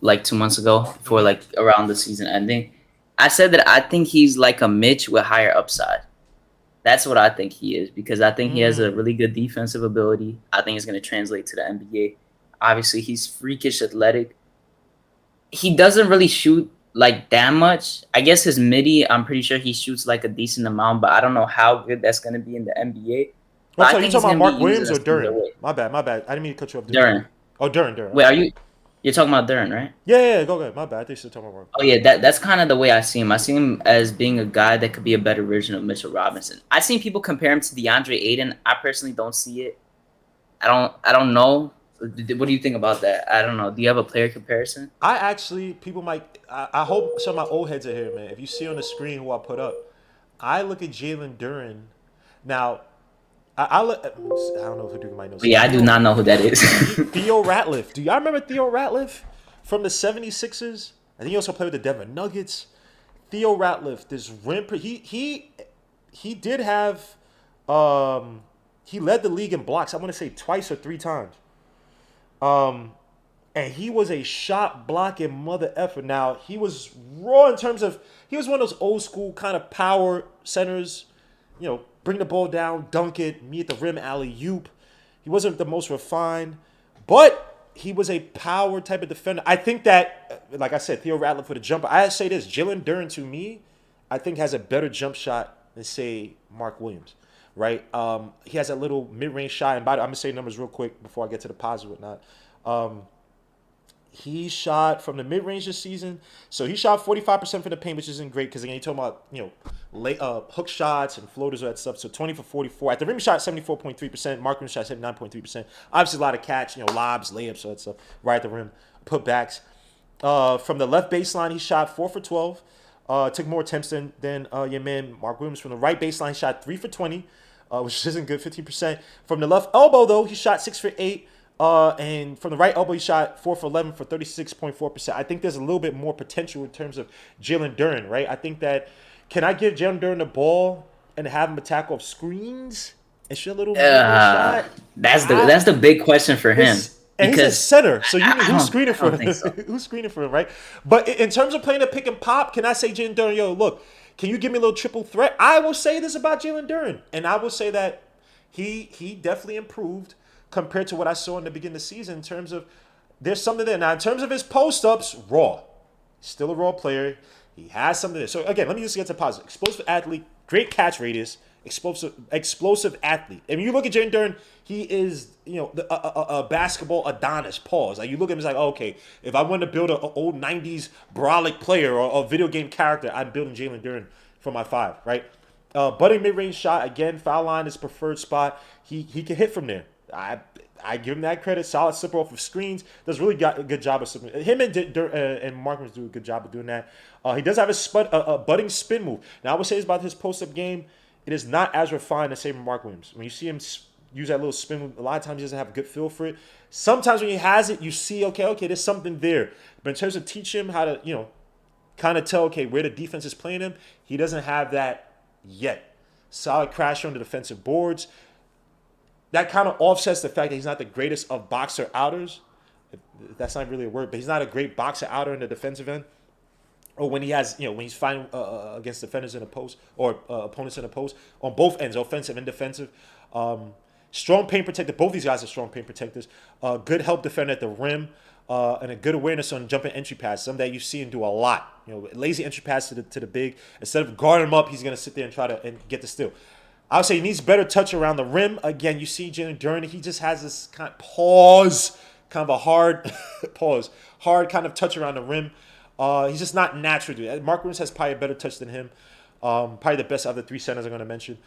like 2 months ago, before like around the season ending. I said that I think he's like a Mitch with higher upside. That's what I think he is, because I think he has a really good defensive ability. I think it's going to translate to the NBA. Obviously, he's freakish athletic. he doesn't really shoot like that much. I guess his midi, I'm pretty sure he shoots like a decent amount, but I don't know how good that's gonna be in the NBA. But I'm I sorry, you think talking he's about gonna be Mark used Williams in or a similar Duren? way. My bad. I didn't mean to cut you off. Duren. Oh, Duren. Wait, Okay. you're talking about Duren, right? Yeah, go ahead. My bad. I think you're talking about Mark. Oh yeah, that's kind of the way I see him. I see him as being a guy that could be a better version of Mitchell Robinson. I've seen people compare him to DeAndre Ayton. I personally don't see it. I don't know. What do you think about that? I don't know. Do you have a player comparison? I actually, people might. I hope some of my old heads are here, man. If you see on the screen who I put up, I look at Jalen Duren. Now, I don't know if you might know. But yeah, I do not know who that is. Theo Ratliff. Do y'all remember Theo Ratliff from the 76ers? I think he also played with the Denver Nuggets. Theo Ratliff, this rim. He did have. He led the league in blocks. I want to say twice or three times. And he was a shot blocking mother effer. Now, he was raw in terms of, he was one of those old school kind of power centers, bring the ball down, dunk it, me at the rim, alley-oop. He wasn't the most refined, but he was a power type of defender. I think that, like I said, Theo Ratliff for the jumper. I say this, Jalen Duren to me, I think has a better jump shot than, say, Mark Williams, right? He has a little mid-range shot. And by the way, I'm going to say numbers real quick before I get to the positive and whatnot. He shot from the mid-range this season. So he shot 45% from the paint, which isn't great because, again, you're talking about, hook shots and floaters, all that stuff. So 20 for 44. At the rim, he shot 74.3%. Mark Williams shot 79.3%. Obviously, a lot of catch, lobs, layups, all that stuff, right at the rim, putbacks. From the left baseline, he shot 4 for 12. Took more attempts than your man Mark Williams. From the right baseline, he shot 3 for 20, which isn't good, 15%. From the left elbow, though, he shot 6 for 8. And from the right elbow, he shot 4 for 11 for 36.4%. I think there's a little bit more potential in terms of Jalen Duren, right? I think that, can I give Jalen Duren the ball and have him attack off screens and shoot a little shot? That's the big question for him. And he's a center, so who's screening for him? So. Who's screening for him, right? But in terms of playing a pick and pop, can I say Jalen Duren, look, can you give me a little triple threat? I will say this about Jalen Duren, and I will say that he definitely improved compared to what I saw in the beginning of the season in terms of there's something there. Now, in terms of his post-ups, raw. Still a raw player. He has something there. So, again, let me just get to positive. Explosive athlete, great catch radius, explosive athlete. And when you look at Jaden Duren, he is, a basketball Adonis, pause. Like, you look at him, it's like, okay, if I want to build an old 90s brolic player or a video game character, I'm building Jalen Duren for my 5, right? Budding mid-range shot, again, foul line is preferred spot. He can hit from there. I give him that credit. Solid slipper off of screens. Does really got a good job of slipping. Him and Mark Williams do a good job of doing that. He does have a budding spin move. Now, I would say this about his post-up game. It is not as refined as, say, Mark Williams. When you see him use that little spin move, a lot of times he doesn't have a good feel for it. Sometimes when he has it, you see, okay, there's something there. But in terms of teaching him how to, kind of tell, okay, where the defense is playing him, he doesn't have that yet. Solid crasher on the defensive boards. That kind of offsets the fact that he's not the greatest of boxer outers. That's not really a word, but he's not a great boxer outer in the defensive end. Or when he has, when he's fighting against defenders in a post or opponents in a post on both ends, offensive and defensive. Strong paint protector. Both these guys are strong paint protectors. Good help defender at the rim. And a good awareness on jumping entry pass. Something that you see him do a lot. Lazy entry pass to the big. Instead of guarding him up, he's going to sit there and try to get the steal. I would say he needs better touch around the rim. Again, you see Jalen Duren, he just has this kind of a hard hard kind of touch around the rim. He's just not natural to it. Mark Williams has probably a better touch than him. Probably the best of the 3 centers I'm going to mention.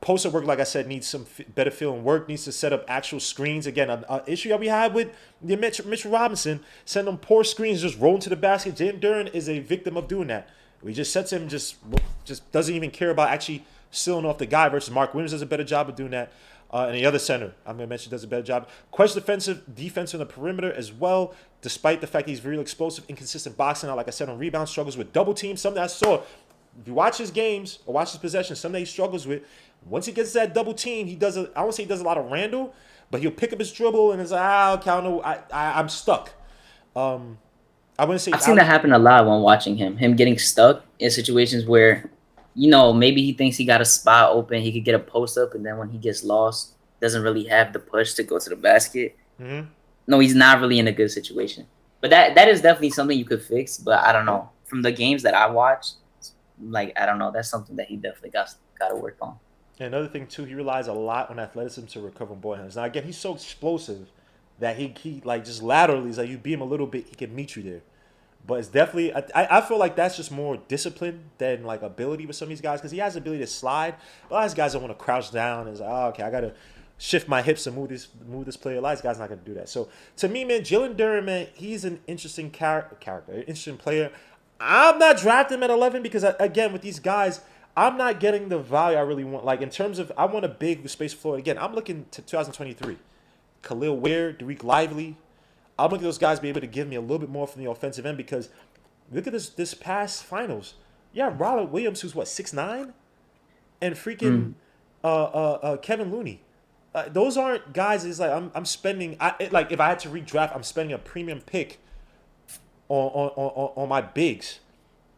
Poster work, like I said, needs some better feeling work. Needs to set up actual screens. Again, an issue that we had with Mitchell Robinson, send them poor screens, just rolling to the basket. Jalen Duren is a victim of doing that. He just sets him, just doesn't even care about actually sealing off the guy, versus Mark Williams does a better job of doing that. And the other center, I'm going to mention, does a better job. Question defense on the perimeter as well, despite the fact he's really explosive, inconsistent boxing out. Like I said, on rebound, struggles with double teams. Something I saw, if you watch his games or watch his possessions, something he struggles with. Once he gets that double team, I won't say he does a lot of Randall, but he'll pick up his dribble and it's like, okay, I don't know, I'm stuck. I wouldn't say I've seen that happen a lot when watching him getting stuck in situations where, maybe he thinks he got a spot open, he could get a post up, and then when he gets lost, doesn't really have the push to go to the basket. Mm-hmm. No, he's not really in a good situation. But that is definitely something you could fix. But I don't know. From the games that I watched, like I don't know. That's something that he definitely got to work on. And another thing too, he relies a lot on athleticism to recover ball handles. Now again, he's so explosive that he like just laterally is like you beat him a little bit, he can meet you there. But it's definitely I feel like that's just more discipline than like ability with some of these guys, because he has the ability to slide. But a lot of these guys don't want to crouch down and it's like, oh, okay, I gotta shift my hips and move this player. A lot of these guys not gonna do that. So to me, man, Jalen Duren, man, he's an interesting character, an interesting player. I'm not drafting him at 11 because again with these guys, I'm not getting the value I really want. Like in terms of, I want a big with space floor. Again, I'm looking to 2023. Khalil Ware, Dereck Lively. I'm looking at those guys be able to give me a little bit more from the offensive end, because look at this past finals. Yeah, Robert Williams, who's what, 6'9", and freaking Kevin Looney. Those aren't guys. It's like I'm spending. Like if I had to redraft, I'm spending a premium pick on my bigs,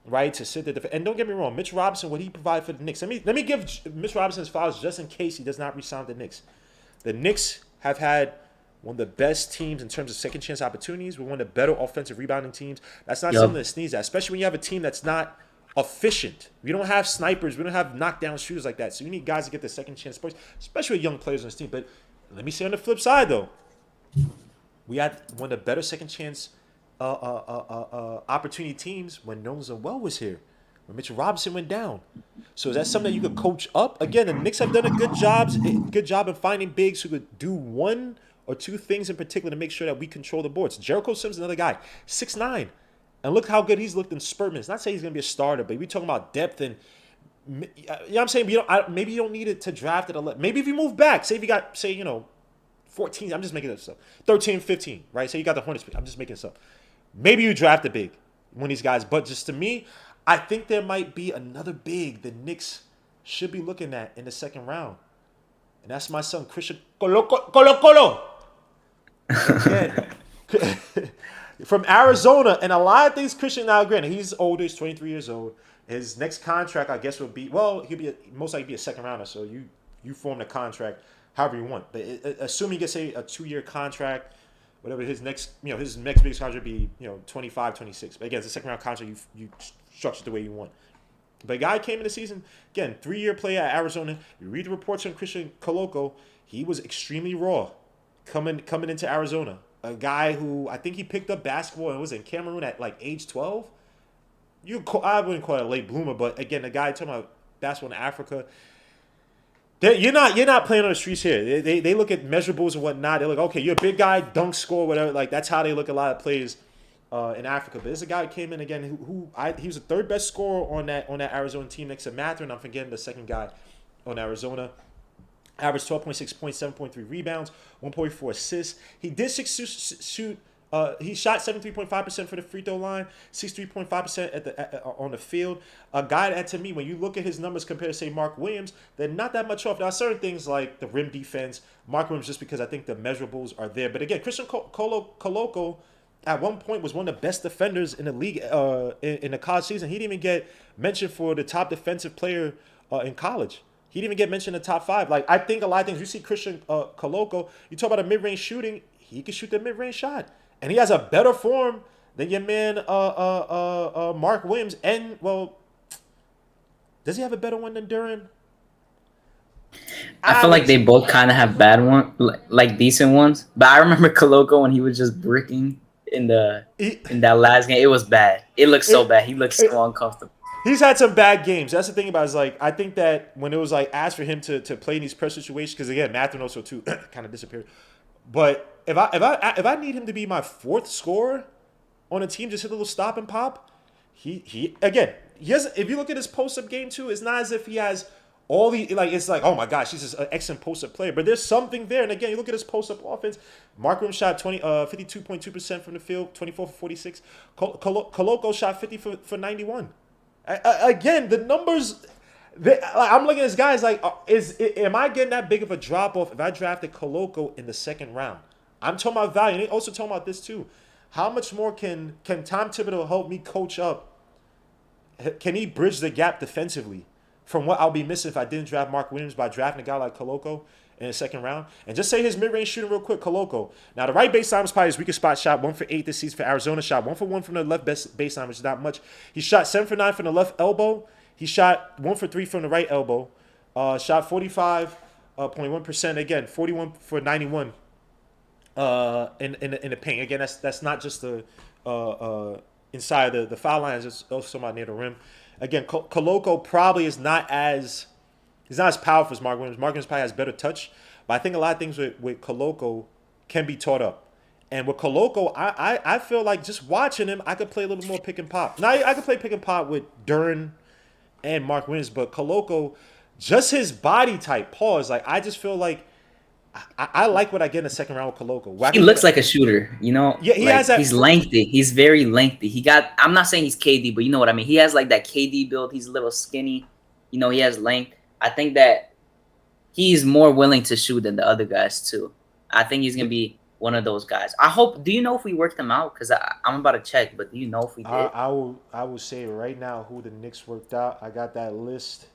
right, to sit there. And don't get me wrong, Mitch Robinson, what he provided for the Knicks. Let me give Mitch Robinson his flowers just in case he does not re-sign with the Knicks. The Knicks have had one of the best teams in terms of second chance opportunities. We're one of the better offensive rebounding teams. That's not something to sneeze at, especially when you have a team that's not efficient. We don't have snipers. We don't have knockdown shooters like that. So you need guys to get the second chance points, especially with young players on this team. But let me say on the flip side, though, we had one of the better second chance opportunity teams when Nerlens Noel was here, when Mitchell Robinson went down. So is that something that you could coach up? Again, the Knicks have done a good job in finding bigs who could do one or two things in particular to make sure that we control the boards. Jericho Sims, another guy, 6'9", and look how good he's looked in spurt minutes. Not saying he's going to be a starter, but we're talking about depth and, you know what I'm saying? Maybe you don't need it to draft at 11. Maybe if you move back, say if you got, 14, I'm just making this up, 13, 15, right? Say you got the Hornets pick. I'm just making this up. Maybe you draft a big, one of these guys. But just to me, I think there might be another big the Knicks should be looking at in the second round. And that's my son, Christian Koloko. Again, from Arizona. And a lot of things Christian, now granted, he's older, he's 23 years old. His next contract, I guess, would be, well, he'll most likely be a second rounder. So you form the contract however you want. But assuming he gets a 2-year contract, whatever his next biggest contract would be, 25, 26. But again, it's a second round contract. You structure it the way you want. But a guy came in the season, again, 3-year player at Arizona. You read the reports on Christian Koloko, he was extremely raw coming into Arizona. A guy who I think he picked up basketball and was in Cameroon at like age 12. I wouldn't call it a late bloomer, but again, a guy talking about basketball in Africa. You're not playing on the streets here. They look at measurables and whatnot. They look, okay, you're a big guy, dunk score, whatever. Like that's how they look at a lot of players in Africa. But there's a guy who came in again he was the third best scorer on that Arizona team next to Mathurin. I'm forgetting the second guy on Arizona. Averaged 12.6 points, 7.3 rebounds, 1.4 assists. He did shoot. He shot 73.5% for the free throw line, 63.5% on the field. A guy that, to me, when you look at his numbers compared to, say, Mark Williams, they're not that much off. Now, certain things like the rim defense, Mark Williams, just because I think the measurables are there. But again, Christian Koloko at one point was one of the best defenders in the league in the college season. He didn't even get mentioned for the top defensive player in college. He didn't even get mentioned in the top 5. Like, I think a lot of things, you see Christian Koloko, you talk about a mid-range shooting, he can shoot the mid-range shot. And he has a better form than your man Mark Williams. And, well, does he have a better one than Duren? I feel like they both kind of have bad ones, like decent ones. But I remember Koloko when he was just bricking in that last game. It was bad. It looked so bad. He looked so uncomfortable. He's had some bad games. That's the thing about it, is like, I think that when it was like asked for him to play in these pressure situations, because again, Mathurin also too kind of disappeared. But if I need him to be my 4th scorer on a team, just hit a little stop and pop, he again, if you look at his post-up game too, it's not as if he has all the, like, it's like, oh my gosh, he's just an excellent post-up player. But there's something there. And again, you look at his post-up offense, Mark Williams shot 52.2% from the field, 24 for 46. Koloko shot 50 for 91. Again, the numbers, I'm looking at this guys like, am I getting that big of a drop-off if I drafted Koloko in the second round? I'm talking about value. And they also talking about this too. How much more can Tom Thibodeau help me coach up? Can he bridge the gap defensively from what I'll be missing if I didn't draft Mark Williams by drafting a guy like Koloko in the second round. And just say his mid-range shooting real quick, Koloko. Now, the right baseline was probably his weakest spot. Shot 1 for 8 this season for Arizona. Shot 1 for 1 from the left baseline, which is not much. He shot 7 for 9 from the left elbow. He shot 1 for 3 from the right elbow. Shot 45.1%. Again, 41 for 91 in the paint. Again, that's not just the inside the foul lines. It's also about near the rim. Again, Koloko probably is not as powerful as Mark Williams. Mark Williams probably has better touch, but I think a lot of things with Koloko can be taught up. And with Koloko, I feel like just watching him, I could play a little bit more pick and pop. Now I could play pick and pop with Duren and Mark Williams, but Koloko, just his body type, pause. Like I just feel like I like what I get in the second round with Koloko. He looks like a shooter, you know. Yeah, he like, has that. He's lengthy. He's very lengthy. I'm not saying he's KD, but you know what I mean. He has like that KD build. He's a little skinny. You know, he has length. I think that he's more willing to shoot than the other guys too. I think he's gonna be one of those guys. I hope. Do you know if we worked him out? Because I'm about to check. But do you know if we did? I will say right now who the Knicks worked out. I got that list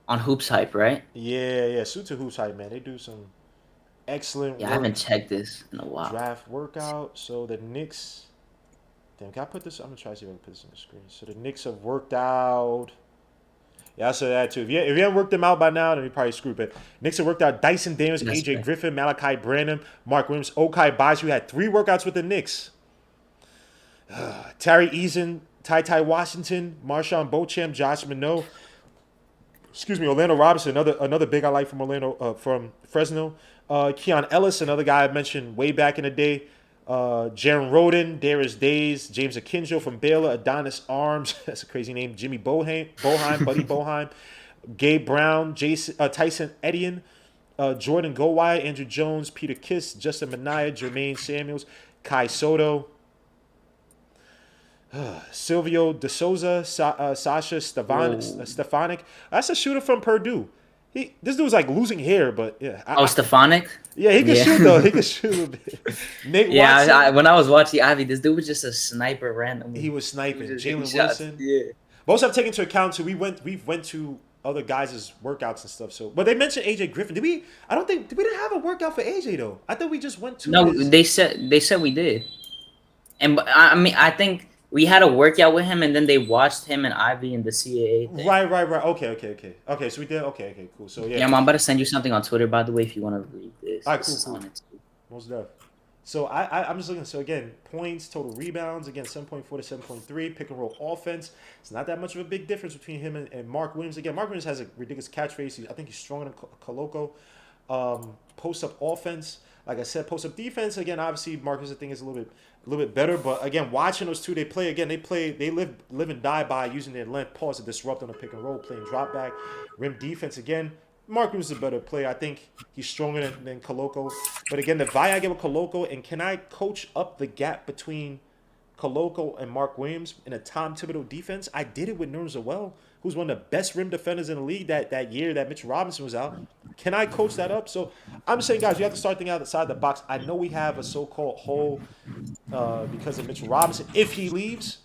on Hoops Hype, right? Yeah. Suit to Hoops Hype, man. They do some excellent work. I haven't checked this in a while. Draft workout. So the Knicks. Damn, can I put this? I'm gonna try to see if I can put this on the screen. So the Knicks have worked out. Yeah, I said that too. If you haven't worked them out by now, then you probably screwed. But Knicks have worked out Dyson Daniels, AJ fair. Griffin, Malachi Branham, Mark Williams, Okai Basu had 3 workouts with the Knicks. Tari Eason, Ty Washington, Marshawn Beauchamp, Josh Minot. Orlando Robinson, another big I like from from Fresno. Keon Ellis, another guy I mentioned way back in the day. Jaron Rhoden, Darius Days, James Akinjo from Baylor, Adonis Arms, that's a crazy name, Jimmy Boheim, Buddy Boheim, Gabe Brown, Tyson Etienne, Jordan Gowai, Andrew Jones, Peter Kiss, Justin Minaya, Jermaine Samuels, Kai Soto, Silvio De Souza, Sasha Stefanik. That's a shooter from Purdue. This dude's like losing hair, but yeah. Stefanik? Yeah, he can shoot though. He can shoot a little bit. Nate Watson. When I was watching Ivy, this dude was just a sniper randomly. He was sniping. Jalen Wilson. Yeah. But also have taken into account too. We went to other guys' workouts and stuff. So, but they mentioned AJ Griffin. Did we didn't have a workout for AJ though. I thought we just went to. No, they said we did. And I mean, I think we had a workout with him, and then they watched him and Ivy in the CAA thing. Right. Okay, so we did. Okay, cool. So yeah. Yeah, I'm about to send you something on Twitter, by the way, if you want to read this. All right, cool. Most definitely. So I'm just looking. So again, points, total rebounds, again 7.4 to 7.3. Pick and roll offense. It's not that much of a big difference between him and Mark Williams. Again, Mark Williams has a ridiculous catchphrase. I think he's stronger than Koloko. Post up offense. Like I said, post up defense. Again, obviously Marcus I think is a little bit better. But again, watching those two, they live and die by using their length pause to disrupt on the pick and roll, playing drop back, rim defense. Again, Mark Williams is a better player. I think he's stronger than Koloko. But again, the value I get with Koloko, and can I coach up the gap between Koloko and Mark Williams in a Tom Thibodeau defense? I did it with Nerlens Noel, who's one of the best rim defenders in the league that year that Mitchell Robinson was out. Can I coach that up? So I'm saying, guys, we have to start thinking outside the box. I know we have a so-called hole because of Mitchell Robinson if he leaves,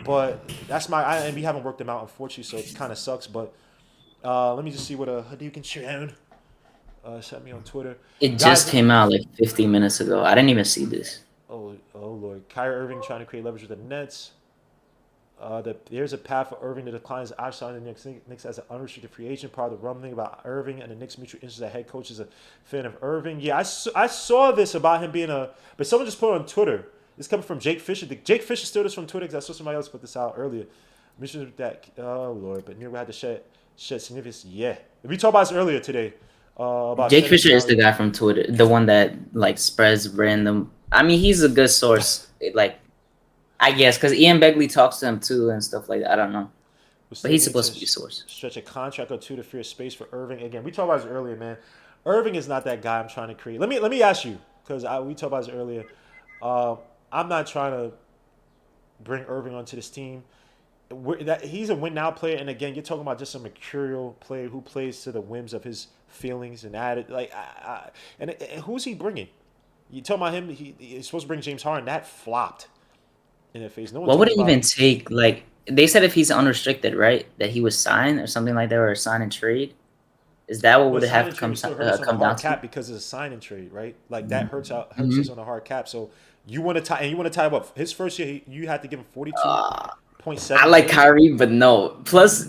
but that's and we haven't worked him out, unfortunately, so it kind of sucks. But let me just see what Hadouken Sharon sent me on Twitter. It just came out like 15 minutes ago. I didn't even see this. Oh Lord. Kyrie Irving trying to create leverage with the Nets. There's a path for Irving to decline his option on the Knicks as an unrestricted free agent. Part of the rumbling about Irving and the Knicks' mutual interest as head coach is a fan of Irving. Yeah, I saw this about him being but someone just put it on Twitter. This coming from Jake Fisher. Jake Fisher stole this from Twitter because I saw somebody else put this out earlier. Mission that, oh Lord, but we had to shed significance. Yeah, we talked about this earlier today. About Jake Fisher is the guy from Twitter, the one that like spreads random. I mean, he's a good source. I guess, because Ian Begley talks to him too and stuff like that. I don't know. But he's supposed to be a source. Stretch a contract or two to free space for Irving. Again, we talked about this earlier, man. Irving is not that guy I'm trying to create. Let me ask you, because we talked about this earlier. I'm not trying to bring Irving onto this team. He's a win-now player, and again, you're talking about just a mercurial player who plays to the whims of his feelings and added. And who's he bringing? You talking about him? He's supposed to bring James Harden. That flopped. In their face. What would it even take? Like they said, if he's unrestricted, right? That he was signed or something like that, or sign and trade. Is that what But would have signing to trade would still hurt us on a come hard down cap to? because it's a signing trade, right? Like that hurts us on a hard cap. So you want to tie, and you want to tie what? His first year, you had to give him 42.7. I like Kyrie, but no. Plus,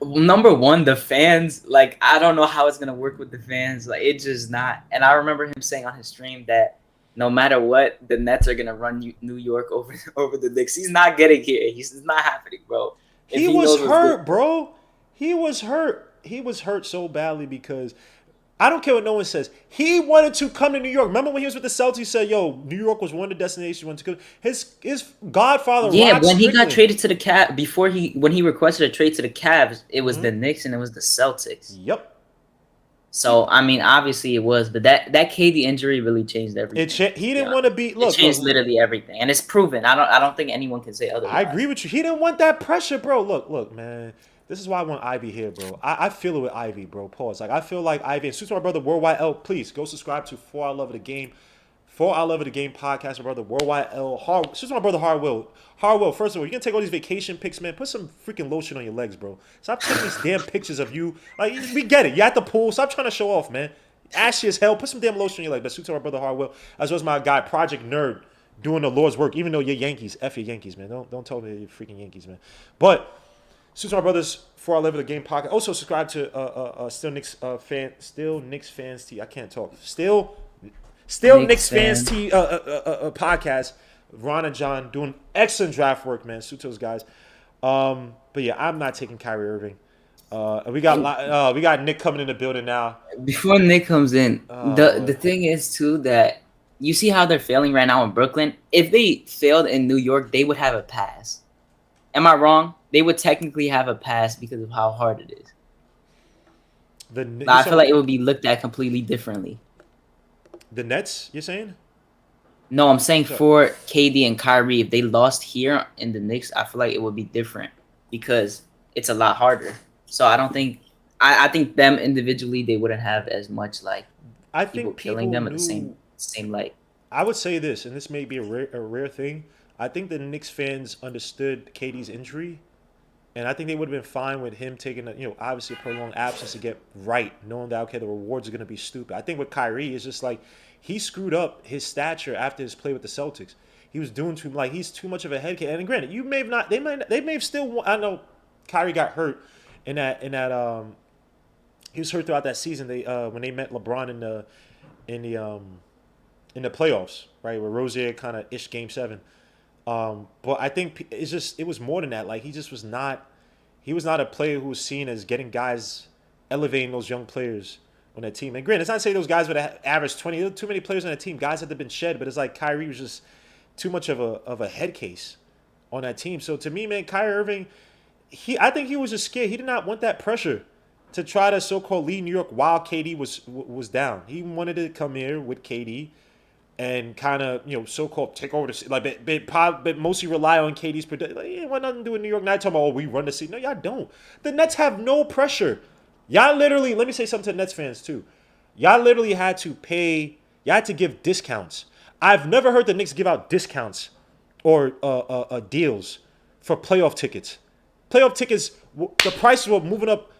number one, the fans. Like, I don't know how it's gonna work with the fans. Like, it's just not. And I remember him saying on his stream that no matter what, the Nets are gonna run New York over the Knicks. He's not getting here. It's not happening, bro. If He was knows what's hurt, good- bro. He was hurt. He was hurt so badly because I don't care what no one says. He wanted to come to New York. Remember when he was with the Celtics? He said, "Yo, New York was one of the destinations he wanted to go." His godfather, Yeah, Rod when he Strickland. got traded to the Cavs, when he requested a trade to the Cavs, it was the Knicks and it was the Celtics. Yep. So I mean, obviously it was, but that KD injury really changed everything. He didn't want to be. It Look, changed literally everything, and it's proven. I don't think anyone can say otherwise. I agree with you. He didn't want that pressure, bro. Look, man. This is why I want Ivy here, bro. I feel it with Ivy, bro. Pause. Like, I feel like Ivy. And suits my brother, Worldwide L. Please go subscribe to 4 I Love of the Game. 4 I Love of the Game podcast. My brother, Worldwide L. Suits my brother, Hardwill. Hardwill, first of all, you can take all these vacation pics, man. Put some freaking lotion on your legs, bro. Stop taking these damn pictures of you. Like, we get it. You're at the pool. Stop trying to show off, man. Ashy as hell. Put some damn lotion on your leg. But suits my brother, Hardwill. As well as my guy, Project Nerd, doing the Lord's work. Even though you're Yankees. F your Yankees, man. Don't tell me you're freaking Yankees, man. But suits my brothers, 4 I Love of the Game podcast. Also subscribe to Still Knicks fans T. I can't talk. Still Knicks fans T podcast. Ron and John doing excellent draft work, man. Suit those guys. But yeah, I'm not taking Kyrie Irving. We got Nick coming in the building now. Before Nick comes in, the thing is too that you see how they're failing right now in Brooklyn. If they failed in New York, they would have a pass. Am I wrong? They would technically have a pass because of how hard it is. I feel like it would be looked at completely differently. The Nets, you're saying? No, I'm saying for KD and Kyrie, if they lost here in the Knicks, I feel like it would be different because it's a lot harder. So I don't think I think them individually they wouldn't have as much like people killing them at the same light. I would say this, and this may be a rare thing. I think the Knicks fans understood KD's injury, and I think they would have been fine with him taking obviously a prolonged absence to get right, knowing that the rewards are going to be stupid. I think with Kyrie, it's just like he screwed up his stature after his play with the Celtics. He was doing he's too much of a head case. And granted, they may have still. I know Kyrie got hurt in that he was hurt throughout that season. They when they met LeBron in the playoffs, right, where Rozier kind of ished Game 7. But I think it was more than that. Like he was not a player who was seen as getting guys, elevating those young players on that team. And granted, it's not to say those guys would have averaged 20. There were too many players on that team. Guys had to been shed, but it's like Kyrie was just too much of a head case on that team. So to me, man, Kyrie Irving, I think he was just scared. He did not want that pressure to try to so-called lead New York while KD was down. He wanted to come here with KD and kind of, so-called take over the but mostly rely on KD's production. Like, he ain't want nothing to do with New York. Now talking about, we run the city. No, y'all don't. The Nets have no pressure. Y'all literally, let me say something to the Nets fans too. Y'all literally had to give discounts. I've never heard the Knicks give out discounts or deals for playoff tickets. Playoff tickets, the prices were move up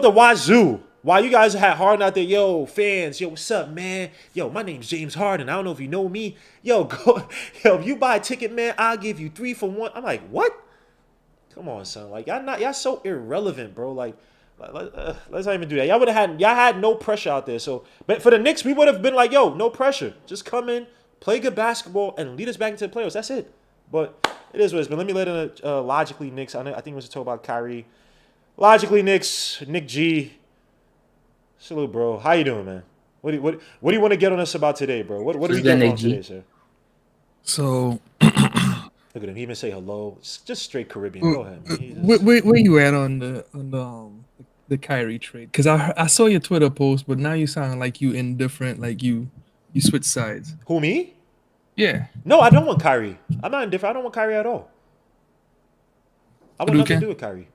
the wazoo. While you guys had Harden out there, yo, fans, yo, what's up, man? Yo, my name's James Harden. I don't know if you know me. Yo, if you buy a ticket, man, I'll give you 3 for 1. I'm like, what? Come on, son. Like, y'all so irrelevant, bro. Like, let's not even do that. Y'all had no pressure out there. So, but for the Knicks, we would have been like, yo, no pressure. Just come in, play good basketball, and lead us back into the playoffs. That's it. But it is what it is. But let me let in logically Knicks. I think it was a talk about Kyrie. Logically Knicks, Nick G. Salute, bro. How you doing, man? What do you want to get on us about today, bro? What are we getting on today, sir? So look at him. He even say hello. Just straight Caribbean. Go ahead, man. Where you at on the Kyrie trade? Because I saw your Twitter post, but now you sound like you indifferent. Like you switch sides. Who, me? Yeah. No, I don't want Kyrie. I'm not indifferent. I don't want Kyrie at all. I want nothing to do with Kyrie.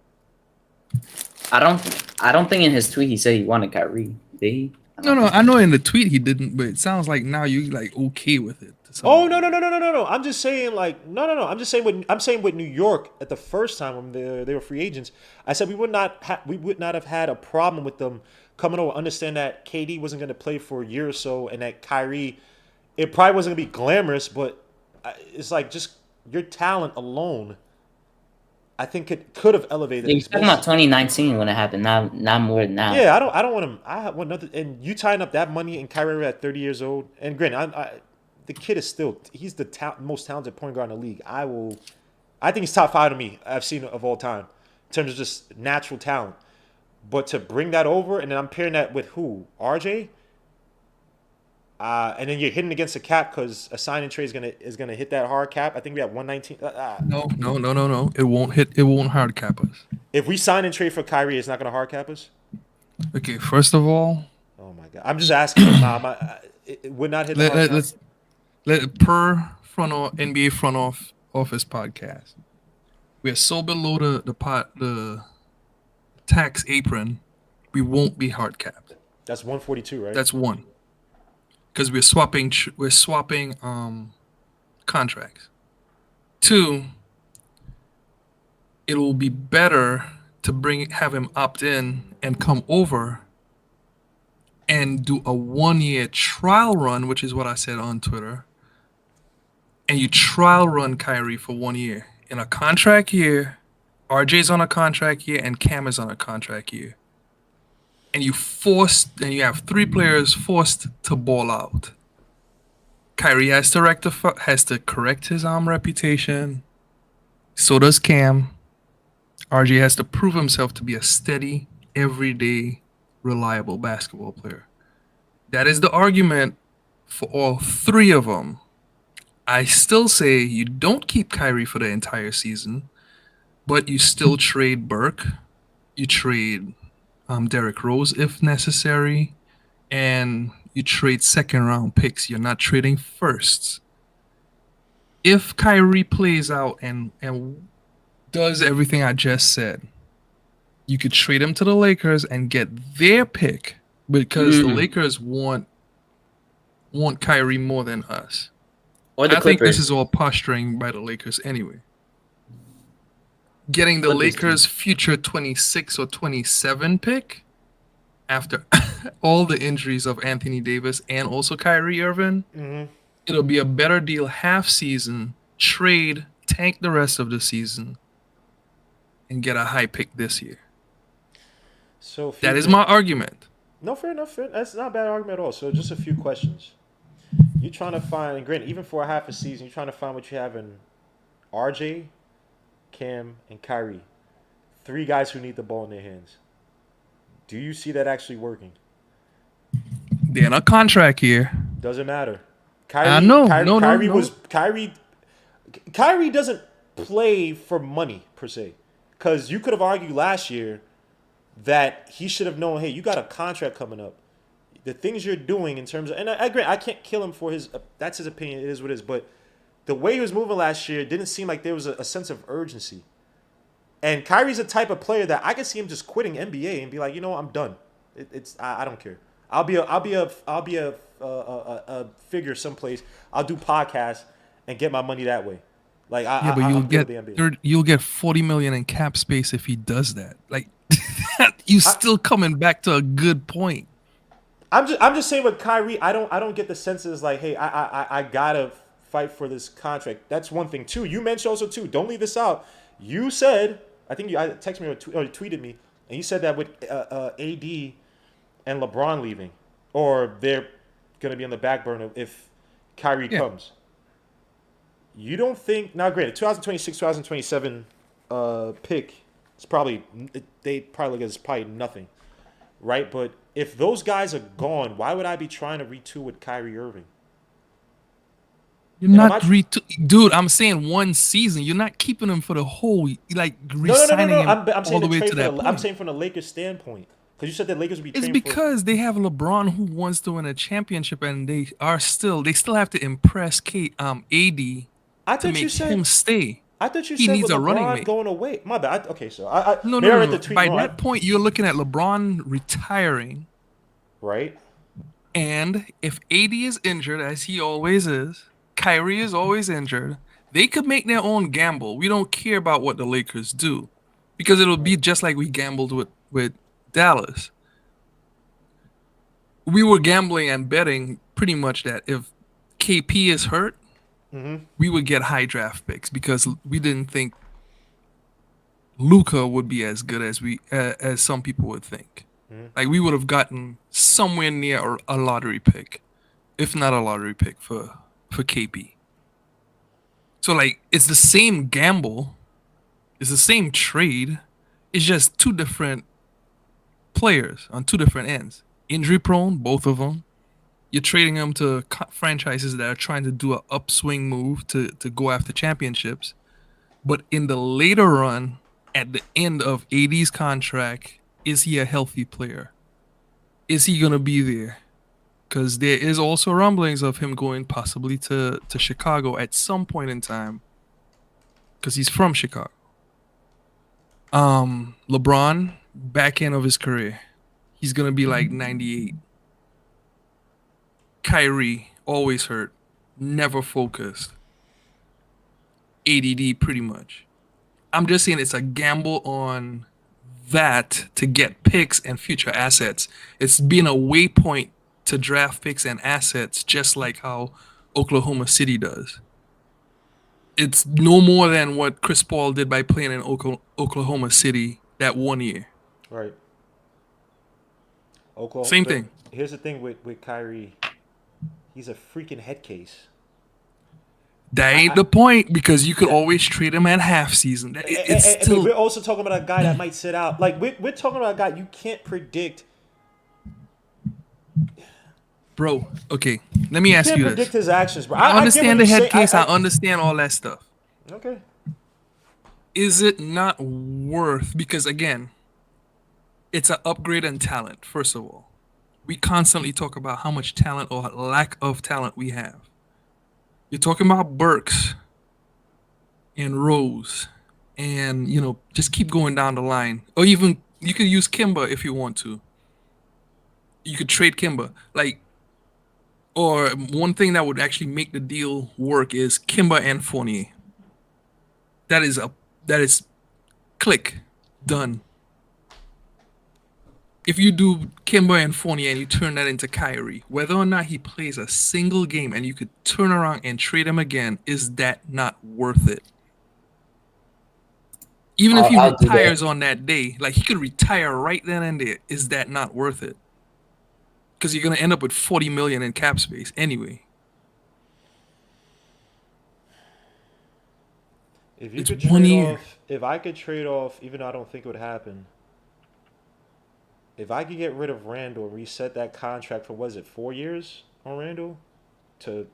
I don't think in his tweet he said he wanted Kyrie. Did he? No. I know in the tweet he didn't, but it sounds like now you like okay with it. to somebody. Oh no. I'm just saying like no. I'm just saying with New York at the first time when they were free agents. I said we would not have had a problem with them coming over. Understand that KD wasn't going to play for a year or so, and that Kyrie, it probably wasn't going to be glamorous, but it's like just your talent alone. I think it could have elevated. You're talking about 2019 when it happened, not more than now. Yeah, I don't want him. I want nothing. And you tying up that money and Kyrie Irving at 30 years old. And granted, the kid is he's the most talented point guard in the league. I think he's top 5 to me. I've seen of all time in terms of just natural talent. But to bring that over, and then I'm pairing that with who? RJ. And then you're hitting against the cap because a sign and trade is gonna hit that hard cap. I think we have 119. No. It won't hit. It won't hard cap us. If we sign and trade for Kyrie, it's not gonna hard cap us. Okay, first of all. Oh my God! I'm just asking. It would not hit the hard cap. Per NBA front office podcast, we are so below the tax apron, we won't be hard capped. That's 142, right? That's one. Because we're swapping contracts. 2, it will be better to have him opt in and come over and do a 1-year trial run, which is what I said on Twitter. And you trial run Kyrie for 1 year. In a contract year, RJ's on a contract year and Cam is on a contract year. And you have 3 players forced to ball out. Kyrie has to correct his reputation. So does Cam. RJ has to prove himself to be a steady, everyday, reliable basketball player. That is the argument for all 3 of them. I still say you don't keep Kyrie for the entire season, but you still trade Burke. You trade Derrick Rose if necessary, and you trade 2nd-round picks. You're not trading firsts. If Kyrie plays out and does everything I just said, you could trade him to the Lakers and get their pick because the Lakers want Kyrie more than us. Or the I think this is all posturing by the Lakers anyway. Getting the Lakers' future 26 or 27 pick after all the injuries of Anthony Davis and also Kyrie Irving, it'll be a better deal half season, trade, tank the rest of the season, and get a high pick this year. So that is my argument. No, fair enough. That's not a bad argument at all. So just a few questions. You're trying to find, and granted, even for a half a season, you're trying to find what you have in RJ, Cam, and Kyrie. 3 guys who need the ball in their hands. Do you see that actually working? They're in a contract here. Doesn't matter. Kyrie, I know. Kyrie doesn't play for money, per se. Because you could have argued last year that he should have known, hey, you got a contract coming up. The things you're doing in terms of, and I agree, I can't kill him for that's his opinion, it is what it is, but the way he was moving last year didn't seem like there was a sense of urgency. And Kyrie's the type of player that I can see him just quitting NBA and be like, you know what, I'm done. I don't care. I'll be a figure someplace. I'll do podcasts and get my money that way. Like you'll get $40 million in cap space if he does that. Like you still coming back to a good point. I'm just saying with Kyrie, I don't get the senses like, hey, I gotta fight for this contract. That's one thing. 2, you mentioned also too. Don't leave this out. You said, I think you texted me or tweeted me, and you said that with AD and LeBron leaving, or they're gonna be on the back burner if Kyrie comes. You don't think now? Granted, 2026, 2027 pick is probably they probably look at it's probably nothing, right? But if those guys are gone, why would I be trying to retool with Kyrie Irving? You're not dude. I'm saying 1 season. You're not keeping him for the whole re-signing him all the way to that point. I'm saying from the Lakers' standpoint, because you said the Lakers would be. It's because they have LeBron who wants to win a championship, and they still have to impress AD to make him stay. I thought you he said needs with a running LeBron mate. going away. My bad. Okay, so no. By that point, you're looking at LeBron retiring, right? And if AD is injured, as he always is, Kyrie is always injured. They could make their own gamble. We don't care about what the Lakers do because it'll be just like we gambled with Dallas. We were gambling and betting pretty much that if KP is hurt, we would get high draft picks because we didn't think Luka would be as good as some people would think. Like we would have gotten somewhere near a lottery pick, if not a lottery pick for KP. So like it's the same gamble, it's the same trade, it's just two different players on two different ends. Injury prone, both of them. You're trading them to franchises that are trying to do an upswing move to go after championships. But in the later run, at the end of AD's contract, is he a healthy player? Is he going to be there? Because there is also rumblings of him going possibly to Chicago at some point in time. Because he's from Chicago. LeBron, back end of his career. He's going to be like 98. Kyrie, always hurt. Never focused. ADD pretty much. I'm just saying it's a gamble on that to get picks and future assets. It's been a waypoint to draft picks and assets, just like how Oklahoma City does. It's no more than what Chris Paul did by playing in Oklahoma City that 1 year. Right. Oklahoma. Same thing. Here's the thing with Kyrie. He's a freaking head case. That ain't the point because you could always trade him at half season. It's still. We're also talking about a guy that might sit out. Like we're talking about a guy you can't predict. Bro, okay. Let me ask you this. You can't predict his actions, bro. I understand the head case. I understand all that stuff. Okay. Is it not worth? Because again, it's an upgrade in talent. First of all, we constantly talk about how much talent or lack of talent we have. You're talking about Burks and Rose and, just keep going down the line. Or even you could use Kimba if you want to. You could trade Kimba. Or one thing that would actually make the deal work is Kimba and Fournier. That is click, done. If you do Kimba and Fournier and you turn that into Kyrie, whether or not he plays a single game and you could turn around and trade him again, is that not worth it? Even if he retires on that day, like he could retire right then and there, is that not worth it? Because you're going to end up with $40 million in cap space anyway. If you could trade off, if I could trade off, even though I don't think it would happen, if I could get rid of Randall and reset that contract for, 4 years on Randall to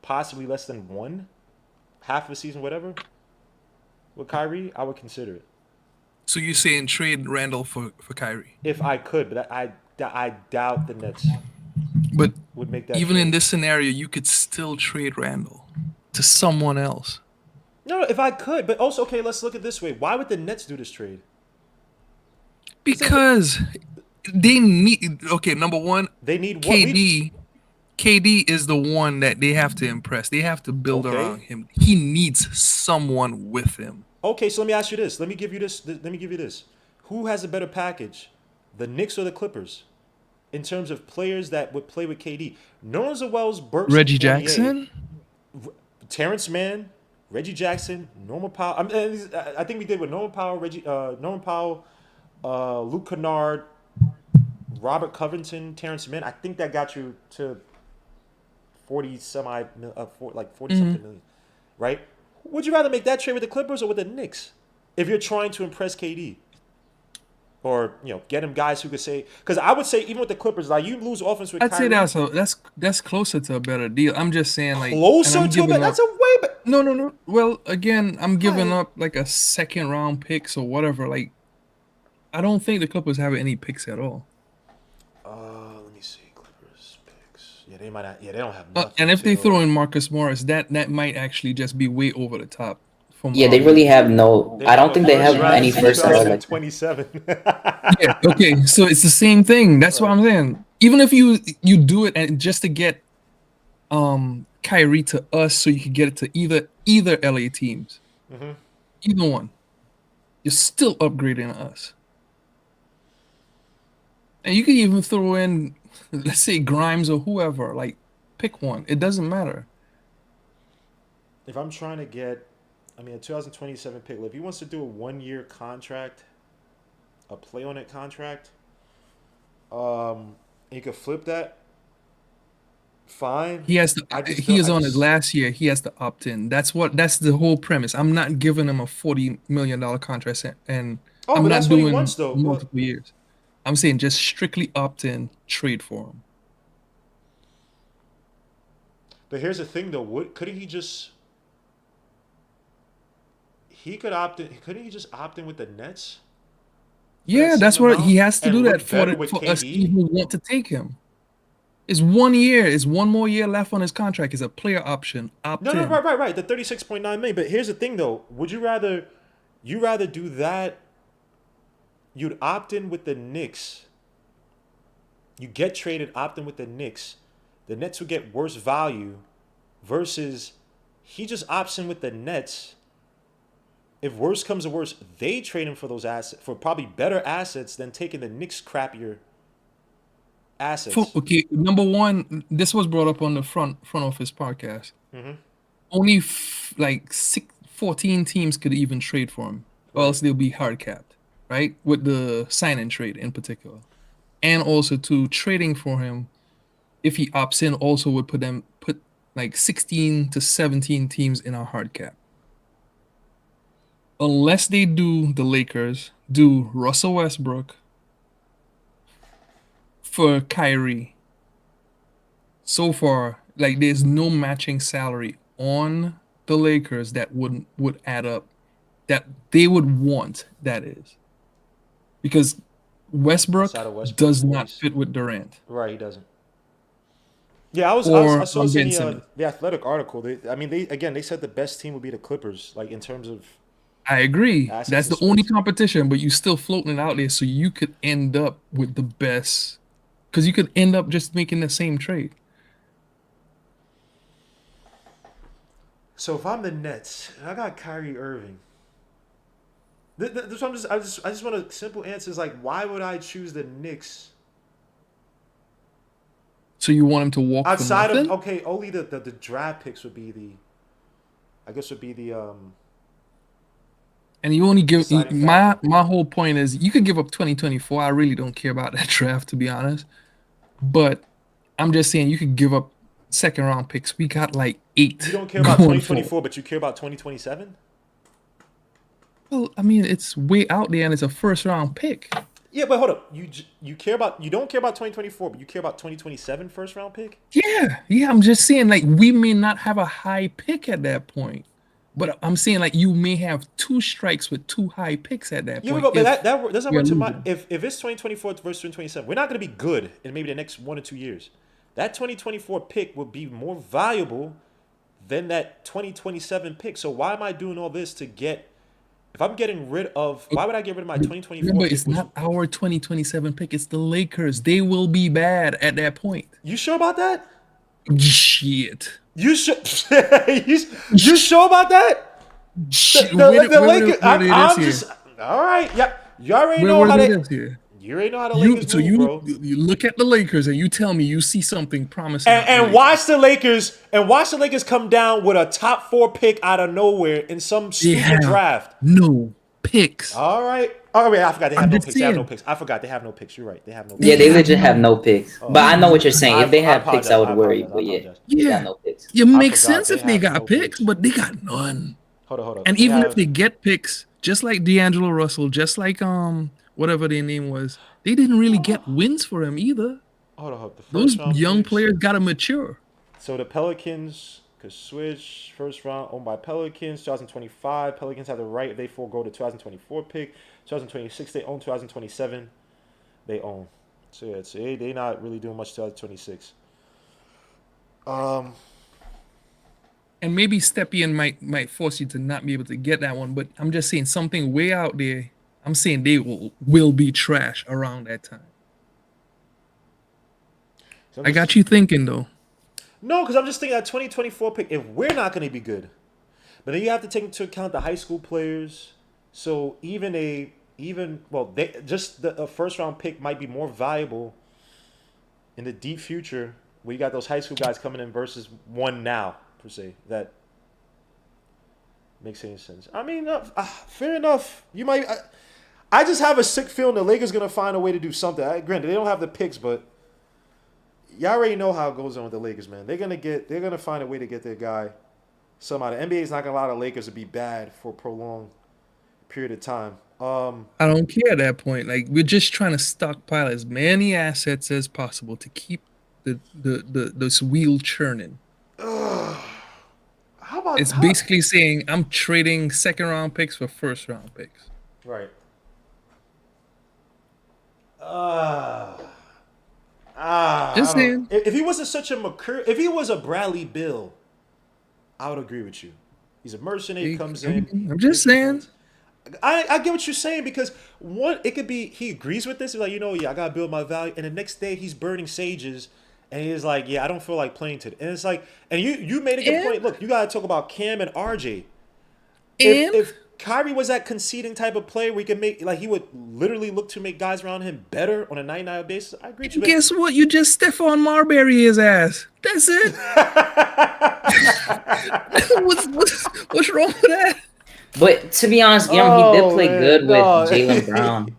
possibly less than one, half of a season, whatever, with Kyrie, I would consider it. So you're saying trade Randall for Kyrie? If I could, but I doubt the Nets would make that even trade. in this scenario, you could still trade Randall to someone else. No, if I could, but also, okay, let's look at it this way. Why would the Nets do this trade? Because they need, number one, they need KD. KD is the one that they have to impress. They have to build around him. He needs someone with him. Okay, so let me ask you this. Let me give you this. Who has a better package, the Knicks or the Clippers, in terms of players that would play with KD? Nerlens Wells, Burks, Reggie Jackson, Terrence Mann, Reggie Jackson, Norman Powell. I think we did with Norman Powell, Norman Powell, Luke Kennard, Robert Covington, Terrence Mann. I think that got you to 40 something million, right? Would you rather make that trade with the Clippers or with the Knicks if you're trying to impress KD? Or, get him guys who could say, because I would say even with the Clippers, like you lose offense with Kyrie. I'd say that's closer to a better deal. I'm just saying closer to a better. That's a way better. No. Well, again, I'm giving up like a second round picks or whatever. Like, I don't think the Clippers have any picks at all. Let me see, Clippers picks. Yeah, they might not. Yeah, they don't have nothing. And if they throw in Marcus Morris, that might actually just be way over the top. Yeah, they really have no. I don't think they have any first round. 27. Yeah. Okay. So it's the same thing. That's what I'm saying. Even if you do it and just to get Kyrie to us so you could get it to either LA teams. Mm-hmm. Either one. You're still upgrading us. And you can even throw in, let's say, Grimes or whoever. Like, pick one. It doesn't matter. If I'm trying to get, a 2027 pick, if he wants to do a 1-year contract, a play on it contract, you could flip that. Fine. He has to. He is on his last year. He has to opt in. That's the whole premise. I'm not giving him a $40 million contract, and I'm but not that's what he doing wants, though. multiple years. I'm saying just strictly opt in, trade for him. But here's the thing, though. Couldn't he just? He could opt in. Couldn't he just opt in with the Nets? Yeah, that's what he has to do that for us KD? even want to take him. It's 1 year. It's one more year left on his contract. It's a player option. Opt in. Right. The $36.9 million. But here's the thing, though. Would you rather do that? You'd opt in with the Knicks. You get traded, opt in with the Knicks. The Nets would get worse value versus he just opts in with the Nets. If worse comes to worse, they trade him for those assets, for probably better assets than taking the Knicks' crappier assets. Okay, number one, this was brought up on the front office podcast. Mm-hmm. Only 14 teams could even trade for him, or else they'll be hard capped, right? With the sign and trade in particular, and also to trading for him, if he opts in, also would put like 16 to 17 teams in a hard cap. Unless they do the Lakers do Russell Westbrook for Kyrie. So far, like there's no matching salary on the Lakers that would add up, that they would want, that is. Because Westbrook does not fit with Durant. Right, he doesn't. Yeah, I saw the Athletic article. They said the best team would be the Clippers, like in terms of. I agree. That's the only competition, but you're still floating it out there, so you could end up with the best, because you could end up just making the same trade. So if I'm the Nets, and I got Kyrie Irving. This one I just want a simple answer. Is like, why would I choose the Knicks? So you want him to walk outside for nothing? of only the draft picks would be the. And you only give my whole point is you could give up 2024. I really don't care about that draft, to be honest. But I'm just saying you could give up second round picks. We got like 8. You don't care about 2024, but you care about 2027? Well, it's way out there and it's a first round pick. Yeah, but hold up. You don't care about 2024, but you care about 2027 first round pick? Yeah. I'm just saying, like, we may not have a high pick at that point. But I'm saying, like, you may have 2 strikes with 2 high picks at that point. Yeah, but that doesn't work to my. If it's 2024 versus 2027, we're not going to be good in maybe the next 1 or 2 years. That 2024 pick will be more valuable than that 2027 pick. So why am I doing all this to get? If I'm getting rid of, why would I get rid of my 2024? Remember, it's not our 2027 pick. It's the Lakers. They will be bad at that point. You sure about that? Shit. You sure? you sure about that? The Lakers. I'm just all right. Yeah, you already know how they. You already know how the Lakers move, bro. You look at the Lakers and you tell me you see something promising. And watch the Lakers come down with a top 4 pick out of nowhere in some stupid draft. No picks. All right. Oh wait, I forgot they have no picks. They have no picks. I forgot they have no picks. You're right. They have no picks. Yeah, they legit have no picks. But I know what you're saying. If they had picks, I would worry. But yeah, they got no picks. It makes sense if they got picks, but they got none. Hold on. And even if they get picks, just like D'Angelo Russell, just like whatever their name was, they didn't really get wins for him either. Hold on. Those young players gotta mature. So the Pelicans could switch first round owned by Pelicans. 2025 Pelicans have the right if they forego the 2024 pick. 2026 they own. 2027 they own. So yeah, they not really doing much 2026. And maybe Stepien might force you to not be able to get that one, but I'm just saying something way out there. I'm saying they will be trash around that time. I got you thinking though. No, because I'm just thinking that 2024 pick, if we're not going to be good, but then you have to take into account the high school players. So a first round pick might be more valuable in the deep future where you got those high school guys coming in versus one now, per se. That makes any sense. I mean, fair enough. You might. I just have a sick feeling the Lakers going to find a way to do something. Granted, they don't have the picks, but y'all already know how it goes on with the Lakers, man. They're gonna find a way to get their guy somehow. The NBA is not gonna allow the Lakers to be bad for a prolonged period of time. I don't care at that point. Like, we're just trying to stockpile as many assets as possible to keep this wheel churning. How about It's basically saying I'm trading second round picks for first round picks. right? Just saying. If he wasn't such a if he was a Bradley Bill, I would agree with you. He's a mercenary, comes in. I'm just saying. I get what you're saying because it could be he agrees with this. He's like, I gotta build my value, and the next day he's burning sages, and he's like, I don't feel like playing today. And it's like, and you made a good point. Look, you gotta talk about Cam and RJ. If Kyrie was that conceding type of player where he could make, like, he would literally look to make guys around him better on a 99 basis, I agree with you. Guess what? You just Stephon Marbury his ass. That's it. What's wrong with that? But to be honest, he did play good with Jaylen Brown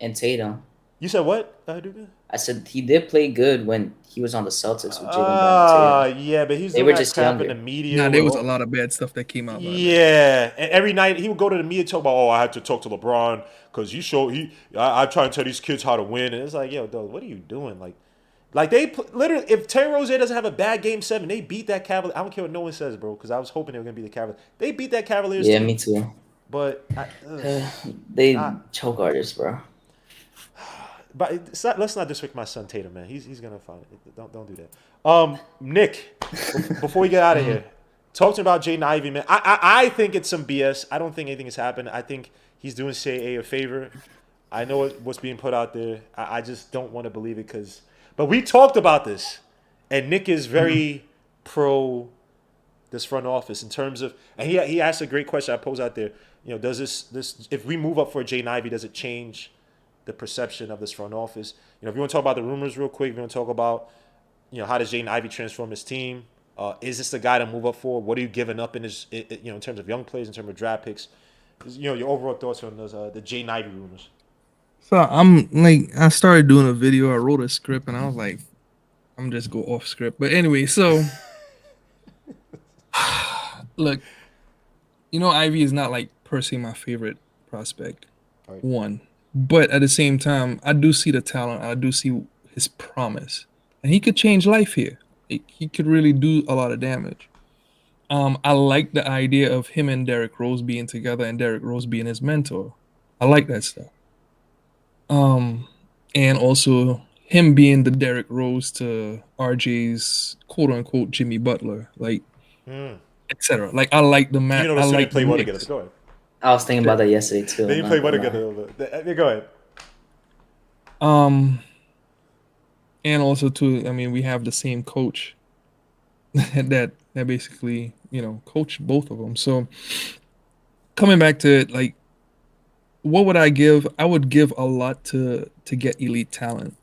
and Tatum. You said what? I said he did play good when he was on the Celtics with Jaylen Brown and Tatum. Yeah, but they were just younger. in the media. Nah, there was a lot of bad stuff that came out. Yeah, and every night he would go to the media talk about, I had to talk to LeBron because I try to tell these kids how to win, and it's like, dog, what are you doing? Like they literally, if Terry Rozier doesn't have a bad game 7, they beat that Cavaliers. I don't care what no one says, bro, because I was hoping they were gonna beat the Cavaliers. They beat that Cavaliers. Yeah, me too. But they choke artists, bro. But let's not disrespect my son Tatum, man. He's gonna find it. Don't do that. Nick, before we get out of here, talk to me about Jaden Ivey, man. I think it's some BS. I don't think anything has happened. I think he's doing CAA a favor. I know what's being put out there. I just don't want to believe it But we talked about this, and Nick is very pro this front office in terms of, and he asked a great question I posed out there. Does this if we move up for Jaden Ivey, does it change the perception of this front office? If you want to talk about the rumors real quick, if you want to talk about, how does Jaden Ivey transform his team? Is this the guy to move up for? What are you giving up in his, in terms of young players, in terms of draft picks? Your overall thoughts on those the Jaden Ivey rumors. So I started doing a video. I wrote a script, and I was like, I'm just go off script. But anyway, so look, Ivy is not like per se my favorite prospect. Right. One, but at the same time, I do see the talent. I do see his promise, and he could change life here. He could really do a lot of damage. I like the idea of him and Derrick Rose being together, and Derrick Rose being his mentor. I like that stuff. And also him being the Derrick Rose to RJ's quote unquote Jimmy Butler, etc. Like, I like the match. I like play well together. Go ahead. I was thinking about that yesterday too. They play well together. Go ahead. And also too, we have the same coach that basically, coached both of them. So coming back to it, like, what would I give? I would give a lot to get elite talent.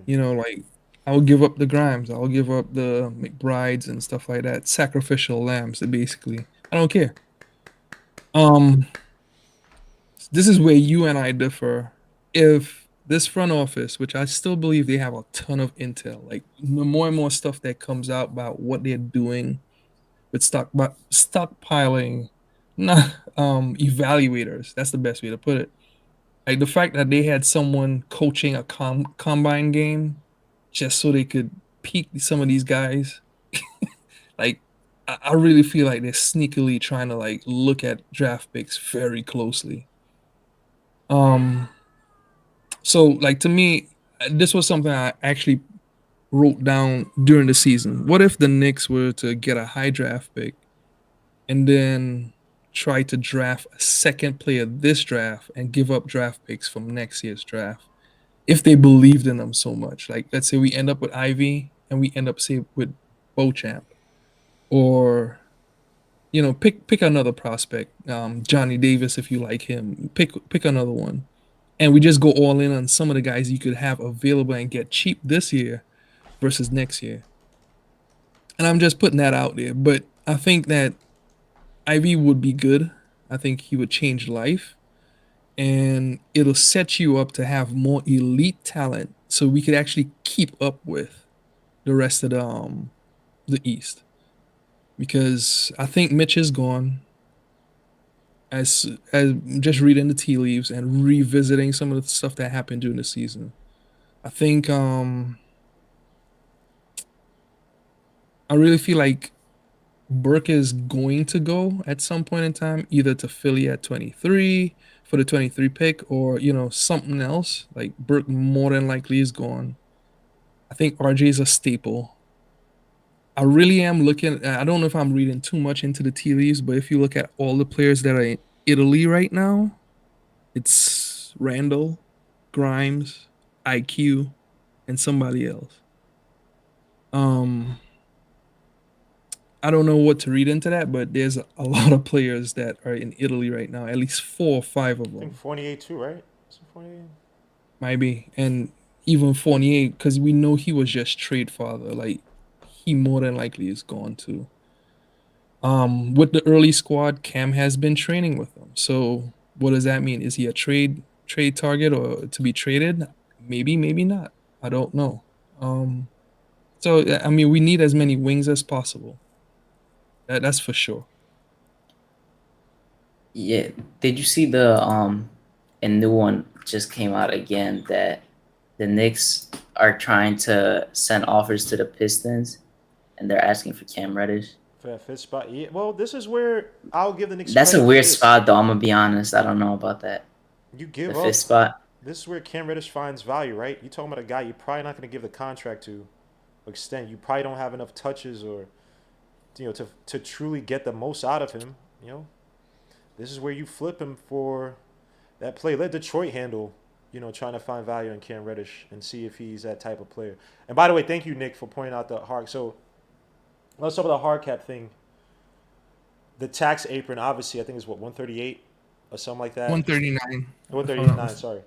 Like, I would give up the Grimes. I'll give up the McBrides and stuff like that. Sacrificial lambs, basically. I don't care. This is where you and I differ. If this front office, which I still believe they have a ton of intel, like more and more stuff that comes out about what they're doing with stockpiling, evaluators. That's the best way to put it. Like, the fact that they had someone coaching a combine game just so they could peak some of these guys. Like, I really feel like they're sneakily trying to, like, look at draft picks very closely. So, like, to me, this was something I actually wrote down during the season. What if the Knicks were to get a high draft pick and then try to draft a second player this draft and give up draft picks from next year's draft if they believed in them so much? Like, let's say we end up with Ivy and we end up, say, with Beauchamp, or pick another prospect, Johnny Davis if you like him. Pick another one, and we just go all in on some of the guys you could have available and get cheap this year versus next year. And I'm just putting that out there, but I think that Ivy would be good. I think he would change life, and it'll set you up to have more elite talent, so we could actually keep up with the rest of the East. Because I think Mitch is gone. As just reading the tea leaves and revisiting some of the stuff that happened during the season, I think I really feel like Burke is going to go at some point in time, either to Philly at 23 for the 23 pick, or something else. Like Burke more than likely is gone. I think RJ is a staple. I really am looking. I don't know if I'm reading too much into the tea leaves, but if you look at all the players that are in Italy right now, it's Randall, Grimes, IQ, and somebody else. I don't know what to read into that, but there's a lot of players that are in Italy right now. At least 4 or 5 of I them. think Fournier too, right? Is it Fournier? Might be, and even Fournier, because we know he was just trade father. Like he more than likely is gone too. With the early squad, Cam has been training with them. So what does that mean? Is he a trade target or to be traded? Maybe, maybe not. I don't know. So I mean, we need as many wings as possible. That's for sure. Yeah. Did you see a new one just came out again that the Knicks are trying to send offers to the Pistons, and they're asking for Cam Reddish? For that fifth spot, yeah. Well, this is where I'll give the Knicks. That's a credit weird for this. spot, though. I'm gonna be honest. I don't know about that. You give The up. fifth spot. This is where Cam Reddish finds value, right? You're talking about a guy you're probably not going to give the contract to extent. You probably don't have enough touches or to truly get the most out of him. This is where you flip him for that play. Let Detroit handle, trying to find value in Cam Reddish and see if he's that type of player. And by the way, thank you, Nick, for pointing out the hard. So let's talk about the hard cap thing. The tax apron, obviously, I think is what, 138 or something like that. 139. 139. Sorry.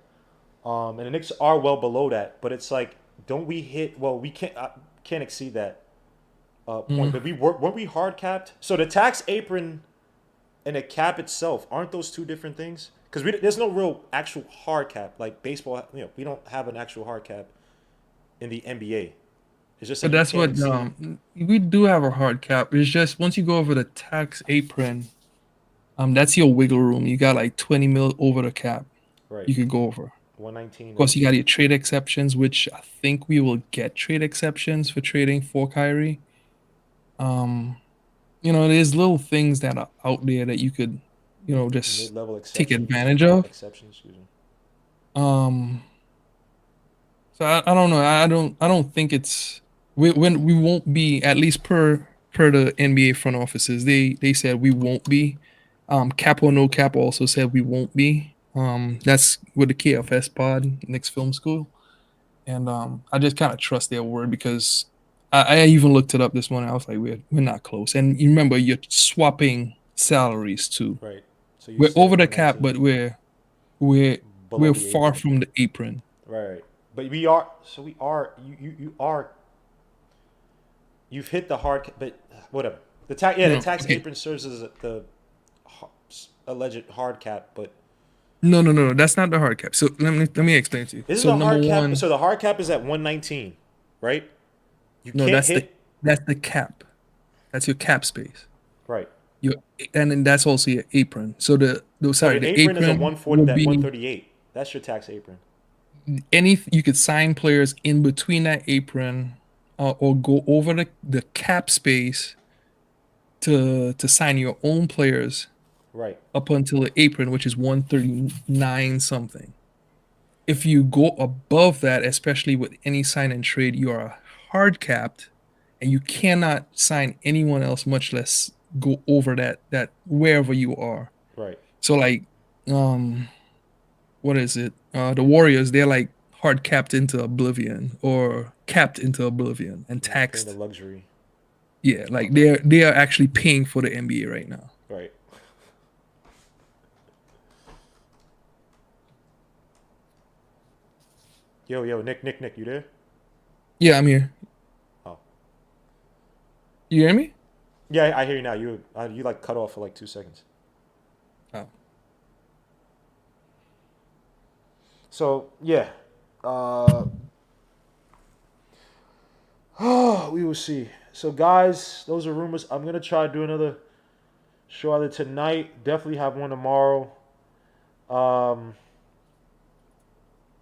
And the Knicks are well below that, but it's like, don't we hit? Well, we can't exceed that point. But weren't we hard capped? So the tax apron and the cap itself, aren't those two different things? Because there's no real actual hard cap like baseball. We don't have an actual hard cap in the NBA. It's just. But that's what we do have a hard cap. It's just once you go over the tax apron, that's your wiggle room. You got like 20 mil over the cap. Right. You could go over. 119. Of course, you got your trade exceptions, which I think we will get trade exceptions for trading for Kyrie. There's little things that are out there that you could, just Mid-level take advantage of. Exceptions, excuse me. So I don't know. I don't think it's we won't be, at least per the NBA front offices. They said we won't be. Cap or no cap also said we won't be. That's with the KFS pod, Knicks Film School, and I just kind of trust their word because I even looked it up this morning. I was like, we're not close. And you remember, you're swapping salaries too. Right. So we're over the cap, but we're Below the far apron. from the apron. Right. But we are. So we are. You are. You've hit the hard. But whatever. The tax. Yeah, the tax apron serves as the alleged hard cap, but. No. That's not the hard cap. So let me explain to you. This is so the hard cap. one, So the hard cap is at 119, right? You no, can't that's hit. that's the cap. That's your cap space. Right. And then that's also your apron. So the apron is a 140. That be 138. That's your tax apron. You could sign players in between that apron, or go over the cap space to sign your own players. Right. Up until the apron, which is 139 something. If you go above that, especially with any sign and trade, you are hard capped, and you cannot sign anyone else, much less go over that wherever you are. Right. So like, what is it? The Warriors, they're like hard capped into oblivion or capped into oblivion and taxed. The luxury. Yeah, like they are actually paying for the NBA right now. Right. Yo, Nick, you there? Yeah, I'm here. Oh. You hear me? Yeah, I hear you now. You like cut off for like 2 seconds. Oh. So yeah, we will see. So guys, those are rumors. I'm gonna try to do another show either tonight. Definitely have one tomorrow.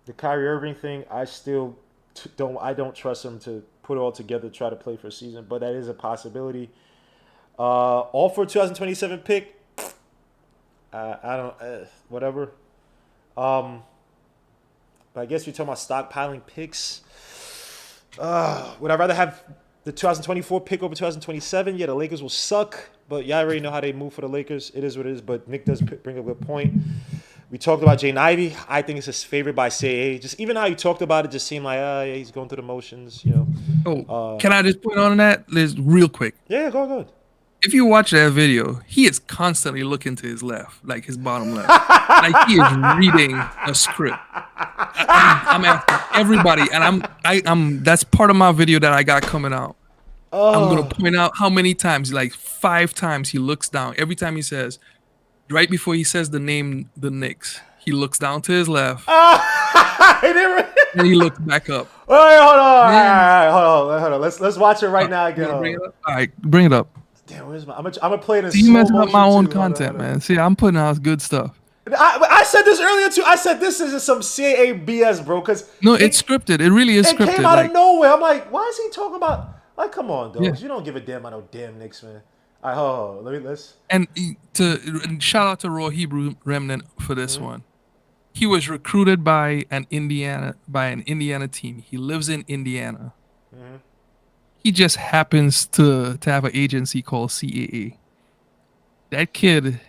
The Kyrie Irving thing, I still don't trust him to put it all together, try to play for a season, but that is a possibility. All for 2027 pick. I don't whatever. But I guess you're talking about stockpiling picks. Would I rather have the 2024 pick over 2027? Yeah, the Lakers will suck, but y'all already know how they move for the Lakers. It is what it is, but Nick does bring a good point. We talked about Jaden Ivey. I think it's his favorite by CAA. Just even how you talked about it just seemed like, yeah, he's going through the motions, you know. Oh, can I just point on that? Liz, real quick. Yeah, go ahead. If you watch that video, he is constantly looking to his left, like his bottom left. Like he is reading a script. I'm asking everybody, and I'm that's part of my video that I got coming out. I'm gonna point out how many times, like 5 times, he looks down. Every time he says, right before he says the name, the Knicks, he looks down to his left, and he looks back up. Wait, hold on. All right, hold on. Let's watch it right now again. Bring it up? All right, bring it up. Damn, where's my? I'm gonna play it in See, you slow messing up motion my own too. content, man. See, I'm putting out good stuff. I said this earlier too. I said this is just some CAA BS, bro. Cause no, it's scripted. It really is scripted. It came out of nowhere. I'm like, why is he talking about? Like, come on, dogs. Yeah. You don't give a damn about no damn Knicks, man. All right, let's. And to shout out to Raw Hebrew Remnant for this one. He was recruited by an Indiana team. He lives in Indiana. He just happens to have an agency called CAA. That kid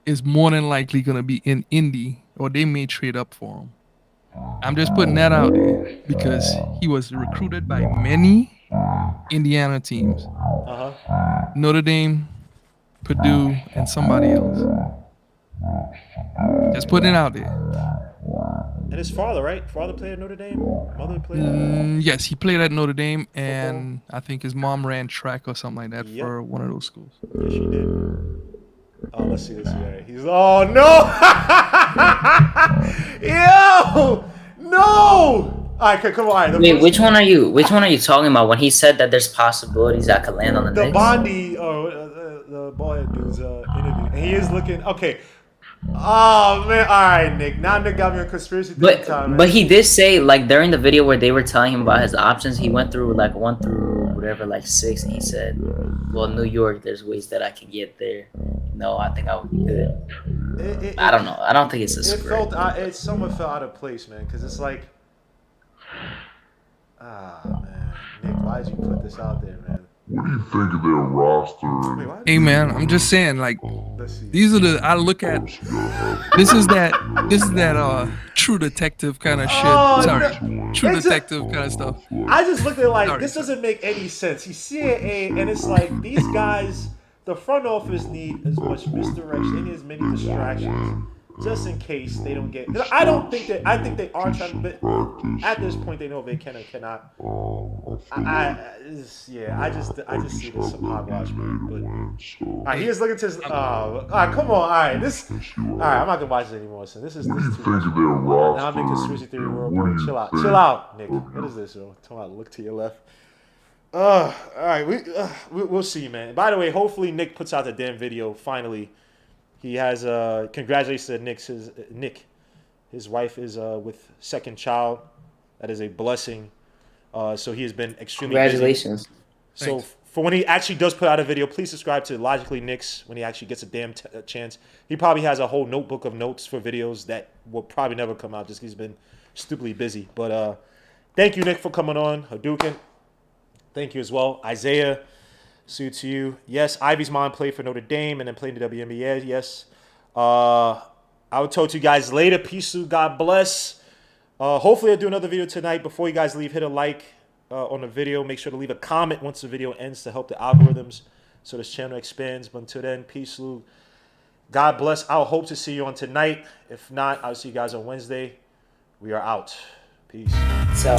is more than likely gonna be in Indy, or they may trade up for him. I'm just putting that out there because he was recruited by many Indiana teams. Notre Dame, Purdue, and somebody else. Just putting it out there. And his father, right? Father played at Notre Dame. Mother played at yes, he played at Notre Dame, and I think his mom ran track or something like that for one of those schools. Yes, she did. Oh, let's see this guy. He's no! Yo! No! All right, come on. Wait, which one are you talking about when he said that there's possibilities I could land on the Knicks? The Bondi, the boy dude's interview, and he is looking okay. Oh man! All right, Nick. Now Nick got me a conspiracy theory time. Man. But he did say, like, during the video where they were telling him about his options, he went through like 1 through whatever, like 6, and he said, "Well, New York, there's ways that I can get there. No, I think I would be good." I don't know. I don't think it's a script. It somewhat felt out of place, man, because it's like, man, Nick, why did you put this out there, man? What do you think of their roster? Hey man, I'm just saying, like, these are the I look at. This is that True Detective kind of shit. True Detective kind of stuff. I just looked at it like this doesn't make any sense. He's CAA, and it's like these guys, the front office need as much misdirection, they need as many distractions, just in case they don't get. I don't think that. I think they are trying to. But at this point, they know if they can or cannot. I just see this some hogwash, man. But all right, he is looking to his. All right, come on. All right, all right, I'm not gonna watch this anymore. So this is too much. Now I'm in conspiracy theory world. Bro. Chill out, Nick. What is this, bro? Talking about look to your left. All right, we'll see, man. By the way, hopefully Nick puts out the damn video finally. He has congratulations to Nick. His wife is with second child. That is a blessing. So he has been extremely congratulations. Busy. So for when he actually does put out a video, please subscribe to Logically Knicks when he actually gets a damn chance. He probably has a whole notebook of notes for videos that will probably never come out just because he's been stupidly busy. But thank you, Nick, for coming on. Hadouken, thank you as well. Isaiah, salute to you. Yes, Ivy's mom played for Notre Dame and then played in the WNBA. Yes. I will talk to you guys later. Peace, God bless. Hopefully I'll do another video tonight. Before you guys leave, hit a like, on the video. Make sure to leave a comment once the video ends to help the algorithms so this channel expands. But until then, peace, Lou. God bless. I'll hope to see you on tonight. If not, I'll see you guys on Wednesday. We are out. Peace. So.